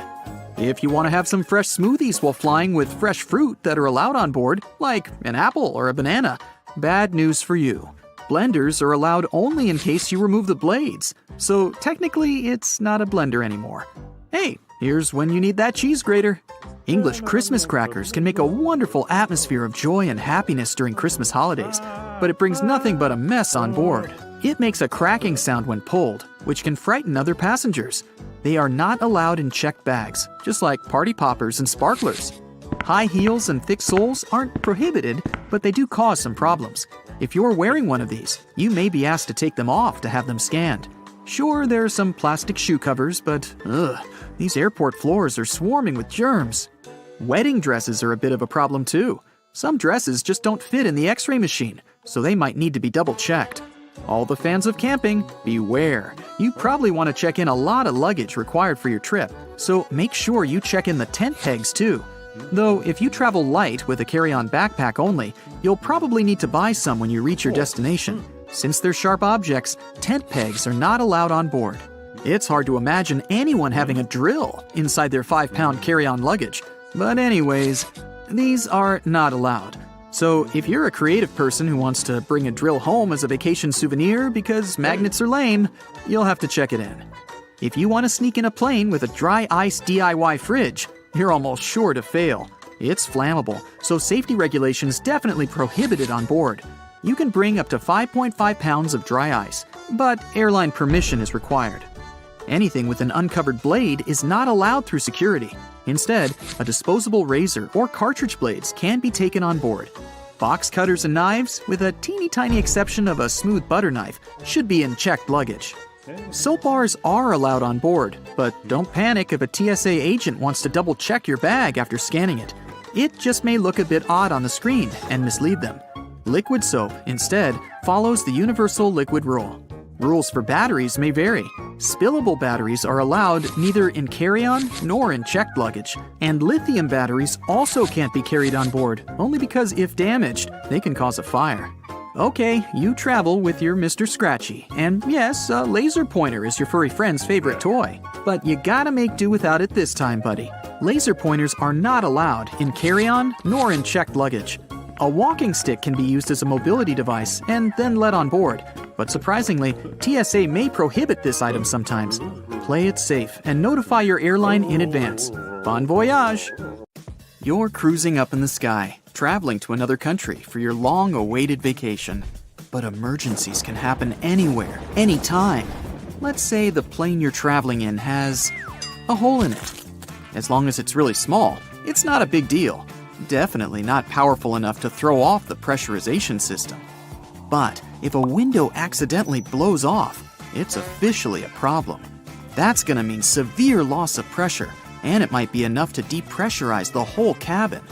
If you want to have some fresh smoothies while flying with fresh fruit that are allowed on board, like an apple or a banana, bad news for you. Blenders are allowed only in case you remove the blades, so technically it's not a blender anymore. Hey, here's when you need that cheese grater. English Christmas crackers can make a wonderful atmosphere of joy and happiness during Christmas holidays, but it brings nothing but a mess on board. It makes a cracking sound when pulled, which can frighten other passengers. They are not allowed in checked bags, just like party poppers and sparklers. High heels and thick soles aren't prohibited, but they do cause some problems. If you're wearing one of these, you may be asked to take them off to have them scanned. Sure, there are some plastic shoe covers, but these airport floors are swarming with germs. Wedding dresses are a bit of a problem too. Some dresses just don't fit in the X-ray machine, so they might need to be double-checked. All the fans of camping, beware. You probably want to check in a lot of luggage required for your trip, so make sure you check in the tent pegs too. Though, if you travel light with a carry-on backpack only, you'll probably need to buy some when you reach your destination. Since they're sharp objects, tent pegs are not allowed on board. It's hard to imagine anyone having a drill inside their 5-pound carry-on luggage. But anyways, these are not allowed. So if you're a creative person who wants to bring a drill home as a vacation souvenir because magnets are lame, you'll have to check it in. If you want to sneak in a plane with a dry ice DIY fridge, you're almost sure to fail. It's flammable, so safety regulations definitely prohibit it on board. You can bring up to 5.5 pounds of dry ice, but airline permission is required. Anything with an uncovered blade is not allowed through security. Instead, a disposable razor or cartridge blades can be taken on board. Box cutters and knives, with a teeny tiny exception of a smooth butter knife, should be in checked luggage. Soap bars are allowed on board, but don't panic if a TSA agent wants to double-check your bag after scanning it. It just may look a bit odd on the screen and mislead them. Liquid soap, instead, follows the universal liquid rule. Rules for batteries may vary. Spillable batteries are allowed neither in carry-on nor in checked luggage. And lithium batteries also can't be carried on board, only because if damaged, they can cause a fire. Okay, you travel with your Mr. Scratchy, and yes, a laser pointer is your furry friend's favorite toy. But you gotta make do without it this time, buddy. Laser pointers are not allowed in carry-on nor in checked luggage. A walking stick can be used as a mobility device and then let on board, but surprisingly, TSA may prohibit this item sometimes. Play it safe and notify your airline in advance. Bon voyage! You're cruising up in the sky, traveling to another country for your long-awaited vacation. But emergencies can happen anywhere, anytime. Let's say the plane you're traveling in has a hole in it. As long as it's really small, it's not a big deal. Definitely not powerful enough to throw off the pressurization system. But if a window accidentally blows off, it's officially a problem. That's gonna mean severe loss of pressure, and it might be enough to depressurize the whole cabin.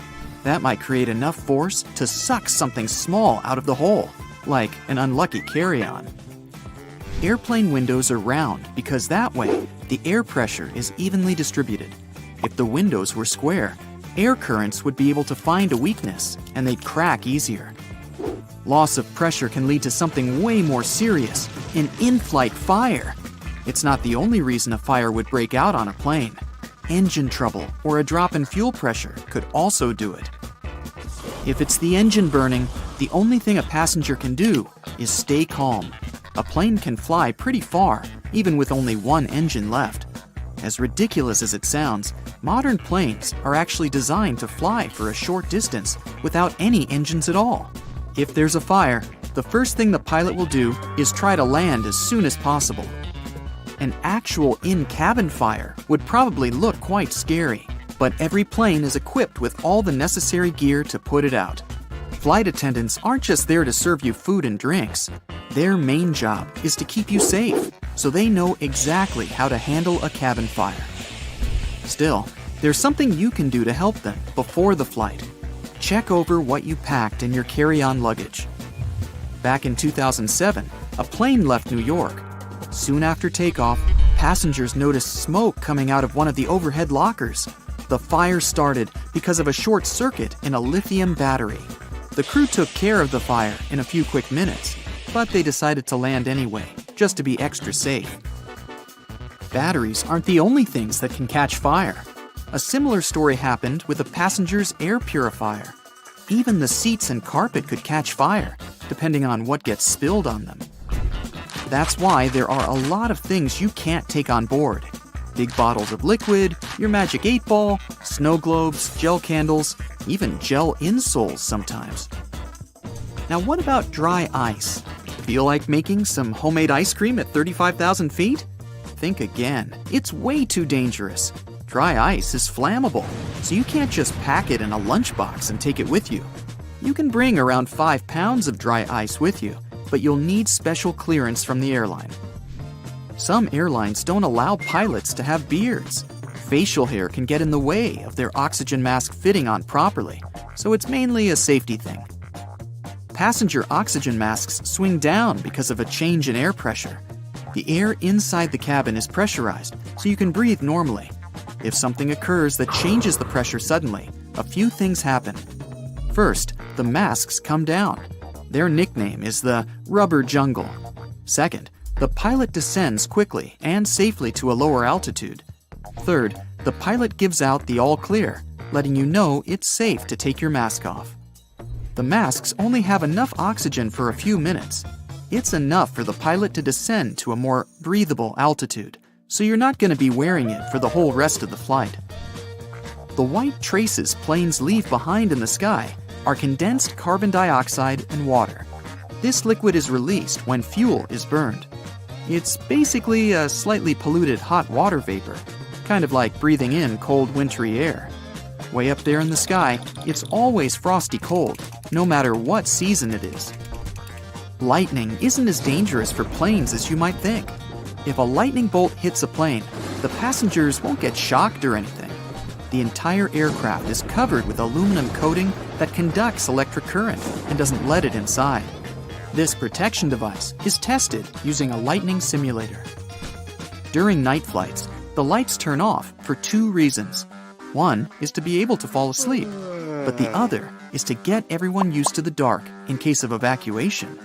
That might create enough force to suck something small out of the hole, like an unlucky carry-on. Airplane windows are round because that way, the air pressure is evenly distributed. If the windows were square, air currents would be able to find a weakness, and they'd crack easier. Loss of pressure can lead to something way more serious, an in-flight fire. It's not the only reason a fire would break out on a plane. Engine trouble or a drop in fuel pressure could also do it. If it's the engine burning, the only thing a passenger can do is stay calm. A plane can fly pretty far, even with only one engine left. As ridiculous as it sounds, modern planes are actually designed to fly for a short distance without any engines at all. If there's a fire, the first thing the pilot will do is try to land as soon as possible. An actual in-cabin fire would probably look quite scary, but every plane is equipped with all the necessary gear to put it out. Flight attendants aren't just there to serve you food and drinks. Their main job is to keep you safe, so they know exactly how to handle a cabin fire. Still, there's something you can do to help them before the flight. Check over what you packed in your carry-on luggage. Back in 2007, a plane left New York. Soon after takeoff, passengers noticed smoke coming out of one of the overhead lockers. The fire started because of a short circuit in a lithium battery. The crew took care of the fire in a few quick minutes, but they decided to land anyway, just to be extra safe. Batteries aren't the only things that can catch fire. A similar story happened with a passenger's air purifier. Even the seats and carpet could catch fire, depending on what gets spilled on them. That's why there are a lot of things you can't take on board. Big bottles of liquid, your magic 8-ball, snow globes, gel candles, even gel insoles sometimes. Now what about dry ice? Feel like making some homemade ice cream at 35,000 feet? Think again. It's way too dangerous. Dry ice is flammable, so you can't just pack it in a lunchbox and take it with you. You can bring around 5 pounds of dry ice with you, but you'll need special clearance from the airline. Some airlines don't allow pilots to have beards. Facial hair can get in the way of their oxygen mask fitting on properly, so it's mainly a safety thing. Passenger oxygen masks swing down because of a change in air pressure. The air inside the cabin is pressurized, so you can breathe normally. If something occurs that changes the pressure suddenly, a few things happen. First, the masks come down. Their nickname is the rubber jungle. Second, the pilot descends quickly and safely to a lower altitude. Third, the pilot gives out the all clear, letting you know it's safe to take your mask off. The masks only have enough oxygen for a few minutes. It's enough for the pilot to descend to a more breathable altitude, so you're not going to be wearing it for the whole rest of the flight. The white traces planes leave behind in the sky are condensed carbon dioxide and water. This liquid is released when fuel is burned. It's basically a slightly polluted hot water vapor, kind of like breathing in cold wintry air. Way up there in the sky, it's always frosty cold, no matter what season it is. Lightning isn't as dangerous for planes as you might think. If a lightning bolt hits a plane, the passengers won't get shocked or anything. The entire aircraft is covered with aluminum coating that conducts electric current and doesn't let it inside. This protection device is tested using a lightning simulator. During night flights, the lights turn off for 2 reasons. One is to be able to fall asleep, but the other is to get everyone used to the dark in case of evacuation.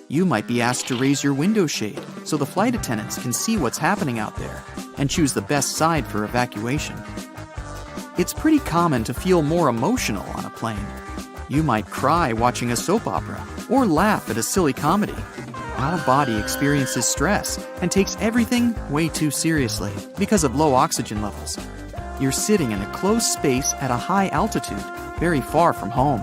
You might be asked to raise your window shade so the flight attendants can see what's happening out there and choose the best side for evacuation. It's pretty common to feel more emotional on a plane. You might cry watching a soap opera or laugh at a silly comedy. Our body experiences stress and takes everything way too seriously because of low oxygen levels. You're sitting in a closed space at a high altitude, very far from home.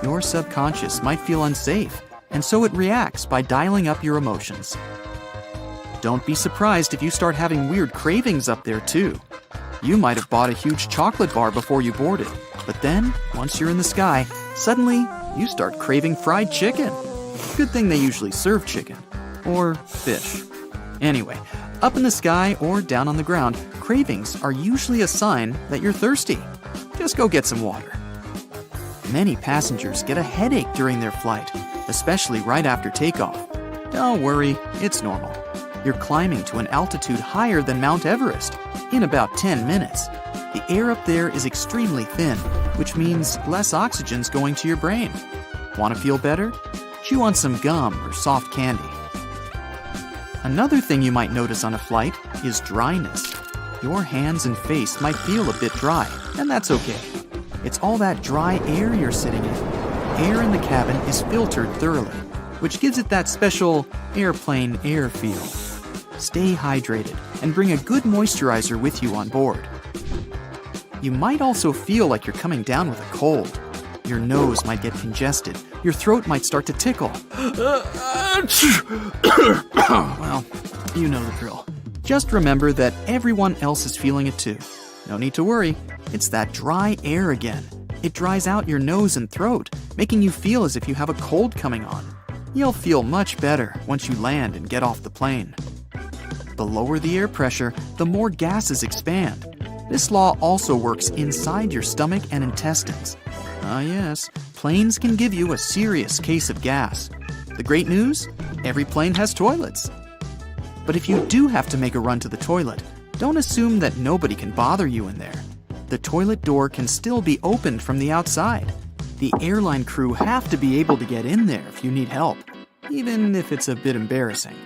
Your subconscious might feel unsafe, and so it reacts by dialing up your emotions. Don't be surprised if you start having weird cravings up there too. You might have bought a huge chocolate bar before you boarded, but then, once you're in the sky, suddenly you start craving fried chicken. Good thing they usually serve chicken. Or fish. Anyway, up in the sky or down on the ground, cravings are usually a sign that you're thirsty. Just go get some water. Many passengers get a headache during their flight, especially right after takeoff. Don't worry, it's normal. You're climbing to an altitude higher than Mount Everest in about 10 minutes. The air up there is extremely thin, which means less oxygen's going to your brain. Want to feel better? Chew on some gum or soft candy. Another thing you might notice on a flight is dryness. Your hands and face might feel a bit dry, and that's okay. It's all that dry air you're sitting in. Air in the cabin is filtered thoroughly, which gives it that special airplane air feel. Stay hydrated and bring a good moisturizer with you on board. You might also feel like you're coming down with a cold. Your nose might get congested. Your throat might start to tickle. Well, you know the drill. Just remember that everyone else is feeling it too. No need to worry, it's that dry air again. It dries out your nose and throat, making you feel as if you have a cold coming on. You'll feel much better once you land and get off the plane. The lower the air pressure, the more gases expand. This law also works inside your stomach and intestines. Ah yes, planes can give you a serious case of gas. The great news? Every plane has toilets. But if you do have to make a run to the toilet, don't assume that nobody can bother you in there. The toilet door can still be opened from the outside. The airline crew have to be able to get in there if you need help, even if it's a bit embarrassing.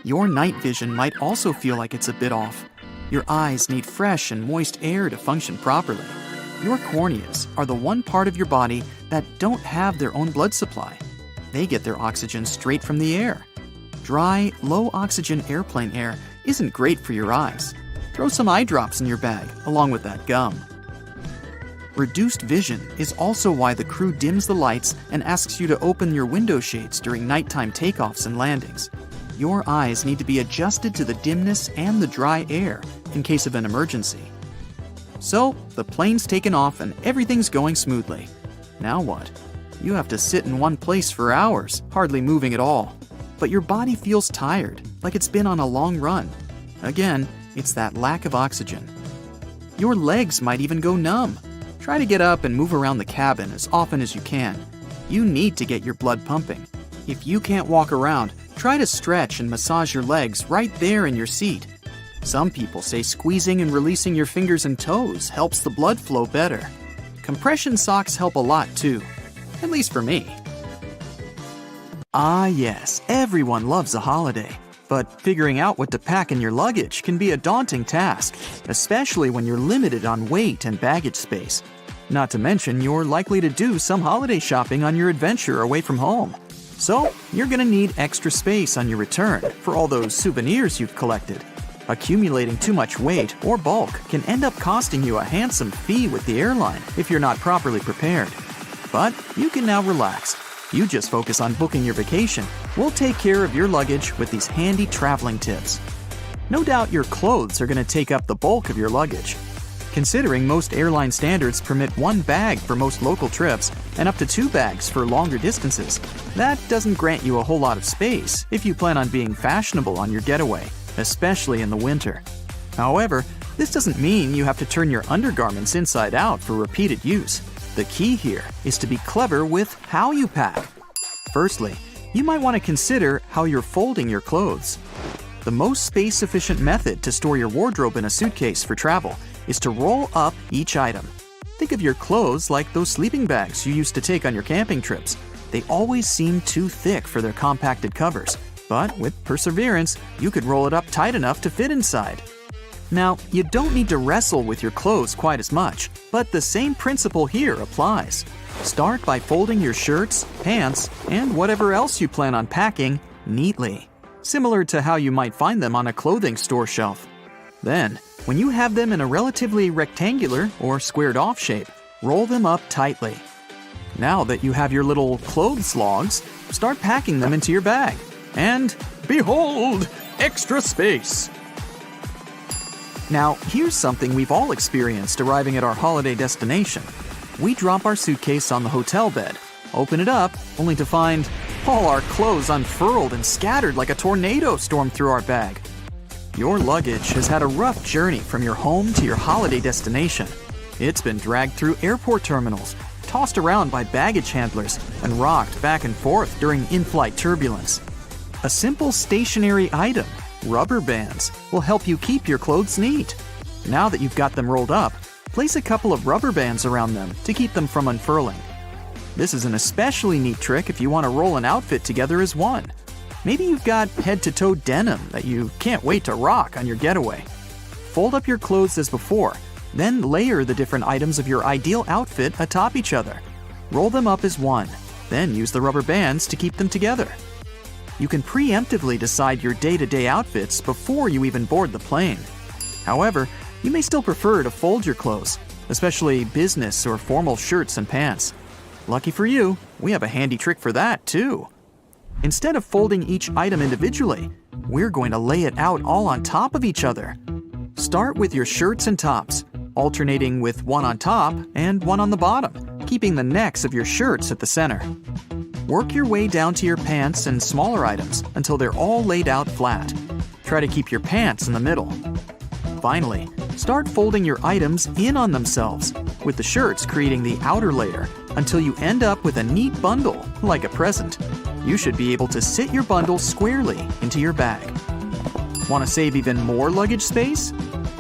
Your night vision might also feel like it's a bit off. Your eyes need fresh and moist air to function properly. Your corneas are the one part of your body that don't have their own blood supply. They get their oxygen straight from the air. Dry, low-oxygen airplane air isn't great for your eyes. Throw some eye drops in your bag, along with that gum. Reduced vision is also why the crew dims the lights and asks you to open your window shades during nighttime takeoffs and landings. Your eyes need to be adjusted to the dimness and the dry air in case of an emergency. So, the plane's taken off and everything's going smoothly. Now what? You have to sit in one place for hours, hardly moving at all. But your body feels tired, like it's been on a long run. Again, it's that lack of oxygen. Your legs might even go numb. Try to get up and move around the cabin as often as you can. You need to get your blood pumping. If you can't walk around, try to stretch and massage your legs right there in your seat. Some people say squeezing and releasing your fingers and toes helps the blood flow better. Compression socks help a lot too, at least for me. Ah yes, everyone loves a holiday. But figuring out what to pack in your luggage can be a daunting task, especially when you're limited on weight and baggage space. Not to mention, you're likely to do some holiday shopping on your adventure away from home. So, you're gonna need extra space on your return for all those souvenirs you've collected. Accumulating too much weight or bulk can end up costing you a handsome fee with the airline if you're not properly prepared. But you can now relax. You just focus on booking your vacation. We'll take care of your luggage with these handy traveling tips. No doubt your clothes are going to take up the bulk of your luggage. Considering most airline standards permit one bag for most local trips and up to 2 bags for longer distances, that doesn't grant you a whole lot of space if you plan on being fashionable on your getaway, especially in the winter. However, this doesn't mean you have to turn your undergarments inside out for repeated use. The key here is to be clever with how you pack. Firstly, you might want to consider how you're folding your clothes. The most space-efficient method to store your wardrobe in a suitcase for travel is to roll up each item. Think of your clothes like those sleeping bags you used to take on your camping trips. They always seem too thick for their compacted covers, but with perseverance, you could roll it up tight enough to fit inside. Now, you don't need to wrestle with your clothes quite as much, but the same principle here applies. Start by folding your shirts, pants, and whatever else you plan on packing neatly, similar to how you might find them on a clothing store shelf. Then, when you have them in a relatively rectangular or squared-off shape, roll them up tightly. Now that you have your little clothes logs, start packing them into your bag. And behold, extra space! Now, here's something we've all experienced arriving at our holiday destination. We drop our suitcase on the hotel bed, open it up, only to find all our clothes unfurled and scattered like a tornado stormed through our bag. Your luggage has had a rough journey from your home to your holiday destination. It's been dragged through airport terminals, tossed around by baggage handlers, and rocked back and forth during in-flight turbulence. A simple stationary item, rubber bands, will help you keep your clothes neat. Now that you've got them rolled up, place a couple of rubber bands around them to keep them from unfurling. This is an especially neat trick if you want to roll an outfit together as one. Maybe you've got head-to-toe denim that you can't wait to rock on your getaway. Fold up your clothes as before, then layer the different items of your ideal outfit atop each other. Roll them up as one, then use the rubber bands to keep them together. You can preemptively decide your day-to-day outfits before you even board the plane. However, you may still prefer to fold your clothes, especially business or formal shirts and pants. Lucky for you, we have a handy trick for that too. Instead of folding each item individually, We're going to lay it out all on top of each other. Start with your shirts and tops, alternating with one on top and one on the bottom, keeping the necks of your shirts at the center. Work your way down to your pants and smaller items until they're all laid out flat. Try to keep your pants in the middle. Finally, start folding your items in on themselves, with the shirts creating the outer layer, until you end up with a neat bundle, like a present. You should be able to sit your bundle squarely into your bag. Want to save even more luggage space?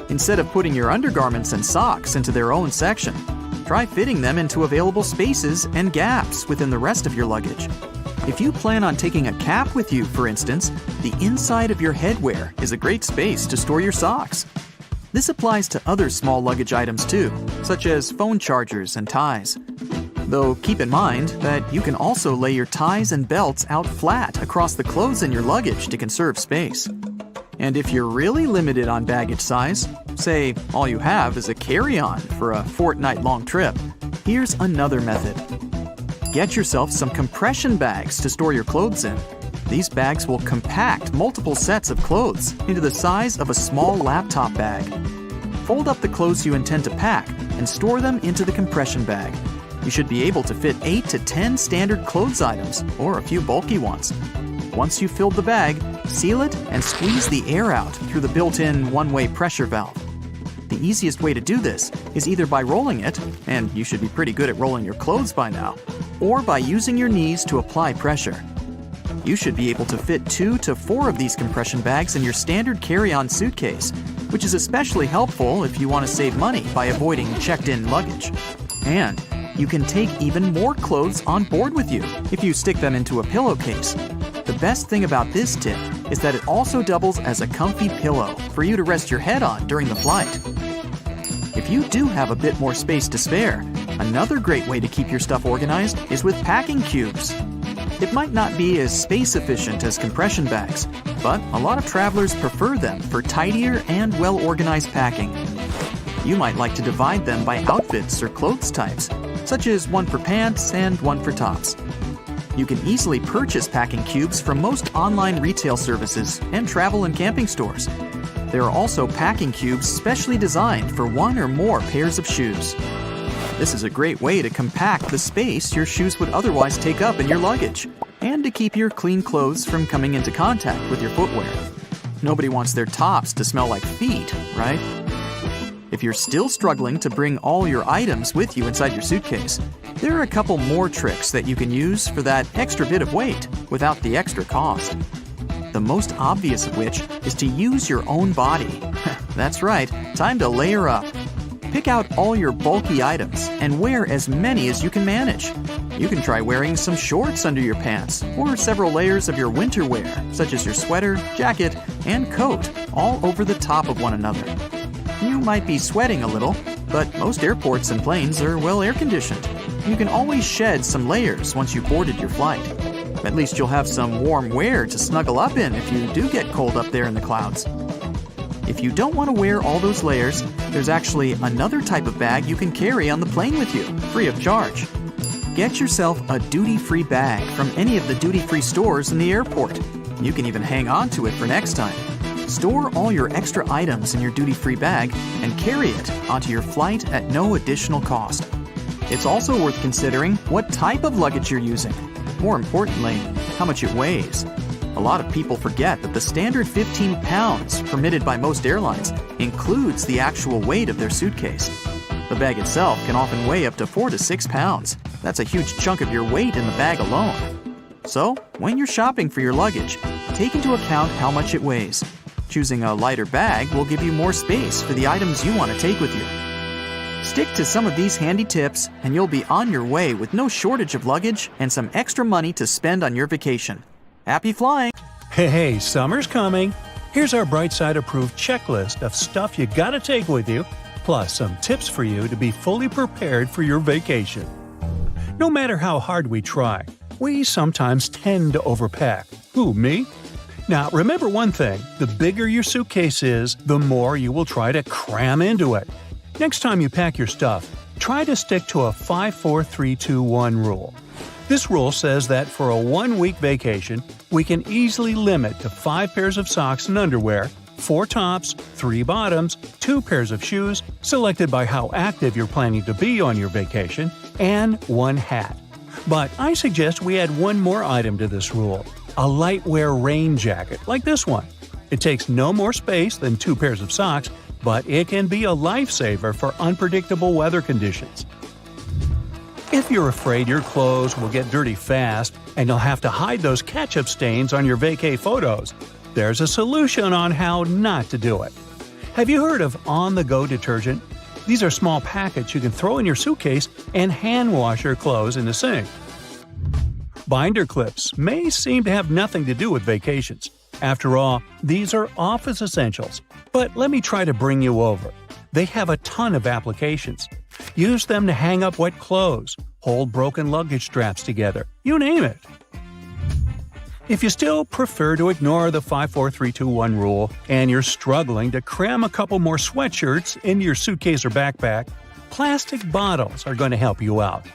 Instead of putting your undergarments and socks into their own section, try fitting them into available spaces and gaps within the rest of your luggage. If you plan on taking a cap with you, for instance, the inside of your headwear is a great space to store your socks. This applies to other small luggage items too, such as phone chargers and ties. Though keep in mind that you can also lay your ties and belts out flat across the clothes in your luggage to conserve space. And if you're really limited on baggage size, say all you have is a carry-on for a fortnight-long trip, here's another method. Get yourself some compression bags to store your clothes in. These bags will compact multiple sets of clothes into the size of a small laptop bag. Fold up the clothes you intend to pack and store them into the compression bag. You should be able to fit 8 to 10 standard clothes items or a few bulky ones. Once you've filled the bag, seal it and squeeze the air out through the built-in one-way pressure valve. The easiest way to do this is either by rolling it, and you should be pretty good at rolling your clothes by now, or by using your knees to apply pressure. You should be able to fit 2 to 4 of these compression bags in your standard carry-on suitcase, which is especially helpful if you want to save money by avoiding checked-in luggage. And you can take even more clothes on board with you if you stick them into a pillowcase. The best thing about this tip is that it also doubles as a comfy pillow for you to rest your head on during the flight. If you do have a bit more space to spare, another great way to keep your stuff organized is with packing cubes. It might not be as space efficient as compression bags, but a lot of travelers prefer them for tidier and well-organized packing. You might like to divide them by outfits or clothes types, such as one for pants and one for tops. You can easily purchase packing cubes from most online retail services and travel and camping stores. There are also packing cubes specially designed for one or more pairs of shoes. This is a great way to compact the space your shoes would otherwise take up in your luggage, and to keep your clean clothes from coming into contact with your footwear. Nobody wants their tops to smell like feet, right? If you're still struggling to bring all your items with you inside your suitcase, there are a couple more tricks that you can use for that extra bit of weight without the extra cost. The most obvious of which is to use your own body. That's right, time to layer up. Pick out all your bulky items and wear as many as you can manage. You can try wearing some shorts under your pants or several layers of your winter wear, such as your sweater, jacket, and coat, all over the top of one another. You might be sweating a little, but most airports and planes are well air-conditioned. You can always shed some layers once you've boarded your flight. At least you'll have some warm wear to snuggle up in if you do get cold up there in the clouds. If you don't want to wear all those layers, there's actually another type of bag you can carry on the plane with you, free of charge. Get yourself a duty-free bag from any of the duty-free stores in the airport. You can even hang on to it for next time. Store all your extra items in your duty-free bag and carry it onto your flight at no additional cost. It's also worth considering what type of luggage you're using. More importantly, how much it weighs. A lot of people forget that the standard 15 pounds permitted by most airlines includes the actual weight of their suitcase. The bag itself can often weigh up to 4 to 6 pounds. That's a huge chunk of your weight in the bag alone. So, when you're shopping for your luggage, take into account how much it weighs. Choosing a lighter bag will give you more space for the items you want to take with you. Stick to some of these handy tips and you'll be on your way with no shortage of luggage and some extra money to spend on your vacation. Happy flying! Hey, summer's coming. Here's our Bright Side approved checklist of stuff you gotta take with you, plus some tips for you to be fully prepared for your vacation. No matter how hard we try, we sometimes tend to overpack. Who, me? Now, remember one thing, the bigger your suitcase is, the more you will try to cram into it. Next time you pack your stuff, try to stick to a 5-4-3-2-1 rule. This rule says that for a 1-week vacation, we can easily limit to 5 pairs of socks and underwear, 4 tops, 3 bottoms, 2 pairs of shoes, selected by how active you're planning to be on your vacation, and 1 hat. But I suggest we add one more item to this rule: a lightwear rain jacket, like this one. It takes no more space than 2 pairs of socks, but it can be a lifesaver for unpredictable weather conditions. If you're afraid your clothes will get dirty fast and you'll have to hide those ketchup stains on your vacay photos, there's a solution on how not to do it. Have you heard of on-the-go detergent? These are small packets you can throw in your suitcase and hand wash your clothes in the sink. Binder clips may seem to have nothing to do with vacations. After all, these are office essentials. But let me try to bring you over. They have a ton of applications. Use them to hang up wet clothes, hold broken luggage straps together, you name it. If you still prefer to ignore the 5-4-3-2-1 rule and you're struggling to cram a couple more sweatshirts into your suitcase or backpack, plastic bottles are going to help you out.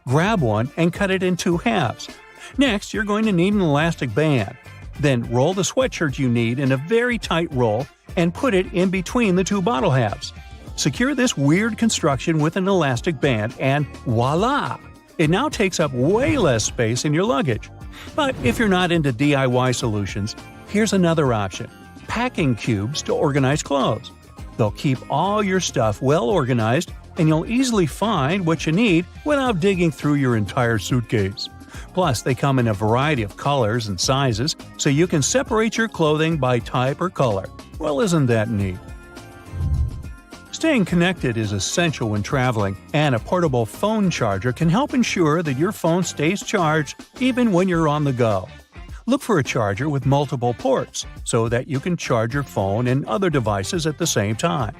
Grab one and cut it in 2 halves. Next, you're going to need an elastic band. Then roll the sweatshirt you need in a very tight roll and put it in between the 2 bottle halves. Secure this weird construction with an elastic band and voila! It now takes up way less space in your luggage. But if you're not into DIY solutions, here's another option: packing cubes to organize clothes. They'll keep all your stuff well organized, and you'll easily find what you need without digging through your entire suitcase. Plus, they come in a variety of colors and sizes, so you can separate your clothing by type or color. Well, isn't that neat? Staying connected is essential when traveling, and a portable phone charger can help ensure that your phone stays charged even when you're on the go. Look for a charger with multiple ports so that you can charge your phone and other devices at the same time.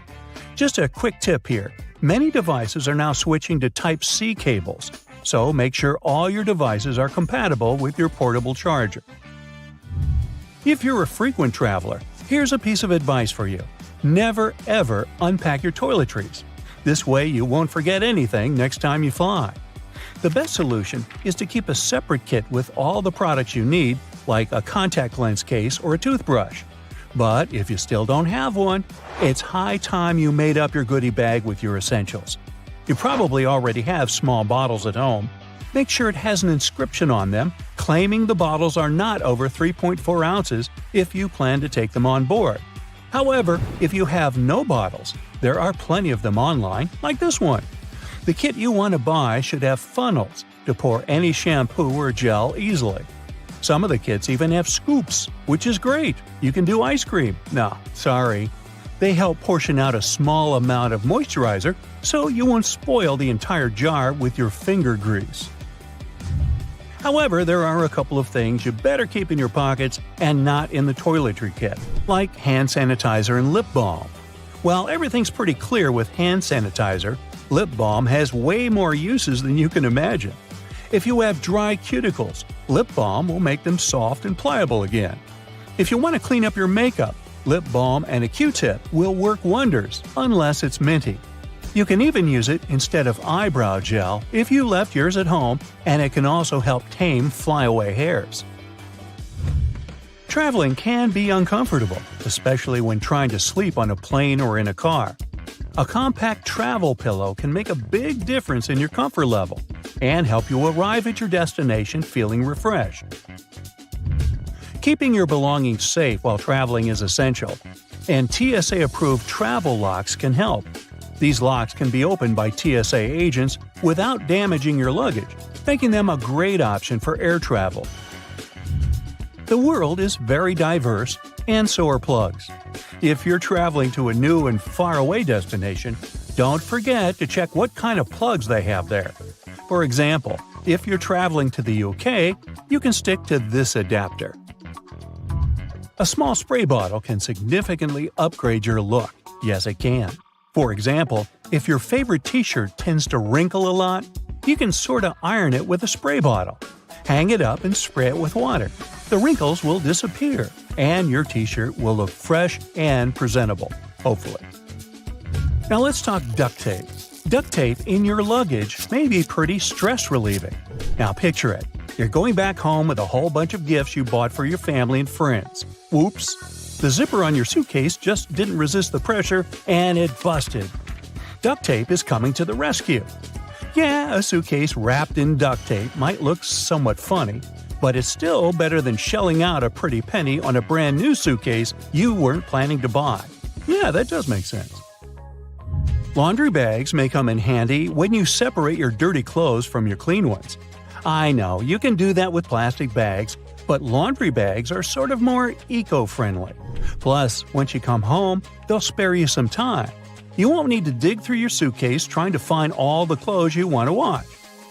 Just a quick tip here: many devices are now switching to Type-C cables, so make sure all your devices are compatible with your portable charger. If you're a frequent traveler, here's a piece of advice for you. Never ever unpack your toiletries. This way you won't forget anything next time you fly. The best solution is to keep a separate kit with all the products you need, like a contact lens case or a toothbrush. But if you still don't have one, it's high time you made up your goodie bag with your essentials. You probably already have small bottles at home. Make sure it has an inscription on them claiming the bottles are not over 3.4 ounces if you plan to take them on board. However, if you have no bottles, there are plenty of them online, like this one. The kit you want to buy should have funnels to pour any shampoo or gel easily. Some of the kits even have scoops, which is great. You can do ice cream. No, sorry. They help portion out a small amount of moisturizer so you won't spoil the entire jar with your finger grease. However, there are a couple of things you better keep in your pockets and not in the toiletry kit, like hand sanitizer and lip balm. While everything's pretty clear with hand sanitizer, lip balm has way more uses than you can imagine. If you have dry cuticles, lip balm will make them soft and pliable again. If you want to clean up your makeup, lip balm and a Q-tip will work wonders, unless it's minty. You can even use it instead of eyebrow gel if you left yours at home, and it can also help tame flyaway hairs. Traveling can be uncomfortable, especially when trying to sleep on a plane or in a car. A compact travel pillow can make a big difference in your comfort level and help you arrive at your destination feeling refreshed. Keeping your belongings safe while traveling is essential, and TSA-approved travel locks can help. These locks can be opened by TSA agents without damaging your luggage, making them a great option for air travel. The world is very diverse, and so are plugs. If you're traveling to a new and faraway destination, don't forget to check what kind of plugs they have there. For example, if you're traveling to the UK, you can stick to this adapter. A small spray bottle can significantly upgrade your look. Yes, it can. For example, if your favorite t-shirt tends to wrinkle a lot, you can sort of iron it with a spray bottle. Hang it up and spray it with water. The wrinkles will disappear, and your t-shirt will look fresh and presentable, hopefully. Now let's talk duct tape. Duct tape in your luggage may be pretty stress-relieving. Now picture it. You're going back home with a whole bunch of gifts you bought for your family and friends. Whoops! The zipper on your suitcase just didn't resist the pressure and it busted. Duct tape is coming to the rescue. Yeah, a suitcase wrapped in duct tape might look somewhat funny, but it's still better than shelling out a pretty penny on a brand new suitcase you weren't planning to buy. Yeah, that does make sense. Laundry bags may come in handy when you separate your dirty clothes from your clean ones. I know, you can do that with plastic bags, but laundry bags are sort of more eco-friendly. Plus, once you come home, they'll spare you some time. You won't need to dig through your suitcase trying to find all the clothes you want to wash.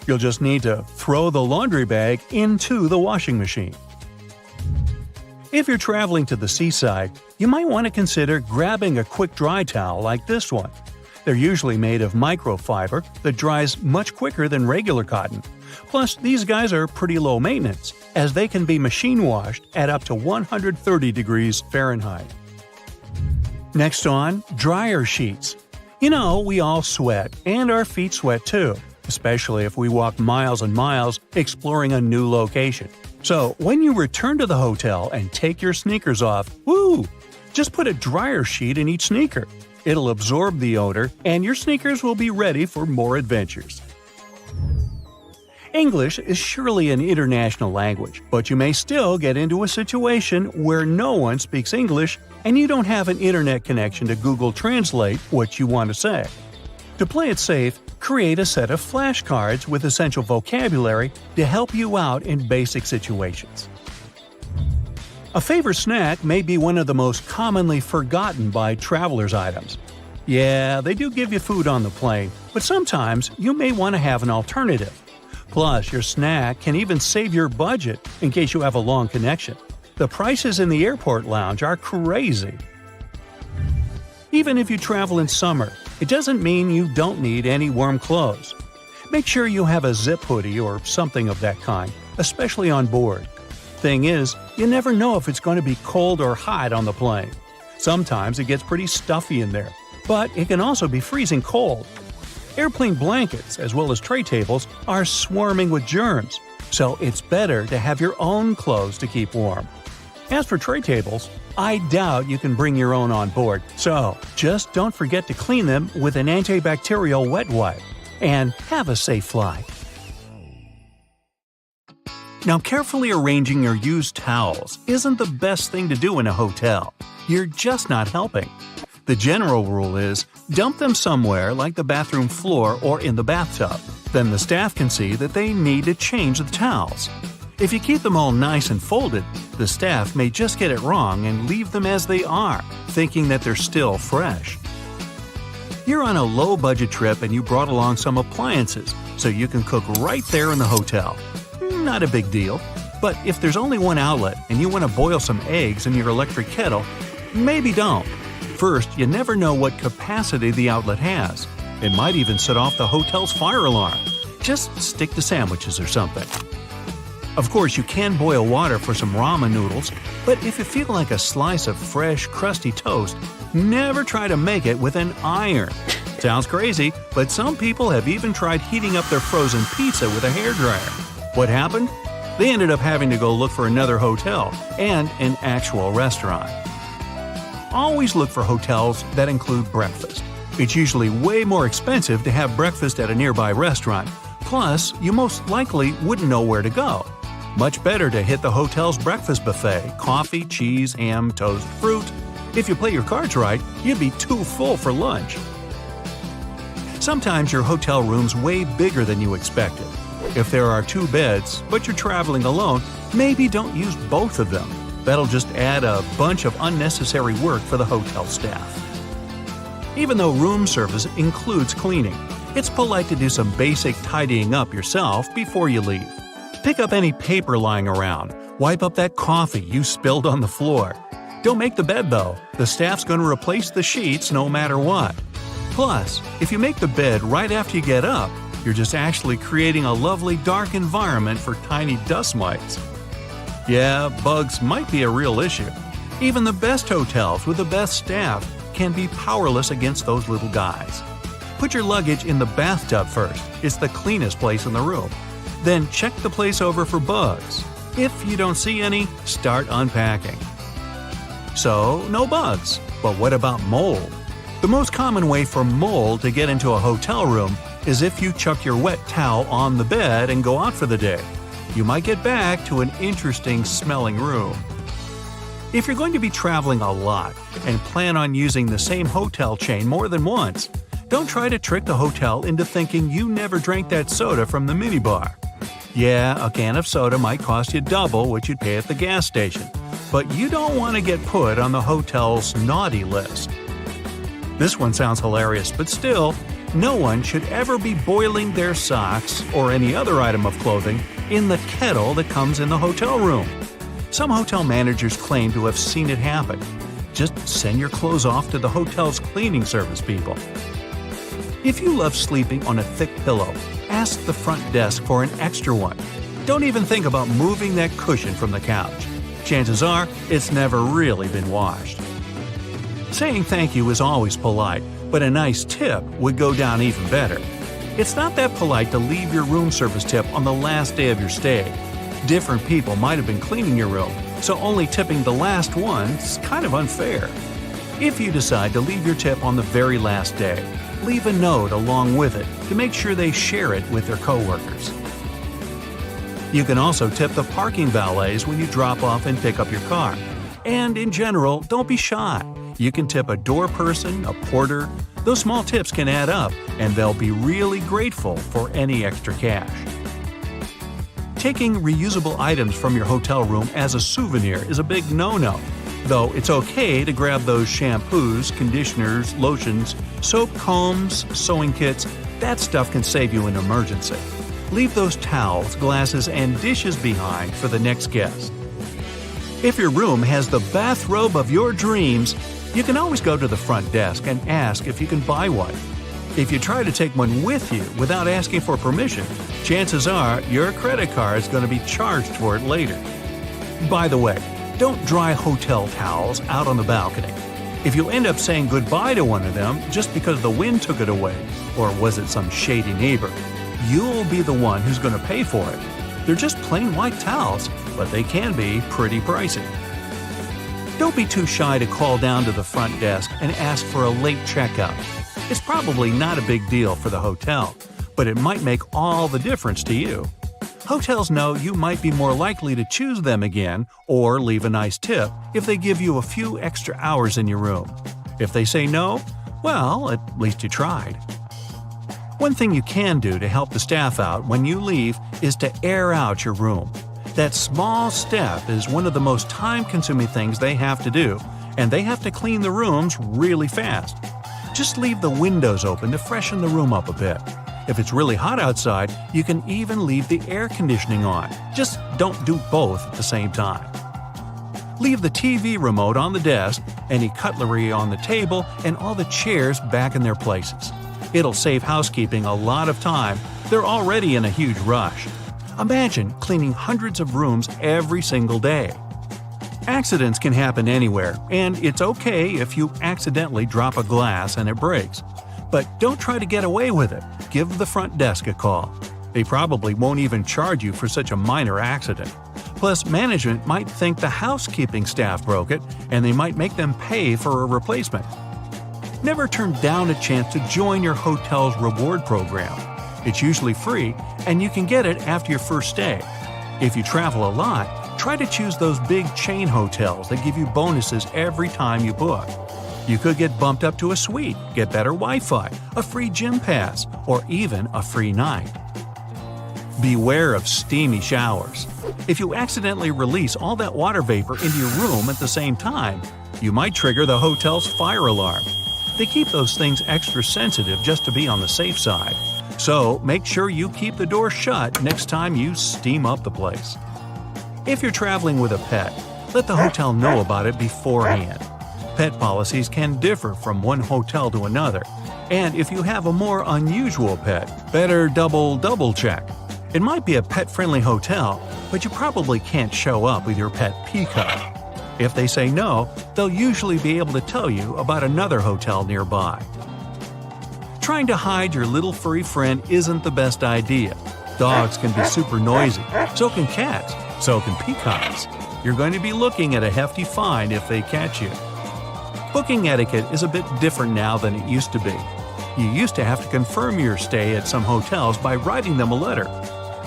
You'll just need to throw the laundry bag into the washing machine. If you're traveling to the seaside, you might want to consider grabbing a quick dry towel like this one. They're usually made of microfiber that dries much quicker than regular cotton. Plus, these guys are pretty low maintenance, as they can be machine washed at up to 130 degrees Fahrenheit. Next on, dryer sheets. You know, we all sweat, and our feet sweat too, especially if we walk miles and miles exploring a new location. So, when you return to the hotel and take your sneakers off, woo! Just put a dryer sheet in each sneaker. It'll absorb the odor, and your sneakers will be ready for more adventures. English is surely an international language, but you may still get into a situation where no one speaks English and you don't have an internet connection to Google Translate what you want to say. To play it safe, create a set of flashcards with essential vocabulary to help you out in basic situations. A favorite snack may be one of the most commonly forgotten by travelers' items. Yeah, they do give you food on the plane, but sometimes you may want to have an alternative. Plus, your snack can even save your budget in case you have a long connection. The prices in the airport lounge are crazy. Even if you travel in summer, it doesn't mean you don't need any warm clothes. Make sure you have a zip hoodie or something of that kind, especially on board. Thing is, you never know if it's going to be cold or hot on the plane. Sometimes it gets pretty stuffy in there, but it can also be freezing cold. Airplane blankets, as well as tray tables, are swarming with germs, so it's better to have your own clothes to keep warm. As for tray tables, I doubt you can bring your own on board, so just don't forget to clean them with an antibacterial wet wipe. And have a safe flight. Now, carefully arranging your used towels isn't the best thing to do in a hotel. You're just not helping. The general rule is, dump them somewhere like the bathroom floor or in the bathtub. Then the staff can see that they need to change the towels. If you keep them all nice and folded, the staff may just get it wrong and leave them as they are, thinking that they're still fresh. You're on a low-budget trip and you brought along some appliances, so you can cook right there in the hotel. Not a big deal. But if there's only one outlet and you want to boil some eggs in your electric kettle, maybe don't. First, you never know what capacity the outlet has. It might even set off the hotel's fire alarm. Just stick to sandwiches or something. Of course, you can boil water for some ramen noodles, but if you feel like a slice of fresh, crusty toast, never try to make it with an iron. Sounds crazy, but some people have even tried heating up their frozen pizza with a hairdryer. What happened? They ended up having to go look for another hotel and an actual restaurant. Always look for hotels that include breakfast. It's usually way more expensive to have breakfast at a nearby restaurant. Plus, you most likely wouldn't know where to go. Much better to hit the hotel's breakfast buffet: coffee, cheese, ham, toast, fruit. If you play your cards right, you'd be too full for lunch. Sometimes your hotel room's way bigger than you expected. If there are 2 beds, but you're traveling alone, maybe don't use both of them. That'll just add a bunch of unnecessary work for the hotel staff. Even though room service includes cleaning, it's polite to do some basic tidying up yourself before you leave. Pick up any paper lying around. Wipe up that coffee you spilled on the floor. Don't make the bed though. The staff's going to replace the sheets no matter what. Plus, if you make the bed right after you get up, you're just actually creating a lovely dark environment for tiny dust mites. Yeah, bugs might be a real issue. Even the best hotels with the best staff can be powerless against those little guys. Put your luggage in the bathtub first. It's the cleanest place in the room. Then check the place over for bugs. If you don't see any, start unpacking. So, no bugs. But what about mold? The most common way for mold to get into a hotel room is if you chuck your wet towel on the bed and go out for the day. You might get back to an interesting smelling room. If you're going to be traveling a lot and plan on using the same hotel chain more than once, don't try to trick the hotel into thinking you never drank that soda from the minibar. Yeah, a can of soda might cost you double what you'd pay at the gas station, but you don't want to get put on the hotel's naughty list. This one sounds hilarious, but still, no one should ever be boiling their socks or any other item of clothing in the kettle that comes in the hotel room. Some hotel managers claim to have seen it happen. Just send your clothes off to the hotel's cleaning service people. If you love sleeping on a thick pillow, ask the front desk for an extra one. Don't even think about moving that cushion from the couch. Chances are, it's never really been washed. Saying thank you is always polite, but a nice tip would go down even better. It's not that polite to leave your room service tip on the last day of your stay. Different people might have been cleaning your room, so only tipping the last one is kind of unfair. If you decide to leave your tip on the very last day, leave a note along with it to make sure they share it with their coworkers. You can also tip the parking valets when you drop off and pick up your car. And in general, don't be shy. You can tip a door person, a porter. Those small tips can add up, and they'll be really grateful for any extra cash. Taking reusable items from your hotel room as a souvenir is a big no-no, though it's okay to grab those shampoos, conditioners, lotions, soap, combs, sewing kits. That stuff can save you an emergency. Leave those towels, glasses, and dishes behind for the next guest. If your room has the bathrobe of your dreams, you can always go to the front desk and ask if you can buy one. If you try to take one with you without asking for permission, chances are your credit card is going to be charged for it later. By the way, don't dry hotel towels out on the balcony. If you end up saying goodbye to one of them just because the wind took it away, or was it some shady neighbor, you'll be the one who's going to pay for it. They're just plain white towels, but they can be pretty pricey. Don't be too shy to call down to the front desk and ask for a late checkout. It's probably not a big deal for the hotel, but it might make all the difference to you. Hotels know you might be more likely to choose them again or leave a nice tip if they give you a few extra hours in your room. If they say no, well, at least you tried. One thing you can do to help the staff out when you leave is to air out your room. That small step is one of the most time-consuming things they have to do, and they have to clean the rooms really fast. Just leave the windows open to freshen the room up a bit. If it's really hot outside, you can even leave the air conditioning on. Just don't do both at the same time. Leave the TV remote on the desk, any cutlery on the table, and all the chairs back in their places. It'll save housekeeping a lot of time. They're already in a huge rush. Imagine cleaning hundreds of rooms every single day. Accidents can happen anywhere, and it's okay if you accidentally drop a glass and it breaks. But don't try to get away with it. Give the front desk a call. They probably won't even charge you for such a minor accident. Plus, management might think the housekeeping staff broke it, and they might make them pay for a replacement. Never turn down a chance to join your hotel's reward program. It's usually free, and you can get it after your first stay. If you travel a lot, try to choose those big chain hotels that give you bonuses every time you book. You could get bumped up to a suite, get better Wi-Fi, a free gym pass, or even a free night. Beware of steamy showers. If you accidentally release all that water vapor into your room at the same time, you might trigger the hotel's fire alarm. They keep those things extra sensitive just to be on the safe side. So make sure you keep the door shut next time you steam up the place. If you're traveling with a pet, let the hotel know about it beforehand. Pet policies can differ from one hotel to another, and if you have a more unusual pet, better double check. It might be a pet-friendly hotel, but you probably can't show up with your pet peacock. If they say no, they'll usually be able to tell you about another hotel nearby. Trying to hide your little furry friend isn't the best idea. Dogs can be super noisy, so can cats, so can peacocks. You're going to be looking at a hefty fine if they catch you. Booking etiquette is a bit different now than it used to be. You used to have to confirm your stay at some hotels by writing them a letter.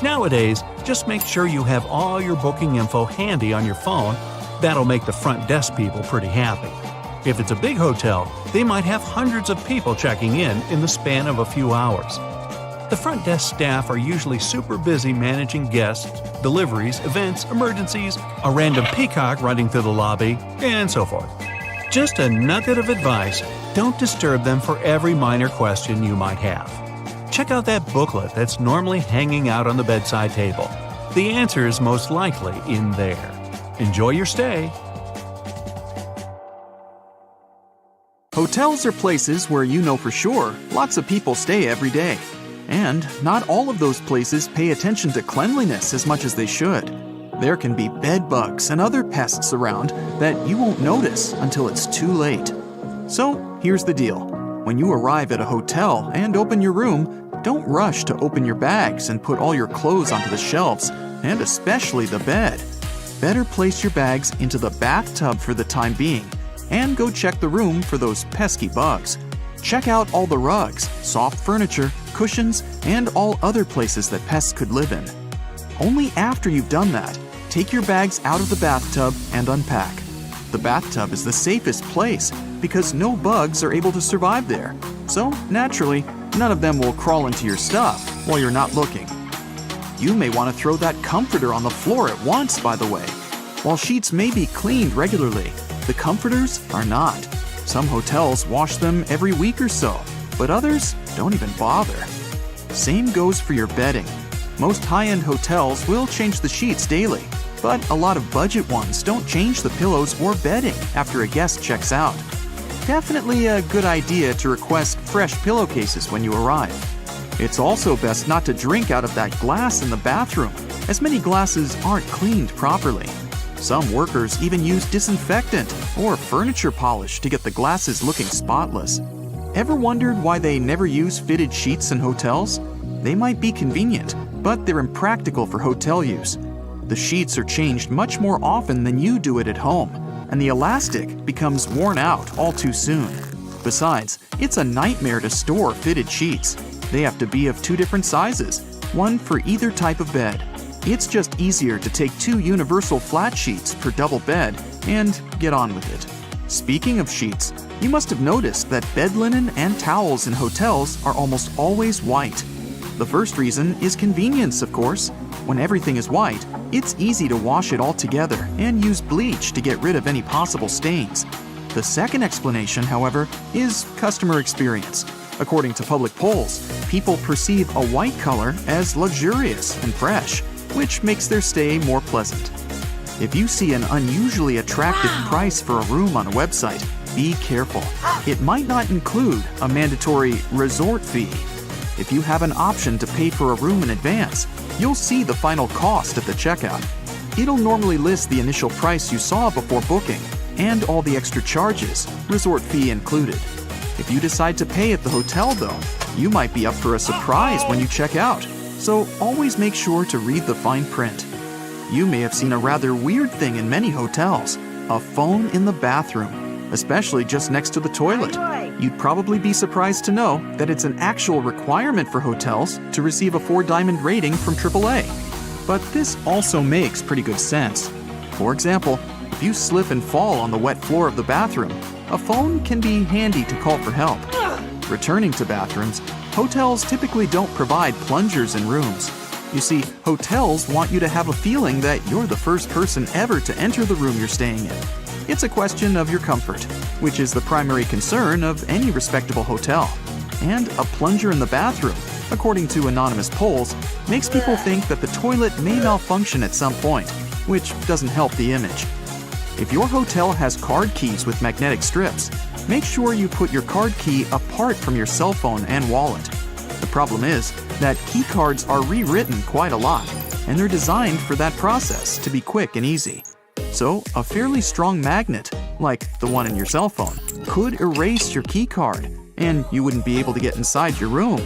Nowadays, just make sure you have all your booking info handy on your phone. That'll make the front desk people pretty happy. If it's a big hotel, they might have hundreds of people checking in the span of a few hours. The front desk staff are usually super busy managing guests, deliveries, events, emergencies, a random peacock running through the lobby, and so forth. Just a nugget of advice: don't disturb them for every minor question you might have. Check out that booklet that's normally hanging out on the bedside table. The answer is most likely in there. Enjoy your stay. Hotels are places where you know for sure lots of people stay every day. And not all of those places pay attention to cleanliness as much as they should. There can be bed bugs and other pests around that you won't notice until it's too late. So here's the deal. When you arrive at a hotel and open your room, don't rush to open your bags and put all your clothes onto the shelves, and especially the bed. Better place your bags into the bathtub for the time being, and go check the room for those pesky bugs. Check out all the rugs, soft furniture, cushions, and all other places that pests could live in. Only after you've done that, take your bags out of the bathtub and unpack. The bathtub is the safest place because no bugs are able to survive there. So, naturally, none of them will crawl into your stuff while you're not looking. You may want to throw that comforter on the floor at once, by the way. While sheets may be cleaned regularly, the comforters are not. Some hotels wash them every week or so, but others don't even bother. Same goes for your bedding. Most high-end hotels will change the sheets daily, but a lot of budget ones don't change the pillows or bedding after a guest checks out. Definitely a good idea to request fresh pillowcases when you arrive. It's also best not to drink out of that glass in the bathroom, as many glasses aren't cleaned properly. Some workers even use disinfectant or furniture polish to get the glasses looking spotless. Ever wondered why they never use fitted sheets in hotels? They might be convenient, but they're impractical for hotel use. The sheets are changed much more often than you do it at home, and the elastic becomes worn out all too soon. Besides, it's a nightmare to store fitted sheets. They have to be of two different sizes, one for either type of bed. It's just easier to take 2 universal flat sheets per double bed and get on with it. Speaking of sheets, you must have noticed that bed linen and towels in hotels are almost always white. The first reason is convenience, of course. When everything is white, it's easy to wash it all together and use bleach to get rid of any possible stains. The second explanation, however, is customer experience. According to public polls, people perceive a white color as luxurious and fresh, which makes their stay more pleasant. If you see an unusually attractive price for a room on a website, be careful. It might not include a mandatory resort fee. If you have an option to pay for a room in advance, you'll see the final cost at the checkout. It'll normally list the initial price you saw before booking and all the extra charges, resort fee included. If you decide to pay at the hotel, though, you might be up for a surprise when you check out. So always make sure to read the fine print. You may have seen a rather weird thing in many hotels, a phone in the bathroom, especially just next to the toilet. You'd probably be surprised to know that it's an actual requirement for hotels to receive a 4-diamond rating from AAA. But this also makes pretty good sense. For example, if you slip and fall on the wet floor of the bathroom, a phone can be handy to call for help. Returning to bathrooms, hotels typically don't provide plungers in rooms. You see, hotels want you to have a feeling that you're the first person ever to enter the room you're staying in. It's a question of your comfort, which is the primary concern of any respectable hotel. And a plunger in the bathroom, according to anonymous polls, makes people think that the toilet may malfunction at some point, which doesn't help the image. If your hotel has card keys with magnetic strips, make sure you put your card key apart from your cell phone and wallet. The problem is that key cards are rewritten quite a lot, and they're designed for that process to be quick and easy. So, a fairly strong magnet, like the one in your cell phone, could erase your key card, and you wouldn't be able to get inside your room.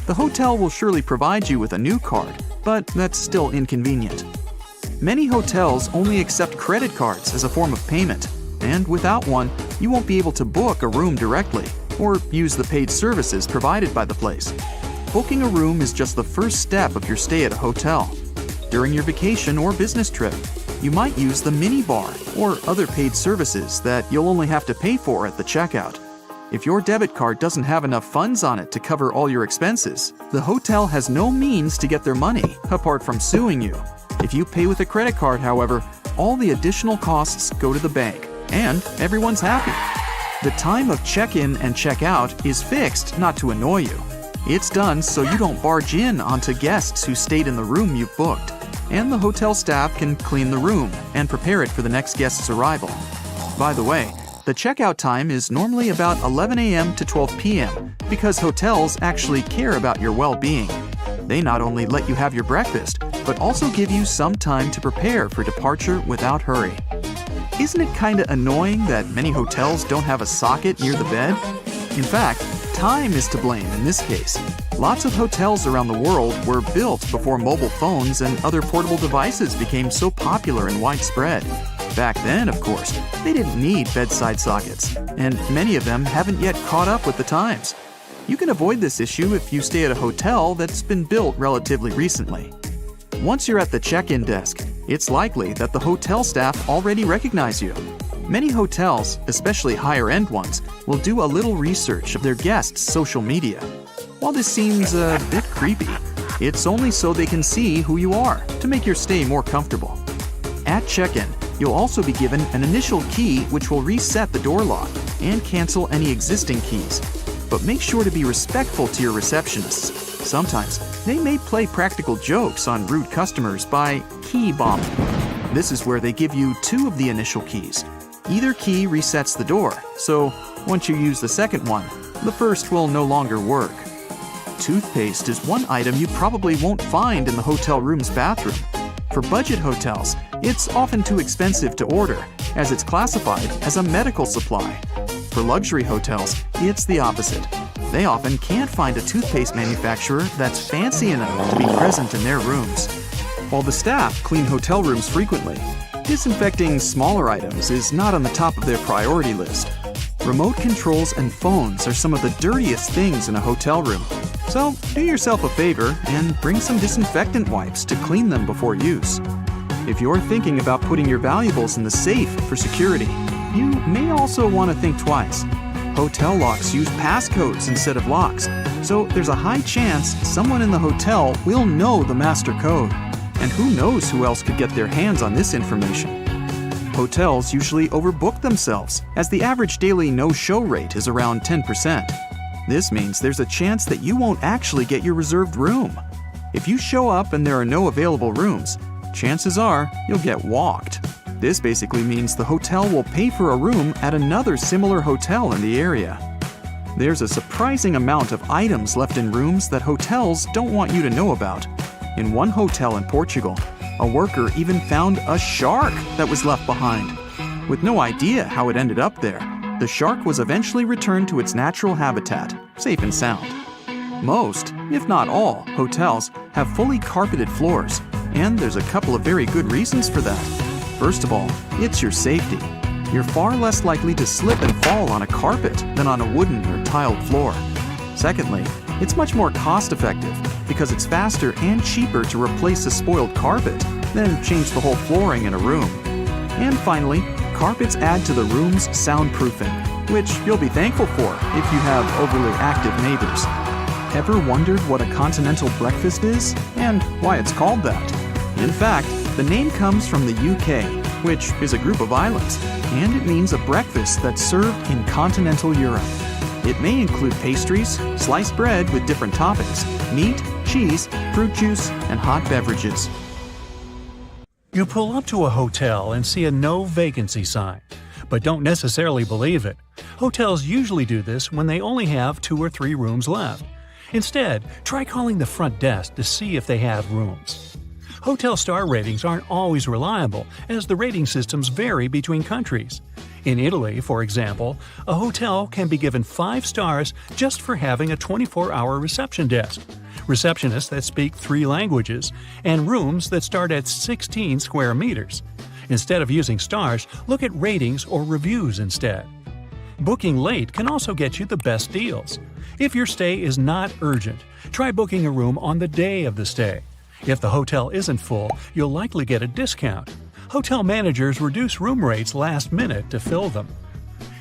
The hotel will surely provide you with a new card, but that's still inconvenient. Many hotels only accept credit cards as a form of payment, and without one, you won't be able to book a room directly or use the paid services provided by the place. Booking a room is just the first step of your stay at a hotel. During your vacation or business trip, you might use the minibar or other paid services that you'll only have to pay for at the checkout. If your debit card doesn't have enough funds on it to cover all your expenses, the hotel has no means to get their money apart from suing you. If you pay with a credit card, however, all the additional costs go to the bank, and everyone's happy. The time of check-in and check-out is fixed not to annoy you. It's done so you don't barge in onto guests who stayed in the room you've booked, and the hotel staff can clean the room and prepare it for the next guest's arrival. By the way, the checkout time is normally about 11 a.m. to 12 p.m. because hotels actually care about your well-being. They not only let you have your breakfast, but also give you some time to prepare for departure without hurry. Isn't it kinda annoying that many hotels don't have a socket near the bed? In fact, time is to blame in this case. Lots of hotels around the world were built before mobile phones and other portable devices became so popular and widespread. Back then, of course, they didn't need bedside sockets, and many of them haven't yet caught up with the times. You can avoid this issue if you stay at a hotel that's been built relatively recently. Once you're at the check-in desk, it's likely that the hotel staff already recognize you. Many hotels, especially higher-end ones, will do a little research of their guests' social media. While this seems a bit creepy, it's only so they can see who you are to make your stay more comfortable. At check-in, you'll also be given an initial key which will reset the door lock and cancel any existing keys. But make sure to be respectful to your receptionists. Sometimes, they may play practical jokes on rude customers by key bombing. This is where they give you 2 of the initial keys. Either key resets the door, so once you use the second one, the first will no longer work. Toothpaste is one item you probably won't find in the hotel room's bathroom. For budget hotels, it's often too expensive to order, as it's classified as a medical supply. For luxury hotels, it's the opposite. They often can't find a toothpaste manufacturer that's fancy enough to be present in their rooms. While the staff clean hotel rooms frequently, disinfecting smaller items is not on the top of their priority list. Remote controls and phones are some of the dirtiest things in a hotel room. So do yourself a favor and bring some disinfectant wipes to clean them before use. If you're thinking about putting your valuables in the safe for security, you may also want to think twice. Hotel locks use passcodes instead of locks, so there's a high chance someone in the hotel will know the master code. And who knows who else could get their hands on this information? Hotels usually overbook themselves, as the average daily no-show rate is around 10%. This means there's a chance that you won't actually get your reserved room. If you show up and there are no available rooms, chances are you'll get walked. This basically means the hotel will pay for a room at another similar hotel in the area. There's a surprising amount of items left in rooms that hotels don't want you to know about. In one hotel in Portugal, a worker even found a shark that was left behind. With no idea how it ended up there, the shark was eventually returned to its natural habitat, safe and sound. Most, if not all, hotels have fully carpeted floors, and there's a couple of very good reasons for that. First of all, it's your safety. You're far less likely to slip and fall on a carpet than on a wooden or tiled floor. Secondly, it's much more cost-effective because it's faster and cheaper to replace a spoiled carpet than change the whole flooring in a room. And finally, carpets add to the room's soundproofing, which you'll be thankful for if you have overly active neighbors. Ever wondered what a continental breakfast is and why it's called that? In fact, the name comes from the UK, which is a group of islands, and it means a breakfast that's served in continental Europe. It may include pastries, sliced bread with different toppings, meat, cheese, fruit juice, and hot beverages. You pull up to a hotel and see a no vacancy sign, but don't necessarily believe it. Hotels usually do this when they only have 2 or 3 rooms left. Instead, try calling the front desk to see if they have rooms. Hotel star ratings aren't always reliable, as the rating systems vary between countries. In Italy, for example, a hotel can be given 5 stars just for having a 24-hour reception desk, receptionists that speak 3 languages, and rooms that start at 16 square meters. Instead of using stars, look at ratings or reviews instead. Booking late can also get you the best deals. If your stay is not urgent, try booking a room on the day of the stay. If the hotel isn't full, you'll likely get a discount. Hotel managers reduce room rates last minute to fill them.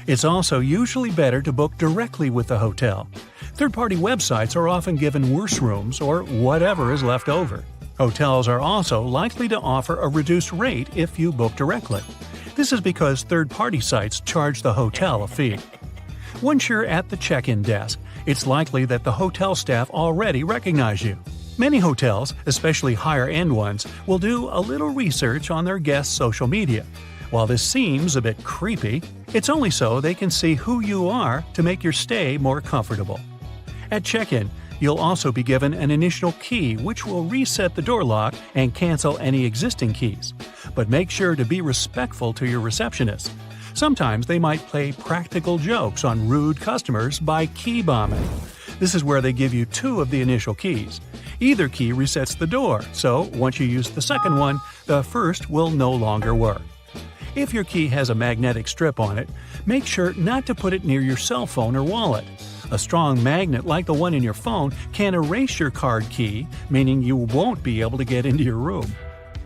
It's also usually better to book directly with the hotel. Third-party websites are often given worse rooms or whatever is left over. Hotels are also likely to offer a reduced rate if you book directly. This is because third-party sites charge the hotel a fee. Once you're at the check-in desk, it's likely that the hotel staff already recognize you. Many hotels, especially higher-end ones, will do a little research on their guests' social media. While this seems a bit creepy, it's only so they can see who you are to make your stay more comfortable. At check-in, you'll also be given an initial key which will reset the door lock and cancel any existing keys. But make sure to be respectful to your receptionist. Sometimes they might play practical jokes on rude customers by key bombing. This is where they give you 2 of the initial keys. Either key resets the door, so once you use the second one, the first will no longer work. If your key has a magnetic strip on it, make sure not to put it near your cell phone or wallet. A strong magnet like the one in your phone can erase your card key, meaning you won't be able to get into your room.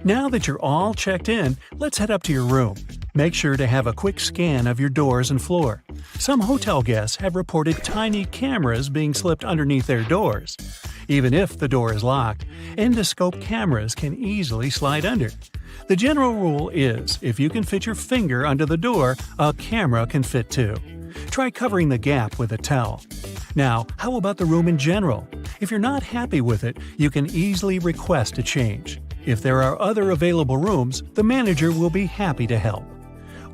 Now that you're all checked in, let's head up to your room. Make sure to have a quick scan of your doors and floor. Some hotel guests have reported tiny cameras being slipped underneath their doors. Even if the door is locked, endoscope cameras can easily slide under. The general rule is, if you can fit your finger under the door, a camera can fit too. Try covering the gap with a towel. Now, how about the room in general? If you're not happy with it, you can easily request a change. If there are other available rooms, the manager will be happy to help.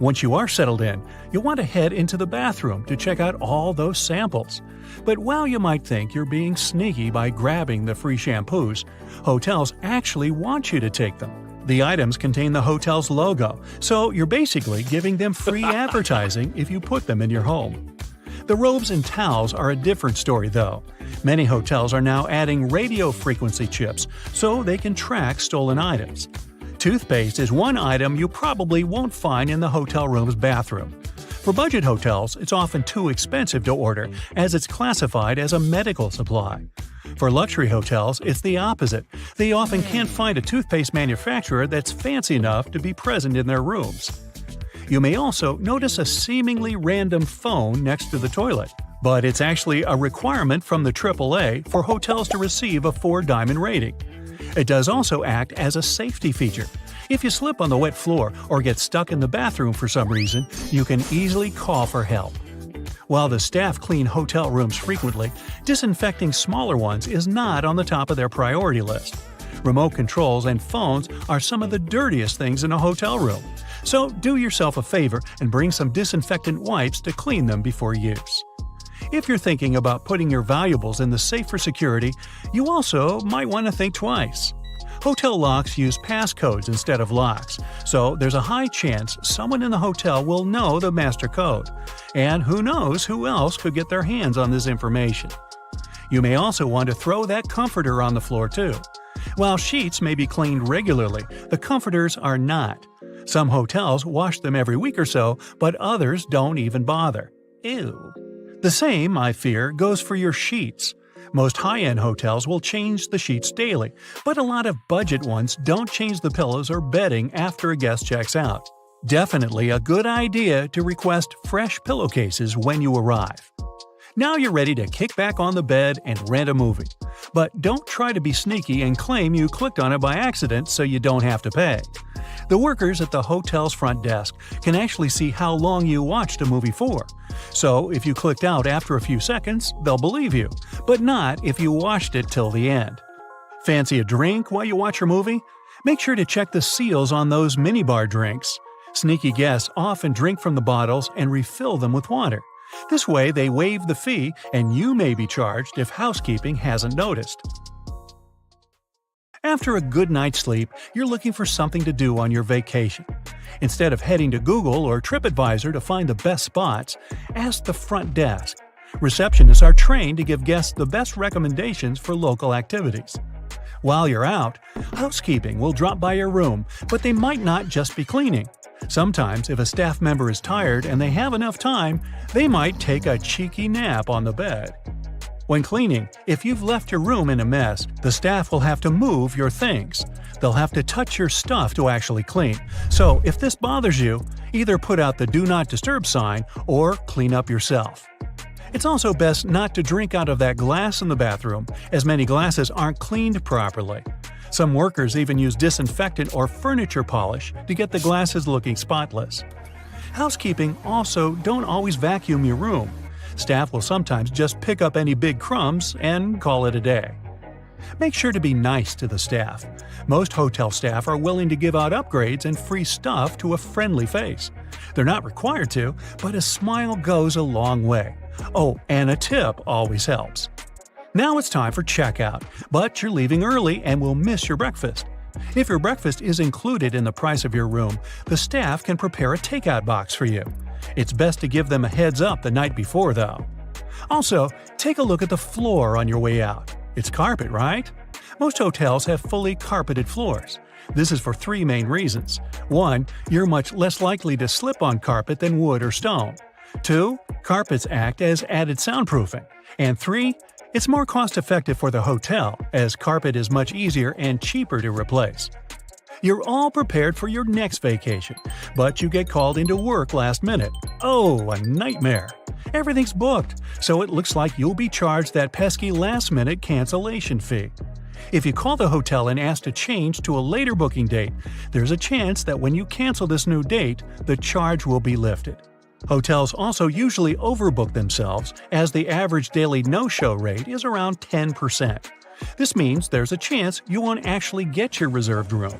Once you are settled in, you'll want to head into the bathroom to check out all those samples. But while you might think you're being sneaky by grabbing the free shampoos, hotels actually want you to take them. The items contain the hotel's logo, so you're basically giving them free advertising if you put them in your home. The robes and towels are a different story though. Many hotels are now adding radio frequency chips so they can track stolen items. Toothpaste is one item you probably won't find in the hotel room's bathroom. For budget hotels, it's often too expensive to order as it's classified as a medical supply. For luxury hotels, it's the opposite. They often can't find a toothpaste manufacturer that's fancy enough to be present in their rooms. You may also notice a seemingly random phone next to the toilet, but it's actually a requirement from the AAA for hotels to receive a 4-diamond rating. It does also act as a safety feature. If you slip on the wet floor or get stuck in the bathroom for some reason, you can easily call for help. While the staff clean hotel rooms frequently, disinfecting smaller ones is not on the top of their priority list. Remote controls and phones are some of the dirtiest things in a hotel room. So do yourself a favor and bring some disinfectant wipes to clean them before use. If you're thinking about putting your valuables in the safe for security, you also might want to think twice. Hotel locks use passcodes instead of locks, so there's a high chance someone in the hotel will know the master code. And who knows who else could get their hands on this information. You may also want to throw that comforter on the floor too. While sheets may be cleaned regularly, the comforters are not. Some hotels wash them every week or so, but others don't even bother. Ew. The same, I fear, goes for your sheets. Most high-end hotels will change the sheets daily, but a lot of budget ones don't change the pillows or bedding after a guest checks out. Definitely a good idea to request fresh pillowcases when you arrive. Now you're ready to kick back on the bed and rent a movie. But don't try to be sneaky and claim you clicked on it by accident so you don't have to pay. The workers at the hotel's front desk can actually see how long you watched a movie for. So if you clicked out after a few seconds, they'll believe you, but not if you watched it till the end. Fancy a drink while you watch your movie? Make sure to check the seals on those minibar drinks. Sneaky guests often drink from the bottles and refill them with water. This way they waive the fee and you may be charged if housekeeping hasn't noticed. After a good night's sleep, you're looking for something to do on your vacation. Instead of heading to Google or TripAdvisor to find the best spots, ask the front desk. Receptionists are trained to give guests the best recommendations for local activities. While you're out, housekeeping will drop by your room, but they might not just be cleaning. Sometimes, if a staff member is tired and they have enough time, they might take a cheeky nap on the bed. When cleaning, if you've left your room in a mess, the staff will have to move your things. They'll have to touch your stuff to actually clean. So, if this bothers you, either put out the Do Not Disturb sign or clean up yourself. It's also best not to drink out of that glass in the bathroom, as many glasses aren't cleaned properly. Some workers even use disinfectant or furniture polish to get the glasses looking spotless. Housekeeping also don't always vacuum your room. Staff will sometimes just pick up any big crumbs and call it a day. Make sure to be nice to the staff. Most hotel staff are willing to give out upgrades and free stuff to a friendly face. They're not required to, but a smile goes a long way. Oh, and a tip always helps. Now it's time for checkout, but you're leaving early and will miss your breakfast. If your breakfast is included in the price of your room, the staff can prepare a takeout box for you. It's best to give them a heads up the night before, though. Also, take a look at the floor on your way out. It's carpet, right? Most hotels have fully carpeted floors. This is for 3 main reasons. 1. You're much less likely to slip on carpet than wood or stone. 2. Carpets act as added soundproofing. And 3. It's more cost-effective for the hotel, as carpet is much easier and cheaper to replace. You're all prepared for your next vacation, but you get called into work last minute. Oh, a nightmare! Everything's booked, so it looks like you'll be charged that pesky last-minute cancellation fee. If you call the hotel and ask to change to a later booking date, there's a chance that when you cancel this new date, the charge will be lifted. Hotels also usually overbook themselves, as the average daily no-show rate is around 10%. This means there's a chance you won't actually get your reserved room.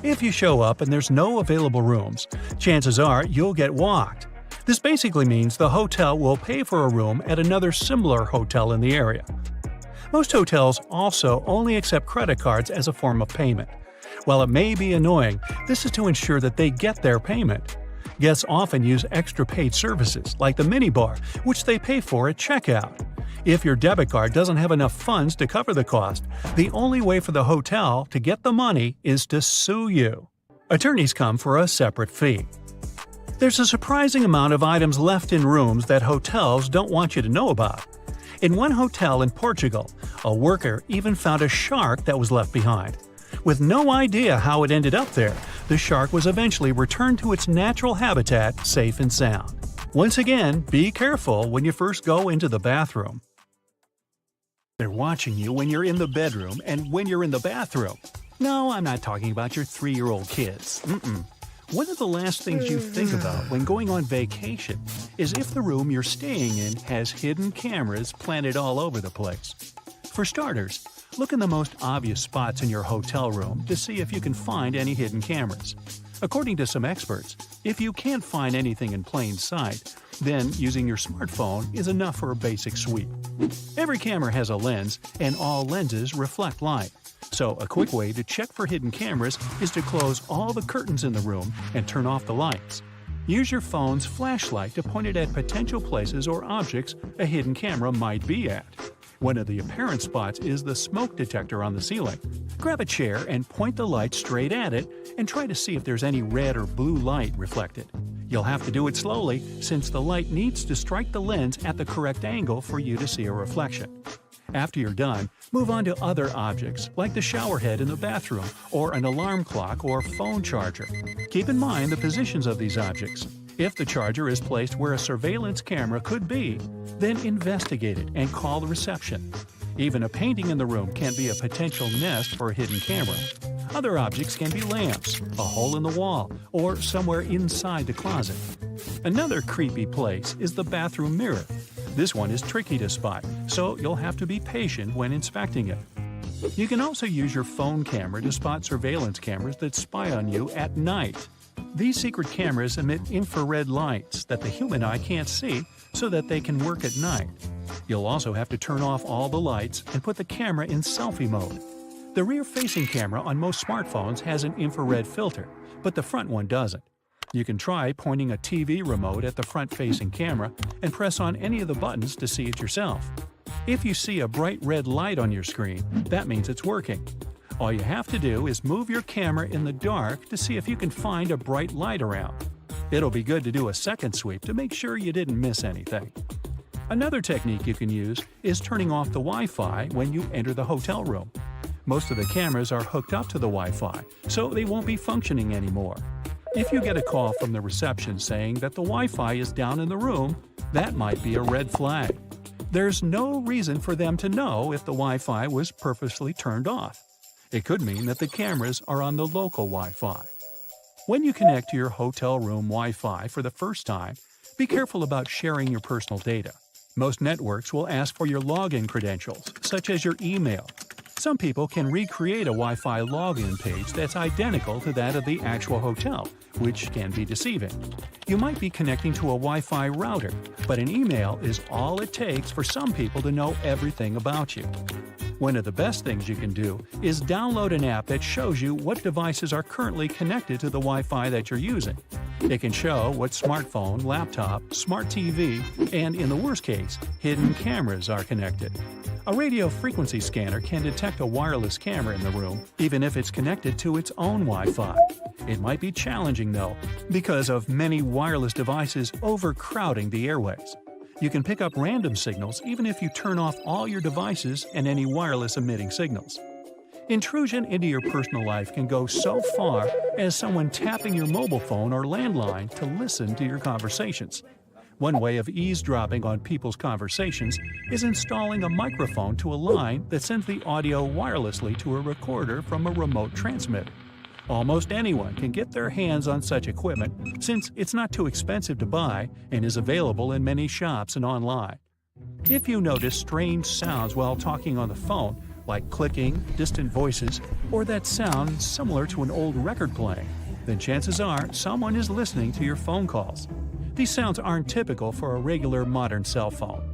If you show up and there's no available rooms, chances are you'll get walked. This basically means the hotel will pay for a room at another similar hotel in the area. Most hotels also only accept credit cards as a form of payment. While it may be annoying, this is to ensure that they get their payment. Guests often use extra paid services, like the minibar, which they pay for at checkout. If your debit card doesn't have enough funds to cover the cost, the only way for the hotel to get the money is to sue you. Attorneys come for a separate fee. There's a surprising amount of items left in rooms that hotels don't want you to know about. In one hotel in Portugal, a worker even found a shark that was left behind. With no idea how it ended up there, the shark was eventually returned to its natural habitat safe and sound. Once again, be careful when you first go into the bathroom. They're watching you when you're in the bedroom and when you're in the bathroom. No, I'm not talking about your 3-year-old kids. One of the last things you think about when going on vacation is if the room you're staying in has hidden cameras planted all over the place. For starters, look in the most obvious spots in your hotel room to see if you can find any hidden cameras. According to some experts, if you can't find anything in plain sight, then using your smartphone is enough for a basic sweep. Every camera has a lens, and all lenses reflect light. So a quick way to check for hidden cameras is to close all the curtains in the room and turn off the lights. Use your phone's flashlight to point it at potential places or objects a hidden camera might be at. One of the apparent spots is the smoke detector on the ceiling. Grab a chair and point the light straight at it and try to see if there's any red or blue light reflected. You'll have to do it slowly since the light needs to strike the lens at the correct angle for you to see a reflection. After you're done, move on to other objects like the shower head in the bathroom or an alarm clock or phone charger. Keep in mind the positions of these objects. If the charger is placed where a surveillance camera could be, then investigate it and call the reception. Even a painting in the room can be a potential nest for a hidden camera. Other objects can be lamps, a hole in the wall, or somewhere inside the closet. Another creepy place is the bathroom mirror. This one is tricky to spot, so you'll have to be patient when inspecting it. You can also use your phone camera to spot surveillance cameras that spy on you at night. These secret cameras emit infrared lights that the human eye can't see so that they can work at night. You'll also have to turn off all the lights and put the camera in selfie mode. The rear-facing camera on most smartphones has an infrared filter, but the front one doesn't. You can try pointing a TV remote at the front-facing camera and press on any of the buttons to see it yourself. If you see a bright red light on your screen, that means it's working. All you have to do is move your camera in the dark to see if you can find a bright light around. It'll be good to do a second sweep to make sure you didn't miss anything. Another technique you can use is turning off the Wi-Fi when you enter the hotel room. Most of the cameras are hooked up to the Wi-Fi, so they won't be functioning anymore. If you get a call from the reception saying that the Wi-Fi is down in the room, that might be a red flag. There's no reason for them to know if the Wi-Fi was purposely turned off. It could mean that the cameras are on the local Wi-Fi. When you connect to your hotel room Wi-Fi for the first time, be careful about sharing your personal data. Most networks will ask for your login credentials, such as your email. Some people can recreate a Wi-Fi login page that's identical to that of the actual hotel, which can be deceiving. You might be connecting to a Wi-Fi router, but an email is all it takes for some people to know everything about you. One of the best things you can do is download an app that shows you what devices are currently connected to the Wi-Fi that you're using. It can show what smartphone, laptop, smart TV, and in the worst case, hidden cameras are connected. A radio frequency scanner can detect a wireless camera in the room, even if it's connected to its own Wi-Fi. It might be challenging, though, because of many wireless devices overcrowding the airways. You can pick up random signals even if you turn off all your devices and any wireless emitting signals. Intrusion into your personal life can go so far as someone tapping your mobile phone or landline to listen to your conversations. One way of eavesdropping on people's conversations is installing a microphone to a line that sends the audio wirelessly to a recorder from a remote transmitter. Almost anyone can get their hands on such equipment since it's not too expensive to buy and is available in many shops and online. If you notice strange sounds while talking on the phone, like clicking, distant voices, or that sound similar to an old record playing, then chances are someone is listening to your phone calls. These sounds aren't typical for a regular modern cell phone.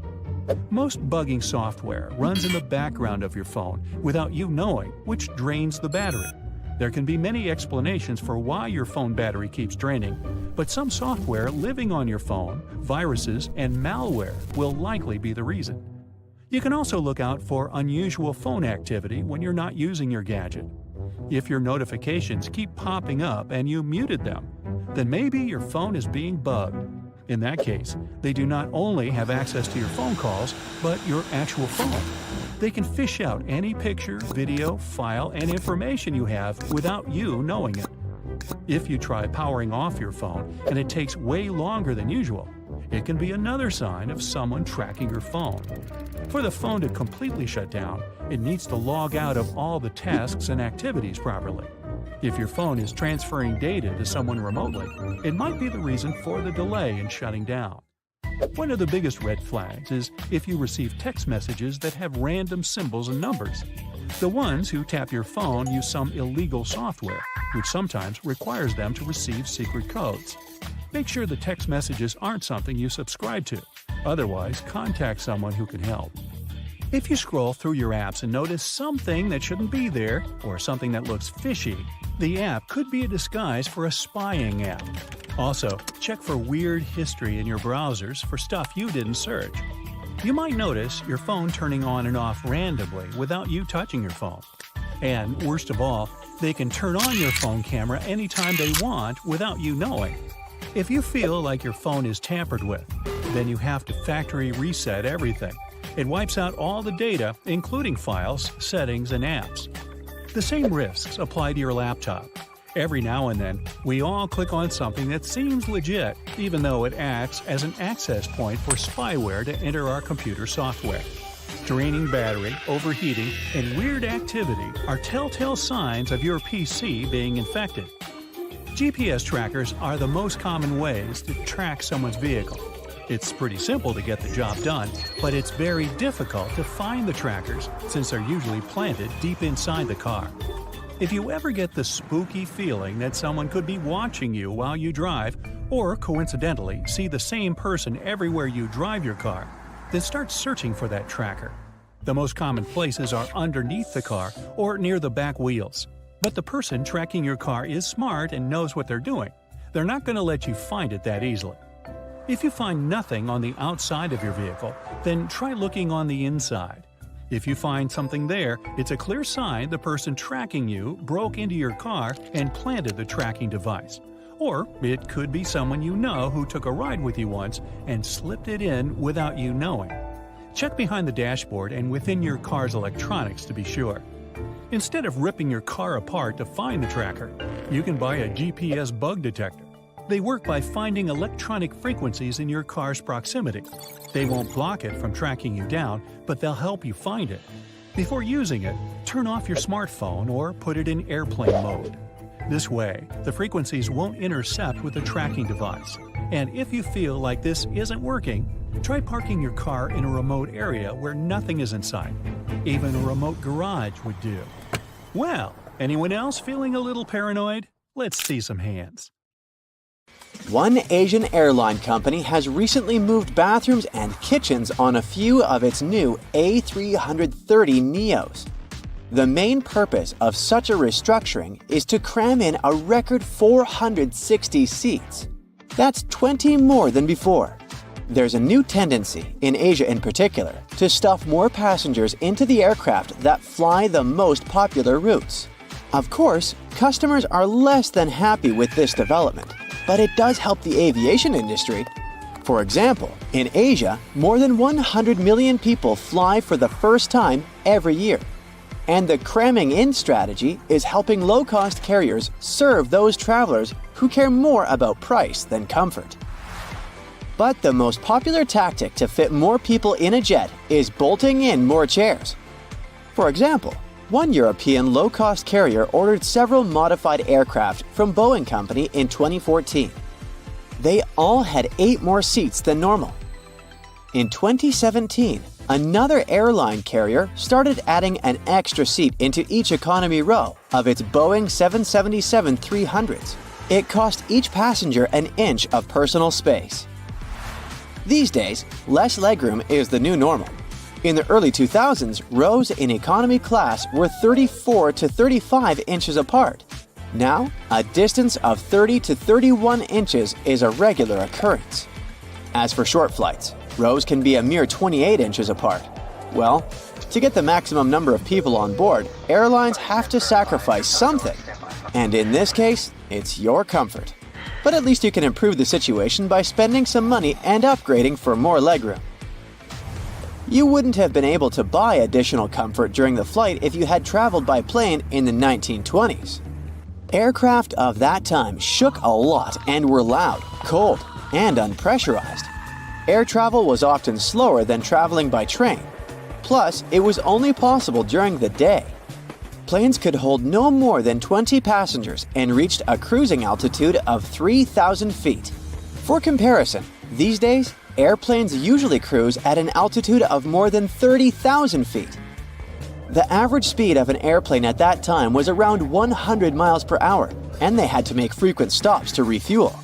Most bugging software runs in the background of your phone without you knowing, which drains the battery. There can be many explanations for why your phone battery keeps draining, but some software living on your phone, viruses, and malware will likely be the reason. You can also look out for unusual phone activity when you're not using your gadget. If your notifications keep popping up and you muted them, then maybe your phone is being bugged. In that case, they do not only have access to your phone calls, but your actual phone. They can fish out any picture, video, file, and information you have without you knowing it. If you try powering off your phone and it takes way longer than usual, it can be another sign of someone tracking your phone. For the phone to completely shut down, it needs to log out of all the tasks and activities properly. If your phone is transferring data to someone remotely, it might be the reason for the delay in shutting down. One of the biggest red flags is if you receive text messages that have random symbols and numbers. The ones who tap your phone use some illegal software, which sometimes requires them to receive secret codes. Make sure the text messages aren't something you subscribe to. Otherwise, contact someone who can help. If you scroll through your apps and notice something that shouldn't be there, or something that looks fishy, the app could be a disguise for a spying app. Also, check for weird history in your browsers for stuff you didn't search. You might notice your phone turning on and off randomly without you touching your phone. And worst of all, they can turn on your phone camera anytime they want without you knowing. If you feel like your phone is tampered with, then you have to factory reset everything. It wipes out all the data, including files, settings, and apps. The same risks apply to your laptop. Every now and then, we all click on something that seems legit, even though it acts as an access point for spyware to enter our computer software. Draining battery, overheating, and weird activity are telltale signs of your PC being infected. GPS trackers are the most common ways to track someone's vehicle. It's pretty simple to get the job done, but it's very difficult to find the trackers since they're usually planted deep inside the car. If you ever get the spooky feeling that someone could be watching you while you drive, or coincidentally see the same person everywhere you drive your car, then start searching for that tracker. The most common places are underneath the car or near the back wheels. But the person tracking your car is smart and knows what they're doing. they're not going to let you find it that easily. If you find nothing on the outside of your vehicle, then try looking on the inside. If you find something there, it's a clear sign the person tracking you broke into your car and planted the tracking device. Or it could be someone you know who took a ride with you once and slipped it in without you knowing. Check behind the dashboard and within your car's electronics to be sure. Instead of ripping your car apart to find the tracker, you can buy a GPS bug detector. They work by finding electronic frequencies in your car's proximity. They won't block it from tracking you down, but they'll help you find it. Before using it, turn off your smartphone or put it in airplane mode. This way, the frequencies won't intercept with the tracking device. And if you feel like this isn't working, try parking your car in a remote area where nothing is in sight. Even a remote garage would do. Well, anyone else feeling a little paranoid? Let's see some hands. One Asian airline company has recently moved bathrooms and kitchens on a few of its new A330 NEOs. The main purpose of such a restructuring is to cram in a record 460 seats. That's 20 more than before. There's a new tendency, in Asia in particular, to stuff more passengers into the aircraft that fly the most popular routes. Of course, customers are less than happy with this development, but it does help the aviation industry. For example, in Asia, more than 100 million people fly for the first time every year. And the cramming in strategy is helping low-cost carriers serve those travelers who care more about price than comfort. But the most popular tactic to fit more people in a jet is bolting in more chairs. For example, one European low-cost carrier ordered several modified aircraft from Boeing Company in 2014. They all had 8 more seats than normal. In 2017, another airline carrier started adding an extra seat into each economy row of its Boeing 777-300s. It cost each passenger an inch of personal space. These days, less legroom is the new normal. In the early 2000s, rows in economy class were 34 to 35 inches apart. Now, a distance of 30 to 31 inches is a regular occurrence. As for short flights, rows can be a mere 28 inches apart. Well, to get the maximum number of people on board, airlines have to sacrifice something. And in this case, it's your comfort. But at least you can improve the situation by spending some money and upgrading for more legroom. You wouldn't have been able to buy additional comfort during the flight if you had traveled by plane in the 1920s. Aircraft of that time shook a lot and were loud, cold, and unpressurized. Air travel was often slower than traveling by train. Plus, it was only possible during the day. Planes could hold no more than 20 passengers and reached a cruising altitude of 3,000 feet. For comparison, these days, airplanes usually cruise at an altitude of more than 30,000 feet. The average speed of an airplane at that time was around 100 miles per hour, and they had to make frequent stops to refuel.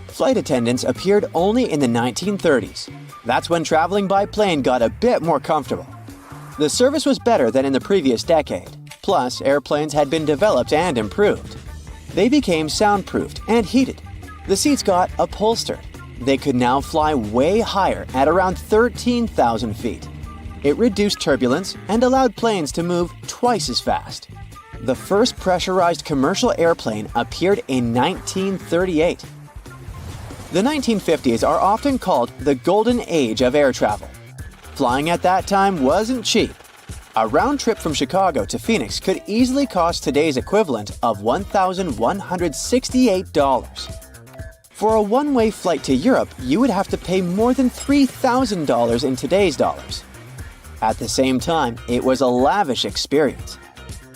Flight attendants appeared only in the 1930s. That's when traveling by plane got a bit more comfortable. The service was better than in the previous decade. Plus, airplanes had been developed and improved. They became soundproofed and heated. The seats got upholstered. They could now fly way higher at around 13,000 feet. It reduced turbulence and allowed planes to move twice as fast. The first pressurized commercial airplane appeared in 1938. The 1950s are often called the golden age of air travel. Flying at that time wasn't cheap. A round trip from Chicago to Phoenix could easily cost today's equivalent of $1,168. For a one-way flight to Europe, you would have to pay more than $3,000 in today's dollars. At the same time, it was a lavish experience.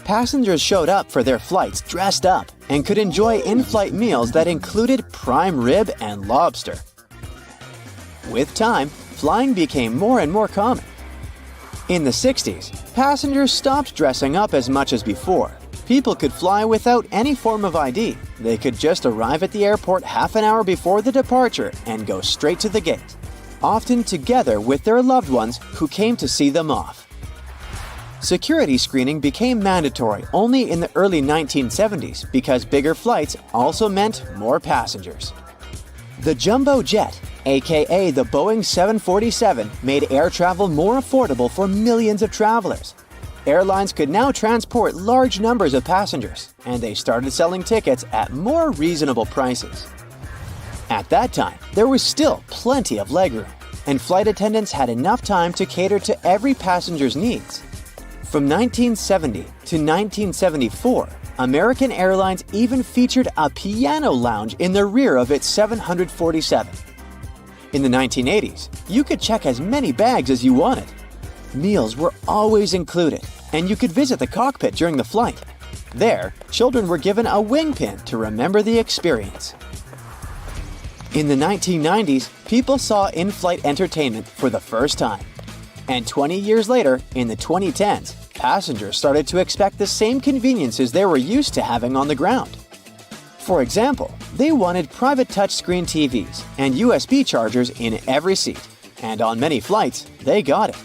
Passengers showed up for their flights dressed up and could enjoy in-flight meals that included prime rib and lobster. With time, flying became more and more common. In the 60s, passengers stopped dressing up as much as before. People could fly without any form of ID. They could just arrive at the airport half an hour before the departure and go straight to the gate, often together with their loved ones who came to see them off. Security screening became mandatory only in the early 1970s because bigger flights also meant more passengers. The jumbo jet, aka the Boeing 747, made air travel more affordable for millions of travelers. Airlines could now transport large numbers of passengers, and they started selling tickets at more reasonable prices. At that time, there was still plenty of legroom, and flight attendants had enough time to cater to every passenger's needs. From 1970 to 1974, American Airlines even featured a piano lounge in the rear of its 747. In the 1980s, you could check as many bags as you wanted. Meals were always included, and you could visit the cockpit during the flight. There, children were given a wing pin to remember the experience. In the 1990s, people saw in-flight entertainment for the first time. And 20 years later, in the 2010s, passengers started to expect the same conveniences they were used to having on the ground. For example, they wanted private touchscreen TVs and USB chargers in every seat, and on many flights, they got it.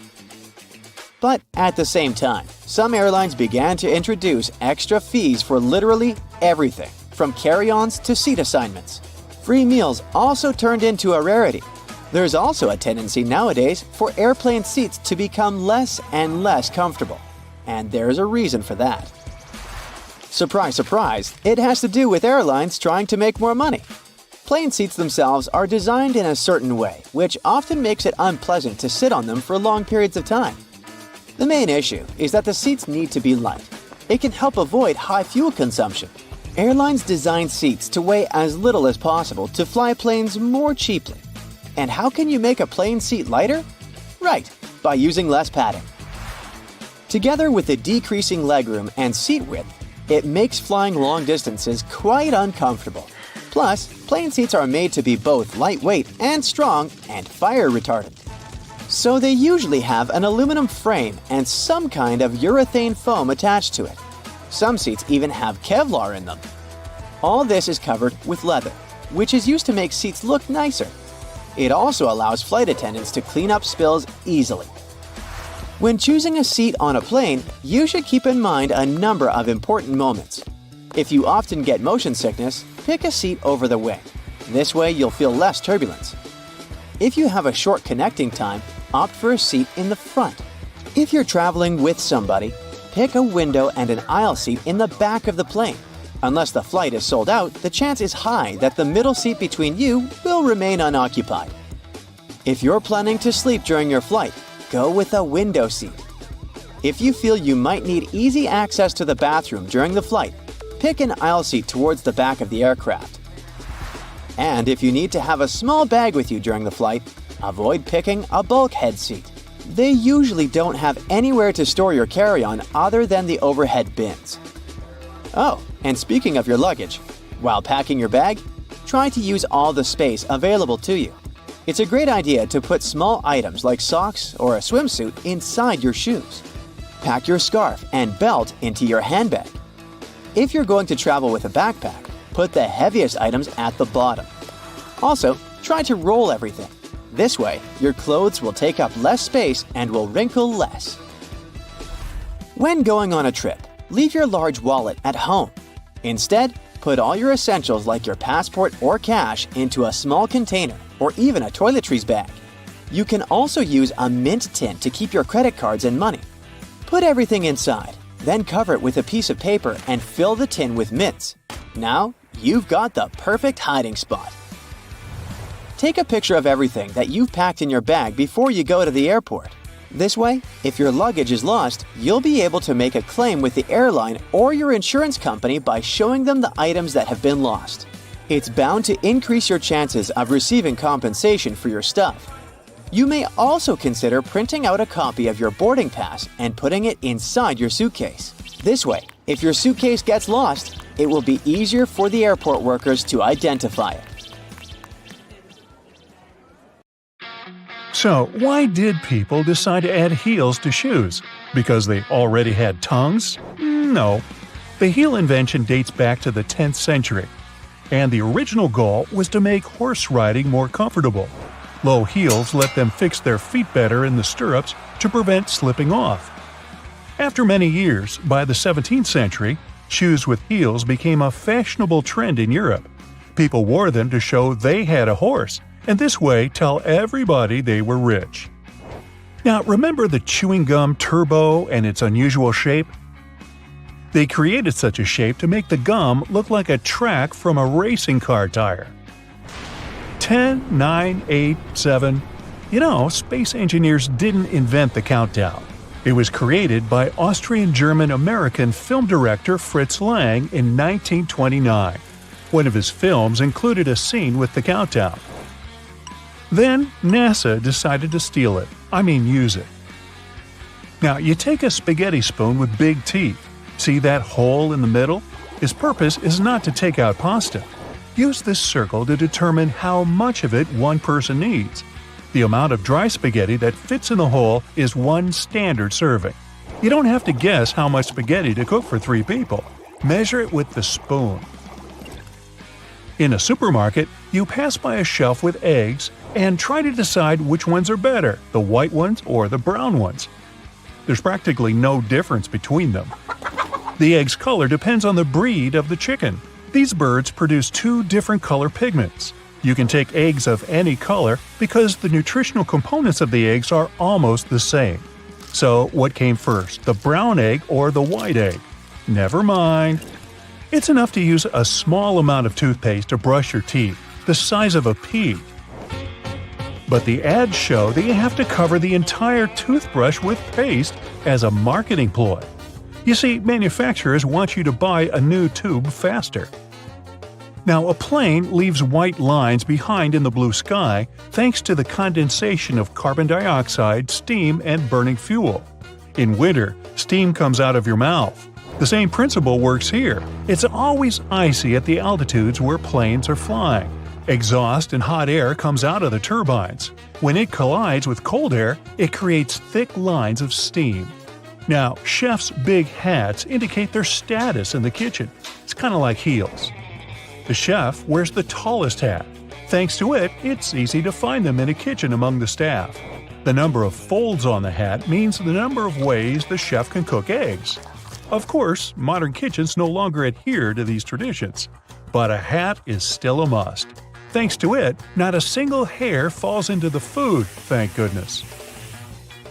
But at the same time, some airlines began to introduce extra fees for literally everything, from carry-ons to seat assignments. Free meals also turned into a rarity. There's also a tendency nowadays for airplane seats to become less and less comfortable, and there's a reason for that. Surprise, surprise, it has to do with airlines trying to make more money. Plane seats themselves are designed in a certain way, which often makes it unpleasant to sit on them for long periods of time. The main issue is that the seats need to be light. It can help avoid high fuel consumption. Airlines design seats to weigh as little as possible to fly planes more cheaply. And how can you make a plane seat lighter? Right, by using less padding. Together with the decreasing legroom and seat width, it makes flying long distances quite uncomfortable. Plus, plane seats are made to be both lightweight and strong and fire retardant. So they usually have an aluminum frame and some kind of urethane foam attached to it. Some seats even have Kevlar in them. All this is covered with leather, which is used to make seats look nicer. It also allows flight attendants to clean up spills easily. When choosing a seat on a plane, you should keep in mind a number of important moments. If you often get motion sickness, pick a seat over the wing. This way you'll feel less turbulence. If you have a short connecting time, opt for a seat in the front. If you're traveling with somebody, pick a window and an aisle seat in the back of the plane. Unless the flight is sold out, the chance is high that the middle seat between you will remain unoccupied. If you're planning to sleep during your flight, go with a window seat. If you feel you might need easy access to the bathroom during the flight, pick an aisle seat towards the back of the aircraft. And if you need to have a small bag with you during the flight, avoid picking a bulkhead seat. They usually don't have anywhere to store your carry-on other than the overhead bins. Oh, and speaking of your luggage, while packing your bag, try to use all the space available to you. It's a great idea to put small items like socks or a swimsuit inside your shoes. Pack your scarf and belt into your handbag. If you're going to travel with a backpack, put the heaviest items at the bottom. Also, try to roll everything. This way, your clothes will take up less space and will wrinkle less. When going on a trip, leave your large wallet at home. Instead, put all your essentials like your passport or cash into a small container or even a toiletries bag. You can also use a mint tin to keep your credit cards and money. Put everything inside, then cover it with a piece of paper and fill the tin with mints. Now, you've got the perfect hiding spot. Take a picture of everything that you've packed in your bag before you go to the airport. This way, if your luggage is lost, you'll be able to make a claim with the airline or your insurance company by showing them the items that have been lost. It's bound to increase your chances of receiving compensation for your stuff. You may also consider printing out a copy of your boarding pass and putting it inside your suitcase. This way, if your suitcase gets lost, it will be easier for the airport workers to identify it. So, why did people decide to add heels to shoes? Because they already had tongues? No. The heel invention dates back to the 10th century, and the original goal was to make horse riding more comfortable. Low heels let them fix their feet better in the stirrups to prevent slipping off. After many years, by the 17th century, shoes with heels became a fashionable trend in Europe. People wore them to show they had a horse, and this way tell everybody they were rich. Now, remember the chewing gum Turbo and its unusual shape? They created such a shape to make the gum look like a track from a racing car tire. 10, 9, 8, 7. Space engineers didn't invent the countdown. It was created by Austrian-German-American film director Fritz Lang in 1929. One of his films included a scene with the countdown. Then NASA decided to steal it. Use it. Now, you take a spaghetti spoon with big teeth. See that hole in the middle? Its purpose is not to take out pasta. Use this circle to determine how much of it one person needs. The amount of dry spaghetti that fits in the hole is one standard serving. You don't have to guess how much spaghetti to cook for 3 people. Measure it with the spoon. In a supermarket, you pass by a shelf with eggs and try to decide which ones are better, the white ones or the brown ones. There's practically no difference between them. The egg's color depends on the breed of the chicken. These birds produce 2 different color pigments. You can take eggs of any color because the nutritional components of the eggs are almost the same. So, what came first, the brown egg or the white egg? Never mind. It's enough to use a small amount of toothpaste to brush your teeth, the size of a pea. But the ads show that you have to cover the entire toothbrush with paste as a marketing ploy. You see, manufacturers want you to buy a new tube faster. Now, a plane leaves white lines behind in the blue sky thanks to the condensation of carbon dioxide, steam, and burning fuel. In winter, steam comes out of your mouth. The same principle works here. It's always icy at the altitudes where planes are flying. Exhaust and hot air comes out of the turbines. When it collides with cold air, it creates thick lines of steam. Now, chefs' big hats indicate their status in the kitchen. It's kind of like heels. The chef wears the tallest hat. Thanks to it, it's easy to find them in a kitchen among the staff. The number of folds on the hat means the number of ways the chef can cook eggs. Of course, modern kitchens no longer adhere to these traditions, but a hat is still a must. Thanks to it, not a single hair falls into the food, thank goodness.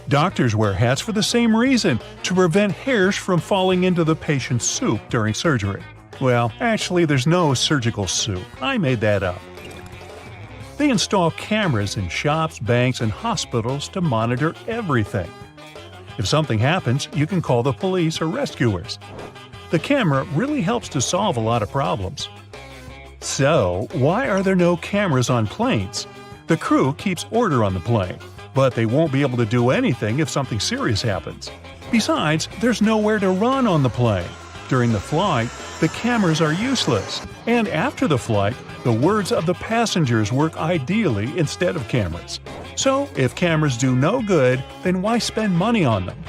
Doctors wear hats for the same reason, to prevent hairs from falling into the patient's soup during surgery. Well, actually, there's no surgical soup. I made that up. They install cameras in shops, banks, and hospitals to monitor everything. If something happens, you can call the police or rescuers. The camera really helps to solve a lot of problems. So, why are there no cameras on planes? The crew keeps order on the plane, but they won't be able to do anything if something serious happens. Besides, there's nowhere to run on the plane. During the flight, the cameras are useless, and after the flight, the words of the passengers work ideally instead of cameras. So, if cameras do no good, then why spend money on them?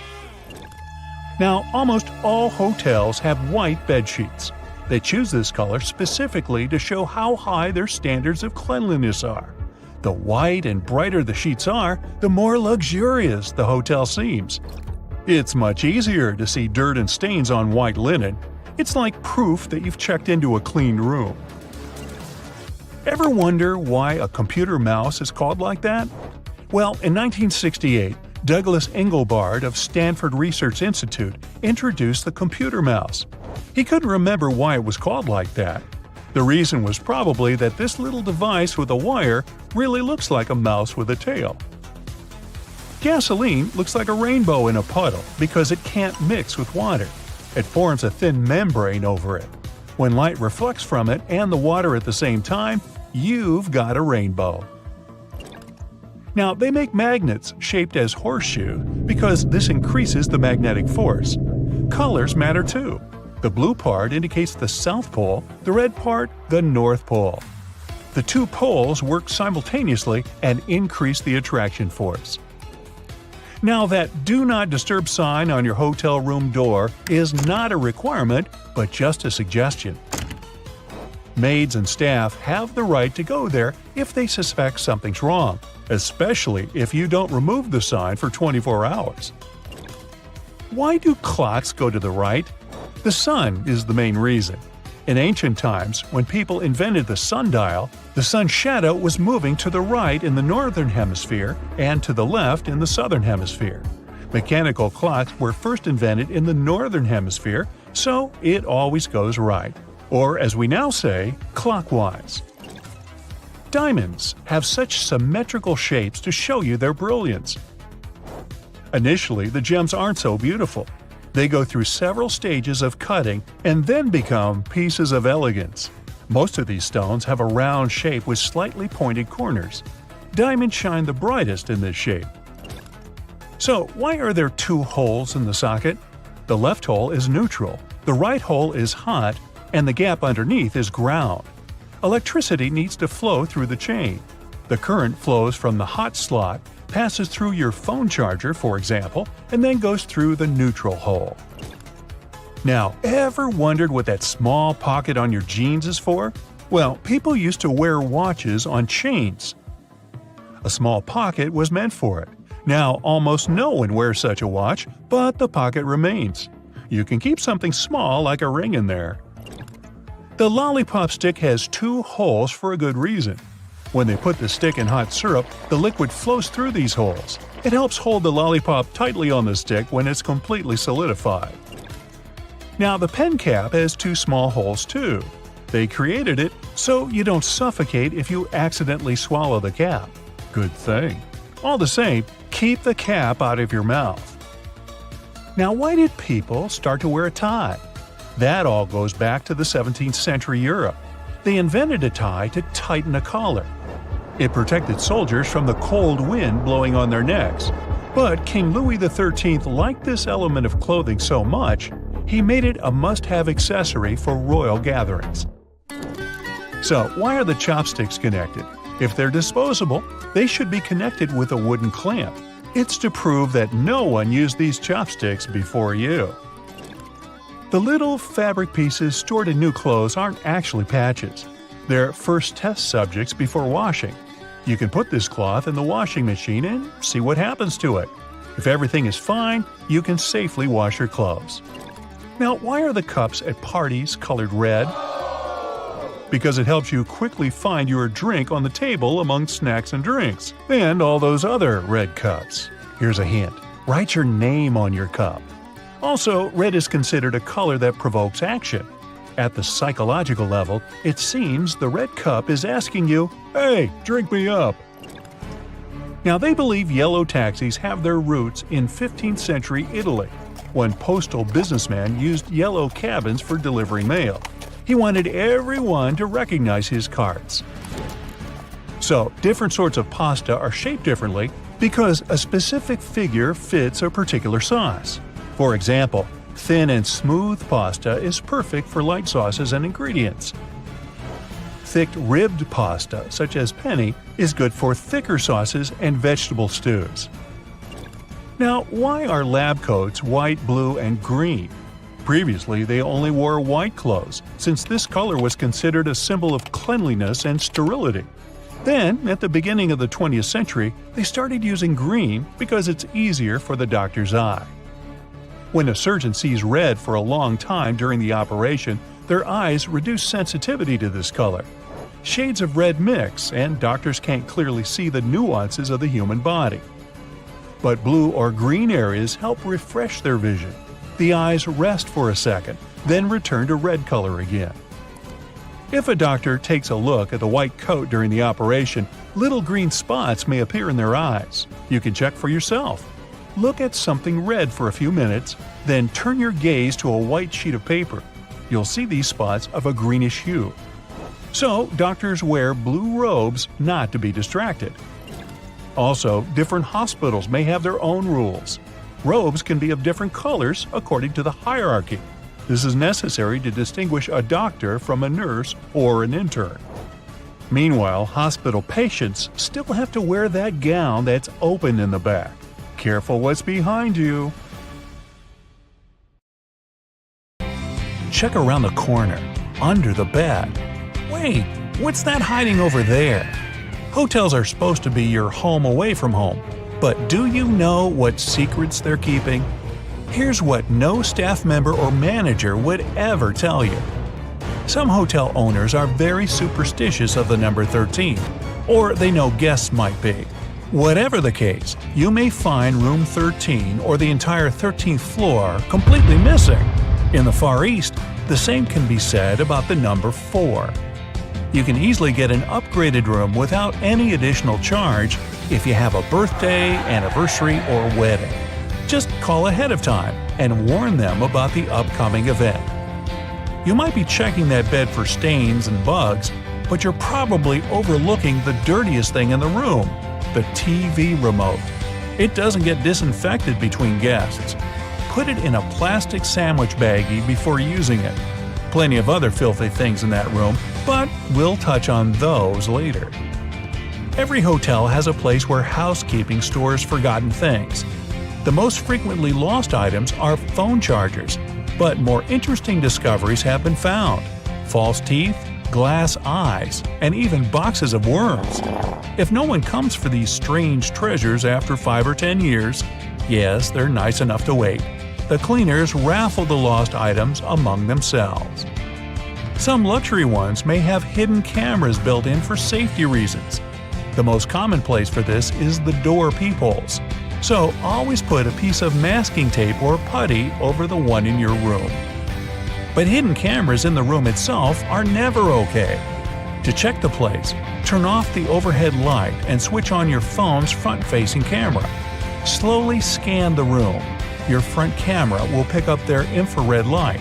Now, almost all hotels have white bed sheets. They choose this color specifically to show how high their standards of cleanliness are. The white and brighter the sheets are, the more luxurious the hotel seems. It's much easier to see dirt and stains on white linen. It's like proof that you've checked into a clean room. Ever wonder why a computer mouse is called like that? Well, in 1968, Douglas Engelbart of Stanford Research Institute introduced the computer mouse. He couldn't remember why it was called like that. The reason was probably that this little device with a wire really looks like a mouse with a tail. Gasoline looks like a rainbow in a puddle because it can't mix with water. It forms a thin membrane over it. When light reflects from it and the water at the same time, you've got a rainbow. Now, they make magnets shaped as horseshoe because this increases the magnetic force. Colors matter too. The blue part indicates the South Pole, the red part, the North Pole. The 2 poles work simultaneously and increase the attraction force. Now, that Do Not Disturb sign on your hotel room door is not a requirement, but just a suggestion. Maids and staff have the right to go there if they suspect something's wrong, especially if you don't remove the sign for 24 hours. Why do clocks go to the right? The sun is the main reason. In ancient times, when people invented the sundial, the sun's shadow was moving to the right in the northern hemisphere and to the left in the southern hemisphere. Mechanical clocks were first invented in the northern hemisphere, so it always goes right. Or, as we now say, clockwise. Diamonds have such symmetrical shapes to show you their brilliance. Initially, the gems aren't so beautiful. They go through several stages of cutting and then become pieces of elegance. Most of these stones have a round shape with slightly pointed corners. Diamonds shine the brightest in this shape. So, why are there two holes in the socket? The left hole is neutral, the right hole is hot, and the gap underneath is ground. Electricity needs to flow through the chain. The current flows from the hot slot, passes through your phone charger, for example, and then goes through the neutral hole. Now, ever wondered what that small pocket on your jeans is for? Well, people used to wear watches on chains. A small pocket was meant for it. Now, almost no one wears such a watch, but the pocket remains. You can keep something small like a ring in there. The lollipop stick has two holes for a good reason. When they put the stick in hot syrup, the liquid flows through these holes. It helps hold the lollipop tightly on the stick when it's completely solidified. Now, the pen cap has two small holes too. They created it so you don't suffocate if you accidentally swallow the cap. Good thing. All the same, keep the cap out of your mouth. Now, why did people start to wear a tie? That all goes back to the 17th century Europe. They invented a tie to tighten a collar. It protected soldiers from the cold wind blowing on their necks. But King Louis XIII liked this element of clothing so much, he made it a must-have accessory for royal gatherings. So, why are the chopsticks connected? If they're disposable, they should be connected with a wooden clamp. It's to prove that no one used these chopsticks before you. The little fabric pieces stored in new clothes aren't actually patches. They're first test subjects before washing. You can put this cloth in the washing machine and see what happens to it. If everything is fine, you can safely wash your clothes. Now, why are the cups at parties colored red? Because it helps you quickly find your drink on the table among snacks and drinks, and all those other red cups. Here's a hint. Write your name on your cup. Also, red is considered a color that provokes action. At the psychological level, it seems the red cup is asking you, "Hey, drink me up." Now, they believe yellow taxis have their roots in 15th century Italy. One postal businessman used yellow cabins for delivering mail. He wanted everyone to recognize his cards. So, different sorts of pasta are shaped differently because a specific figure fits a particular sauce. For example, thin and smooth pasta is perfect for light sauces and ingredients. Thick ribbed pasta, such as penne, is good for thicker sauces and vegetable stews. Now, why are lab coats white, blue, and green? Previously, they only wore white clothes, since this color was considered a symbol of cleanliness and sterility. Then, at the beginning of the 20th century, they started using green because it's easier for the doctor's eye. When a surgeon sees red for a long time during the operation, their eyes reduce sensitivity to this color. Shades of red mix, and doctors can't clearly see the nuances of the human body. But blue or green areas help refresh their vision. The eyes rest for a second, then return to red color again. If a doctor takes a look at the white coat during the operation, little green spots may appear in their eyes. You can check for yourself. Look at something red for a few minutes, then turn your gaze to a white sheet of paper. You'll see these spots of a greenish hue. So, doctors wear blue robes not to be distracted. Also, different hospitals may have their own rules. Robes can be of different colors according to the hierarchy. This is necessary to distinguish a doctor from a nurse or an intern. Meanwhile, hospital patients still have to wear that gown that's open in the back. Careful what's behind you. Check around the corner, under the bed. Wait, what's that hiding over there? Hotels are supposed to be your home away from home, but do you know what secrets they're keeping? Here's what no staff member or manager would ever tell you. Some hotel owners are very superstitious of the number 13, or they know guests might be. Whatever the case, you may find room 13 or the entire 13th floor completely missing. In the Far East, the same can be said about the number 4. You can easily get an upgraded room without any additional charge if you have a birthday, anniversary, or wedding. Just call ahead of time and warn them about the upcoming event. You might be checking that bed for stains and bugs, but you're probably overlooking the dirtiest thing in the room, the TV remote. It doesn't get disinfected between guests. Put it in a plastic sandwich baggie before using it. Plenty of other filthy things in that room, but we'll touch on those later. Every hotel has a place where housekeeping stores forgotten things. The most frequently lost items are phone chargers, but more interesting discoveries have been found. False teeth, glass eyes, and even boxes of worms. If no one comes for these strange treasures after 5 or 10 years, yes, they're nice enough to wait. The cleaners raffle the lost items among themselves. Some luxury ones may have hidden cameras built in for safety reasons. The most common place for this is the door peepholes. So always put a piece of masking tape or putty over the one in your room. But hidden cameras in the room itself are never okay. To check the place, turn off the overhead light and switch on your phone's front-facing camera. Slowly scan the room. Your front camera will pick up their infrared light.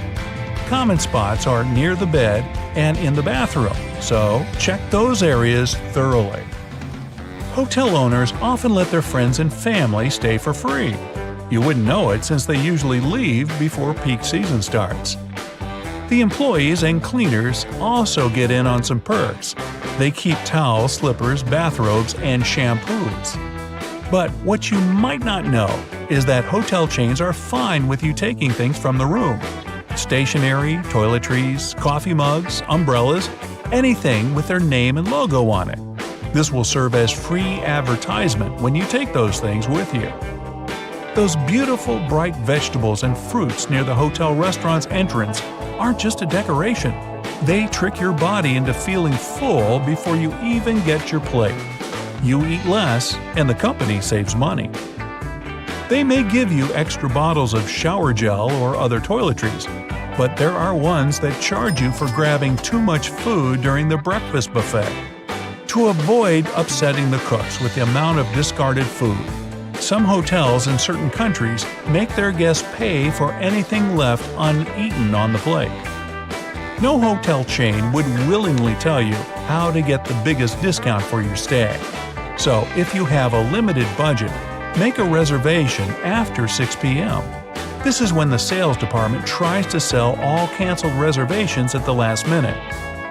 Common spots are near the bed and in the bathroom, so check those areas thoroughly. Hotel owners often let their friends and family stay for free. You wouldn't know it since they usually leave before peak season starts. The employees and cleaners also get in on some perks. They keep towels, slippers, bathrobes, and shampoos. But what you might not know is that hotel chains are fine with you taking things from the room. Stationery, toiletries, coffee mugs, umbrellas, anything with their name and logo on it. This will serve as free advertisement when you take those things with you. Those beautiful bright vegetables and fruits near the hotel restaurant's entrance aren't just a decoration. They trick your body into feeling full before you even get your plate. You eat less, and the company saves money. They may give you extra bottles of shower gel or other toiletries, but there are ones that charge you for grabbing too much food during the breakfast buffet. To avoid upsetting the cooks with the amount of discarded food, some hotels in certain countries make their guests pay for anything left uneaten on the plate. No hotel chain would willingly tell you how to get the biggest discount for your stay. So if you have a limited budget, make a reservation after 6 p.m. This is when the sales department tries to sell all canceled reservations at the last minute.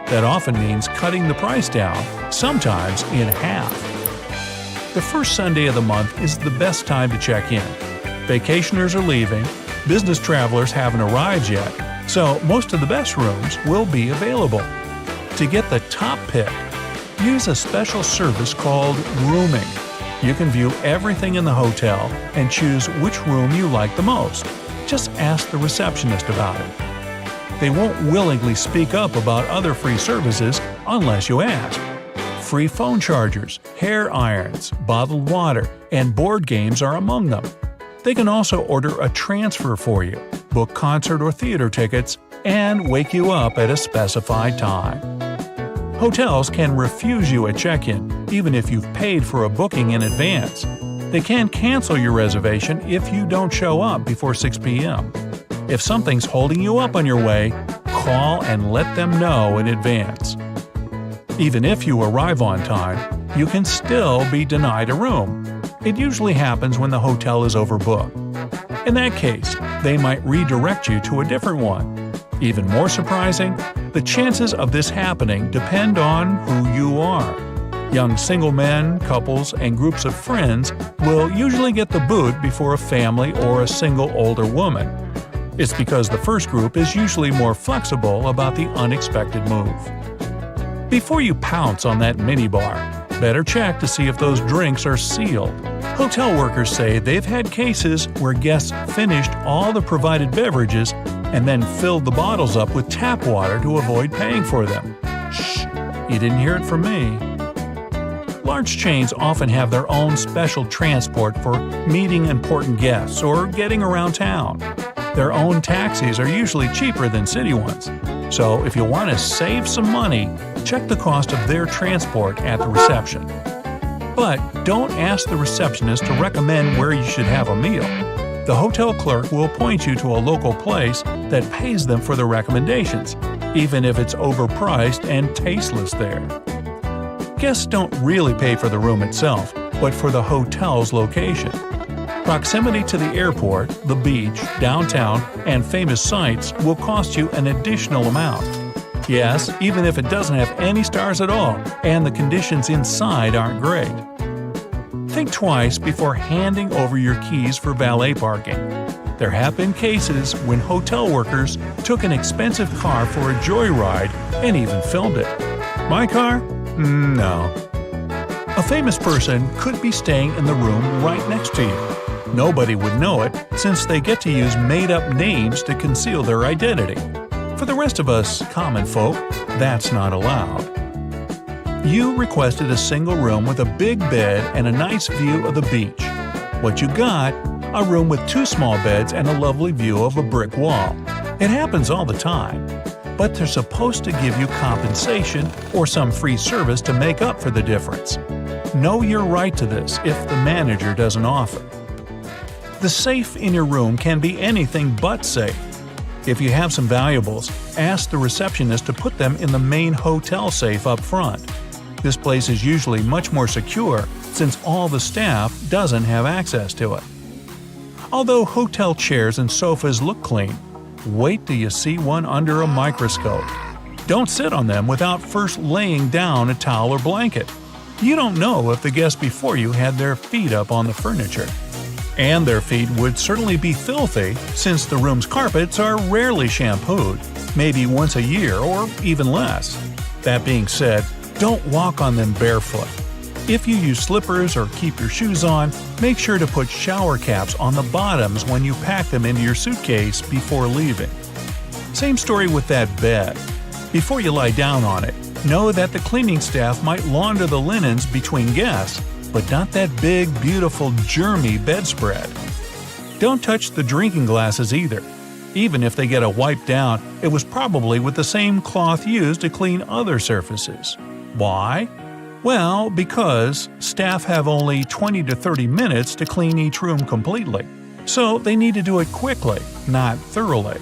That often means cutting the price down, sometimes in half. The first Sunday of the month is the best time to check in. Vacationers are leaving, business travelers haven't arrived yet, so most of the best rooms will be available. To get the top pick, use a special service called rooming. You can view everything in the hotel and choose which room you like the most. Just ask the receptionist about it. They won't willingly speak up about other free services unless you ask. Free phone chargers, hair irons, bottled water, and board games are among them. They can also order a transfer for you, book concert or theater tickets, and wake you up at a specified time. Hotels can refuse you a check-in even if you've paid for a booking in advance. They can cancel your reservation if you don't show up before 6 p.m. If something's holding you up on your way, call and let them know in advance. Even if you arrive on time, you can still be denied a room. It usually happens when the hotel is overbooked. In that case, they might redirect you to a different one. Even more surprising, the chances of this happening depend on who you are. Young single men, couples, and groups of friends will usually get the boot before a family or a single older woman. It's because the first group is usually more flexible about the unexpected move. Before you pounce on that minibar, Better check to see if those drinks are sealed. Hotel workers say they've had cases where guests finished all the provided beverages and then filled the bottles up with tap water to avoid paying for them. Shh, you didn't hear it from me. Large chains often have their own special transport for meeting important guests or getting around town. Their own taxis are usually cheaper than city ones. So if you want to save some money, check the cost of their transport at the reception. But don't ask the receptionist to recommend where you should have a meal. The hotel clerk will point you to a local place that pays them for the recommendations, even if it's overpriced and tasteless there. Guests don't really pay for the room itself, but for the hotel's location. Proximity to the airport, the beach, downtown, and famous sites will cost you an additional amount. Yes, even if it doesn't have any stars at all and the conditions inside aren't great. Think twice before handing over your keys for valet parking. There have been cases when hotel workers took an expensive car for a joyride and even filmed it. My car? No. A famous person could be staying in the room right next to you. Nobody would know it since they get to use made-up names to conceal their identity. For the rest of us common folk, that's not allowed. You requested a single room with a big bed and a nice view of the beach. What you got? A room with 2 small beds and a lovely view of a brick wall. It happens all the time. But they're supposed to give you compensation or some free service to make up for the difference. Know your right to this if the manager doesn't offer. The safe in your room can be anything but safe. If you have some valuables, ask the receptionist to put them in the main hotel safe up front. This place is usually much more secure since all the staff doesn't have access to it. Although hotel chairs and sofas look clean, wait till you see one under a microscope. Don't sit on them without first laying down a towel or blanket. You don't know if the guest before you had their feet up on the furniture. And their feet would certainly be filthy since the room's carpets are rarely shampooed, maybe once a year or even less. That being said, don't walk on them barefoot. If you use slippers or keep your shoes on, make sure to put shower caps on the bottoms when you pack them into your suitcase before leaving. Same story with that bed. Before you lie down on it, know that the cleaning staff might launder the linens between guests, but not that big, beautiful, germy bedspread. Don't touch the drinking glasses either. Even if they get a wipe down, it was probably with the same cloth used to clean other surfaces. Why? Well, because staff have only 20 to 30 minutes to clean each room completely. So they need to do it quickly, not thoroughly.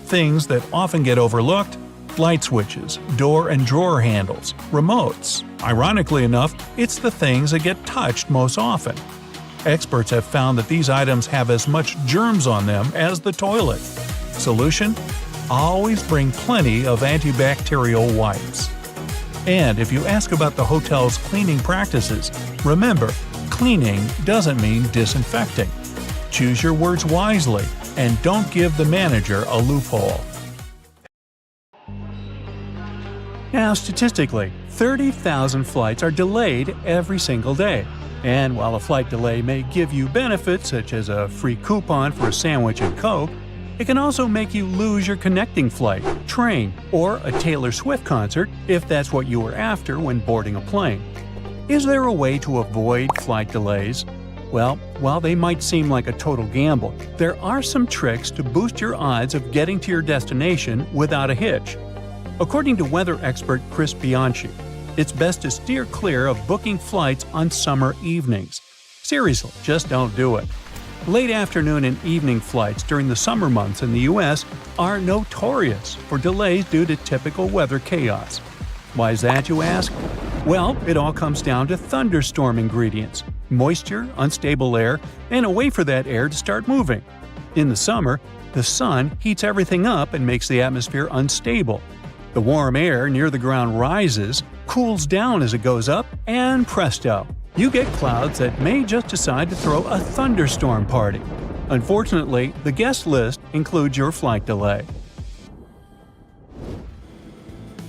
Things that often get overlooked: light switches, door and drawer handles, remotes. Ironically enough, it's the things that get touched most often. Experts have found that these items have as much germs on them as the toilet. Solution? Always bring plenty of antibacterial wipes. And if you ask about the hotel's cleaning practices, remember, cleaning doesn't mean disinfecting. Choose your words wisely and don't give the manager a loophole. Now, statistically, 30,000 flights are delayed every single day. And while a flight delay may give you benefits such as a free coupon for a sandwich and Coke, it can also make you lose your connecting flight, train, or a Taylor Swift concert if that's what you were after when boarding a plane. Is there a way to avoid flight delays? Well, while they might seem like a total gamble, there are some tricks to boost your odds of getting to your destination without a hitch. According to weather expert Chris Bianchi, it's best to steer clear of booking flights on summer evenings. Seriously, just don't do it. Late afternoon and evening flights during the summer months in the U.S. are notorious for delays due to typical weather chaos. Why is that, you ask? Well, it all comes down to thunderstorm ingredients: moisture, unstable air, and a way for that air to start moving. In the summer, the sun heats everything up and makes the atmosphere unstable. The warm air near the ground rises, cools down as it goes up, and presto! You get clouds that may just decide to throw a thunderstorm party. Unfortunately, the guest list includes your flight delay.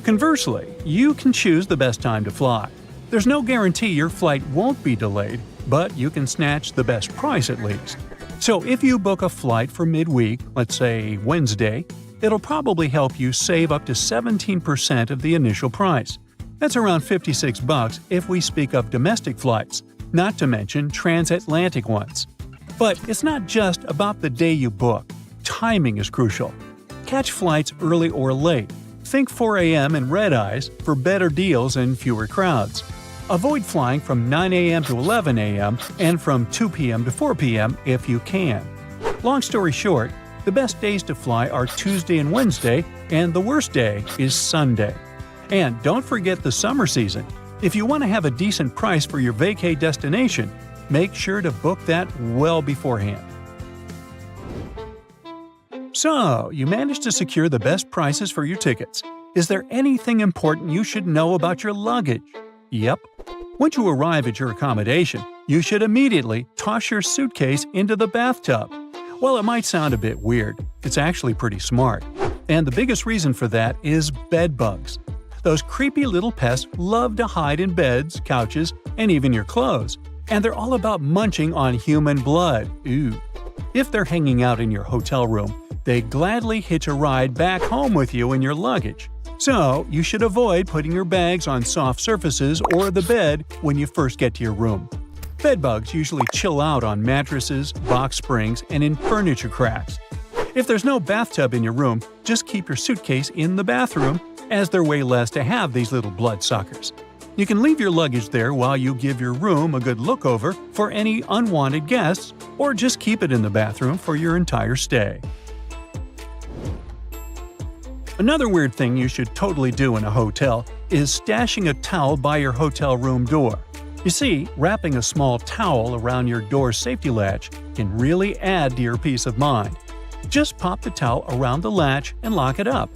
Conversely, you can choose the best time to fly. There's no guarantee your flight won't be delayed, but you can snatch the best price at least. So if you book a flight for midweek, let's say Wednesday, it'll probably help you save up to 17% of the initial price. That's around $56 if we speak of domestic flights, not to mention transatlantic ones. But it's not just about the day you book. Timing is crucial. Catch flights early or late. Think 4 a.m. and red eyes for better deals and fewer crowds. Avoid flying from 9 a.m. to 11 a.m. and from 2 p.m. to 4 p.m. if you can. Long story short, the best days to fly are Tuesday and Wednesday, and the worst day is Sunday. And don't forget the summer season. If you want to have a decent price for your vacay destination, make sure to book that well beforehand. So, you managed to secure the best prices for your tickets. Is there anything important you should know about your luggage? Yep. Once you arrive at your accommodation, you should immediately toss your suitcase into the bathtub. Well, it might sound a bit weird. It's actually pretty smart. And the biggest reason for that is bed bugs. Those creepy little pests love to hide in beds, couches, and even your clothes. And they're all about munching on human blood. Ooh. If they're hanging out in your hotel room, they gladly hitch a ride back home with you in your luggage. So, you should avoid putting your bags on soft surfaces or the bed when you first get to your room. Bedbugs usually chill out on mattresses, box springs, and in furniture cracks. If there's no bathtub in your room, just keep your suitcase in the bathroom, as they're way less to have these little bloodsuckers. You can leave your luggage there while you give your room a good look over for any unwanted guests, or just keep it in the bathroom for your entire stay. Another weird thing you should totally do in a hotel is stashing a towel by your hotel room door. You see, wrapping a small towel around your door's safety latch can really add to your peace of mind. Just pop the towel around the latch and lock it up.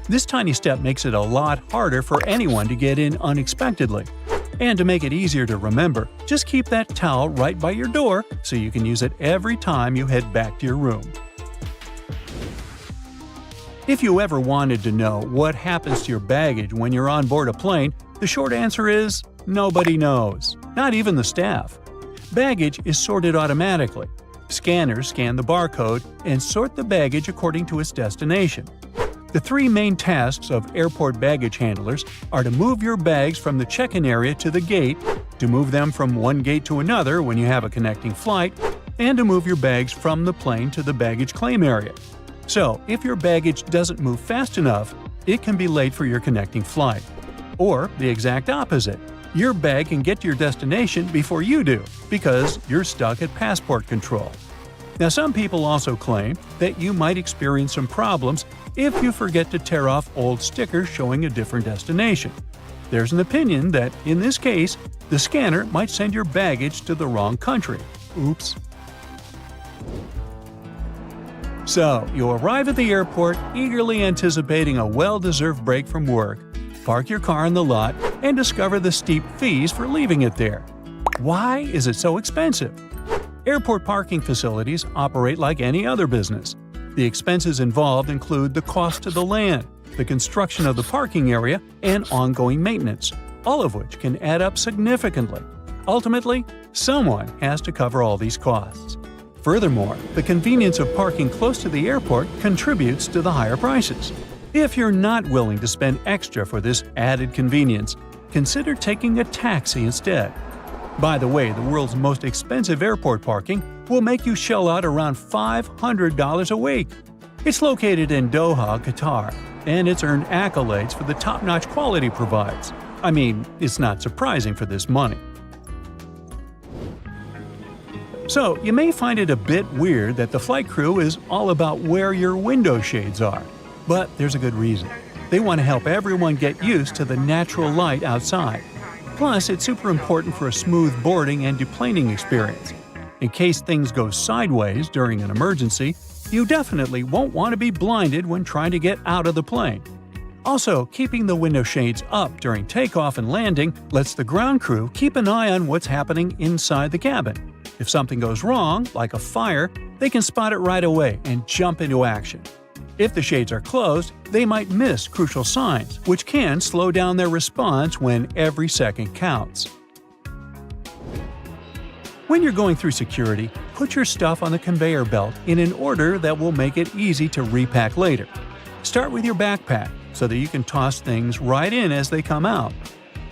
This tiny step makes it a lot harder for anyone to get in unexpectedly. And to make it easier to remember, just keep that towel right by your door so you can use it every time you head back to your room. If you ever wanted to know what happens to your baggage when you're on board a plane, the short answer is nobody knows, not even the staff. Baggage is sorted automatically. Scanners scan the barcode and sort the baggage according to its destination. The three main tasks of airport baggage handlers are to move your bags from the check-in area to the gate, to move them from one gate to another when you have a connecting flight, and to move your bags from the plane to the baggage claim area. So, if your baggage doesn't move fast enough, it can be late for your connecting flight. Or the exact opposite. Your bag can get to your destination before you do, because you're stuck at passport control. Now, some people also claim that you might experience some problems if you forget to tear off old stickers showing a different destination. There's an opinion that, in this case, the scanner might send your baggage to the wrong country. Oops. So, you arrive at the airport eagerly anticipating a well-deserved break from work, park your car in the lot, and discover the steep fees for leaving it there. Why is it so expensive? Airport parking facilities operate like any other business. The expenses involved include the cost of the land, the construction of the parking area, and ongoing maintenance, all of which can add up significantly. Ultimately, someone has to cover all these costs. Furthermore, the convenience of parking close to the airport contributes to the higher prices. If you're not willing to spend extra for this added convenience, consider taking a taxi instead. By the way, the world's most expensive airport parking will make you shell out around $500 a week. It's located in Doha, Qatar, and it's earned accolades for the top-notch quality it provides. I mean, it's not surprising for this money. So, you may find it a bit weird that the flight crew is all about where your window shades are. But there's a good reason. They want to help everyone get used to the natural light outside. Plus, it's super important for a smooth boarding and deplaning experience. In case things go sideways during an emergency, you definitely won't want to be blinded when trying to get out of the plane. Also, keeping the window shades up during takeoff and landing lets the ground crew keep an eye on what's happening inside the cabin. If something goes wrong, like a fire, they can spot it right away and jump into action. If the shades are closed, they might miss crucial signs, which can slow down their response when every second counts. When you're going through security, put your stuff on the conveyor belt in an order that will make it easy to repack later. Start with your backpack so that you can toss things right in as they come out.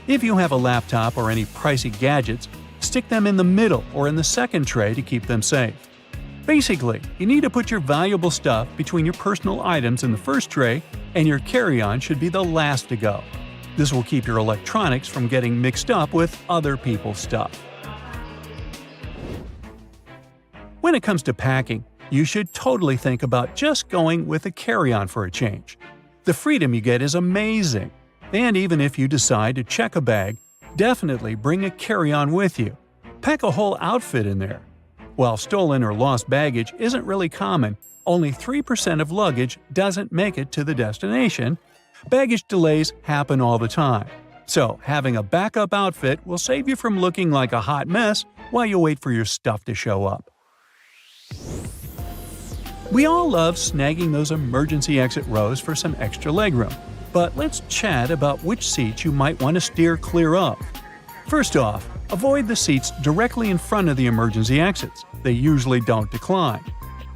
If you have a laptop or any pricey gadgets, stick them in the middle or in the second tray to keep them safe. Basically, you need to put your valuable stuff between your personal items in the first tray, and your carry-on should be the last to go. This will keep your electronics from getting mixed up with other people's stuff. When it comes to packing, you should totally think about just going with a carry-on for a change. The freedom you get is amazing. And even if you decide to check a bag, definitely bring a carry-on with you. Pack a whole outfit in there. While stolen or lost baggage isn't really common, only 3% of luggage doesn't make it to the destination. Baggage delays happen all the time. So, having a backup outfit will save you from looking like a hot mess while you wait for your stuff to show up. We all love snagging those emergency exit rows for some extra legroom, but let's chat about which seats you might want to steer clear of. First off, avoid the seats directly in front of the emergency exits. They usually don't decline.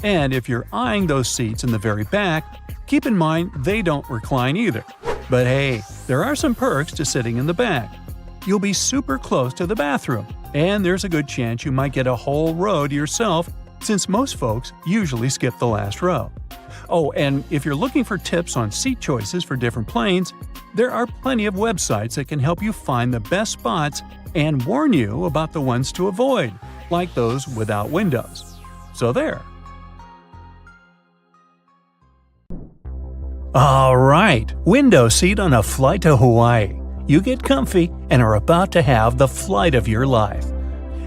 And if you're eyeing those seats in the very back, keep in mind they don't recline either. But hey, there are some perks to sitting in the back. You'll be super close to the bathroom, and there's a good chance you might get a whole row to yourself, since most folks usually skip the last row. Oh, and if you're looking for tips on seat choices for different planes, there are plenty of websites that can help you find the best spots and warn you about the ones to avoid, like those without windows. So there. Alright, window seat on a flight to Hawaii. You get comfy and are about to have the flight of your life.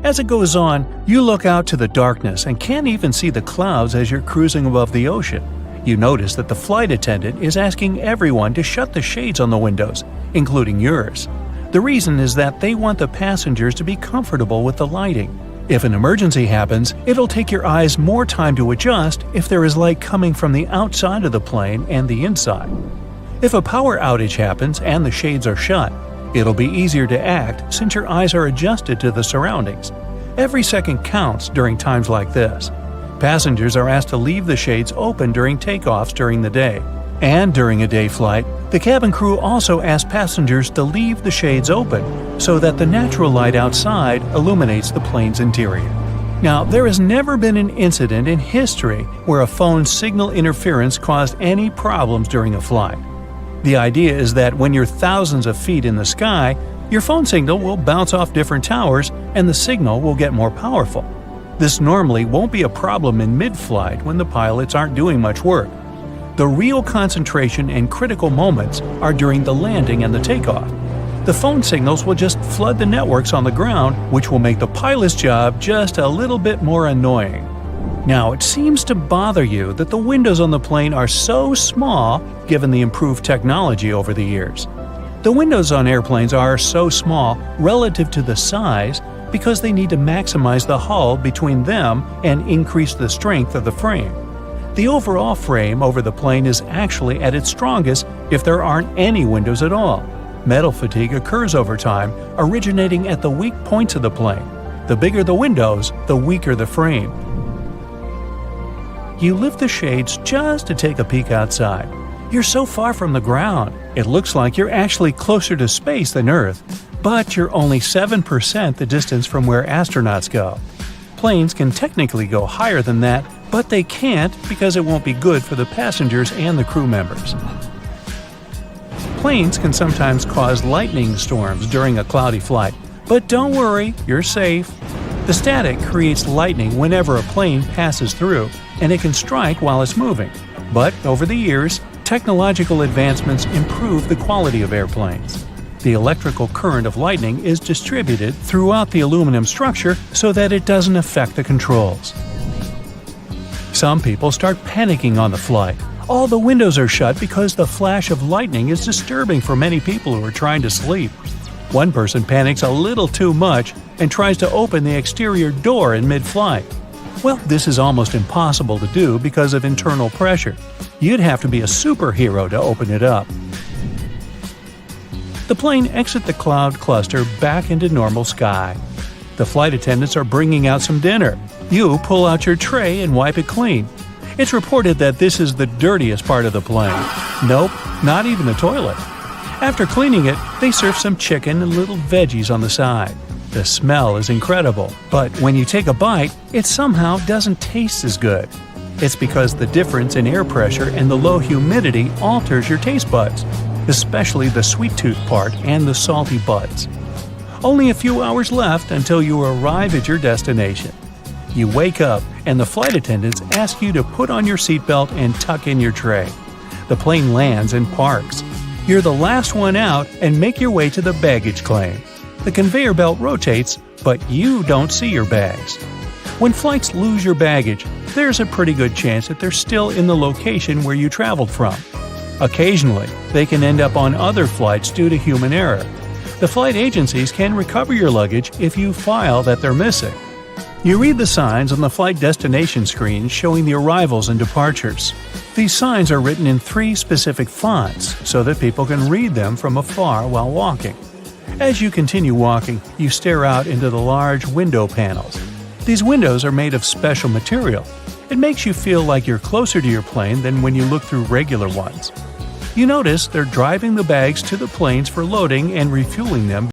As it goes on, you look out to the darkness and can't even see the clouds as you're cruising above the ocean. You notice that the flight attendant is asking everyone to shut the shades on the windows, including yours. The reason is that they want the passengers to be comfortable with the lighting. If an emergency happens, it'll take your eyes more time to adjust if there is light coming from the outside of the plane and the inside. If a power outage happens and the shades are shut, it'll be easier to act since your eyes are adjusted to the surroundings. Every second counts during times like this. Passengers are asked to leave the shades open during takeoffs during the day. And during a day flight, the cabin crew also asks passengers to leave the shades open so that the natural light outside illuminates the plane's interior. Now, there has never been an incident in history where a phone's signal interference caused any problems during a flight. The idea is that when you're thousands of feet in the sky, your phone signal will bounce off different towers and the signal will get more powerful. This normally won't be a problem in mid-flight when the pilots aren't doing much work. The real concentration and critical moments are during the landing and the takeoff. The phone signals will just flood the networks on the ground, which will make the pilot's job just a little bit more annoying. Now, it seems to bother you that the windows on the plane are so small given the improved technology over the years. The windows on airplanes are so small relative to the size because they need to maximize the hull between them and increase the strength of the frame. The overall frame over the plane is actually at its strongest if there aren't any windows at all. Metal fatigue occurs over time, originating at the weak points of the plane. The bigger the windows, the weaker the frame. You lift the shades just to take a peek outside. You're so far from the ground, it looks like you're actually closer to space than Earth, but you're only 7% the distance from where astronauts go. Planes can technically go higher than that, but they can't because it won't be good for the passengers and the crew members. Planes can sometimes cause lightning storms during a cloudy flight, but don't worry, you're safe. The static creates lightning whenever a plane passes through, and it can strike while it's moving. But over the years, technological advancements improve the quality of airplanes. The electrical current of lightning is distributed throughout the aluminum structure so that it doesn't affect the controls. Some people start panicking on the flight. All the windows are shut because the flash of lightning is disturbing for many people who are trying to sleep. One person panics a little too much and tries to open the exterior door in mid-flight. Well, this is almost impossible to do because of internal pressure. You'd have to be a superhero to open it up. The plane exits the cloud cluster back into normal sky. The flight attendants are bringing out some dinner. You pull out your tray and wipe it clean. It's reported that this is the dirtiest part of the plane. Nope, not even the toilet. After cleaning it, they serve some chicken and little veggies on the side. The smell is incredible, but when you take a bite, it somehow doesn't taste as good. It's because the difference in air pressure and the low humidity alters your taste buds, especially the sweet tooth part and the salty buds. Only a few hours left until you arrive at your destination. You wake up and the flight attendants ask you to put on your seatbelt and tuck in your tray. The plane lands and parks. You're the last one out and make your way to the baggage claim. The conveyor belt rotates, but you don't see your bags. When flights lose your baggage, there's a pretty good chance that they're still in the location where you traveled from. Occasionally, they can end up on other flights due to human error. The flight agencies can recover your luggage if you file that they're missing. You read the signs on the flight destination screen showing the arrivals and departures. These signs are written in 3 specific fonts so that people can read them from afar while walking. As you continue walking, you stare out into the large window panels. These windows are made of special material. It makes you feel like you're closer to your plane than when you look through regular ones. You notice they're driving the bags to the planes for loading and refueling them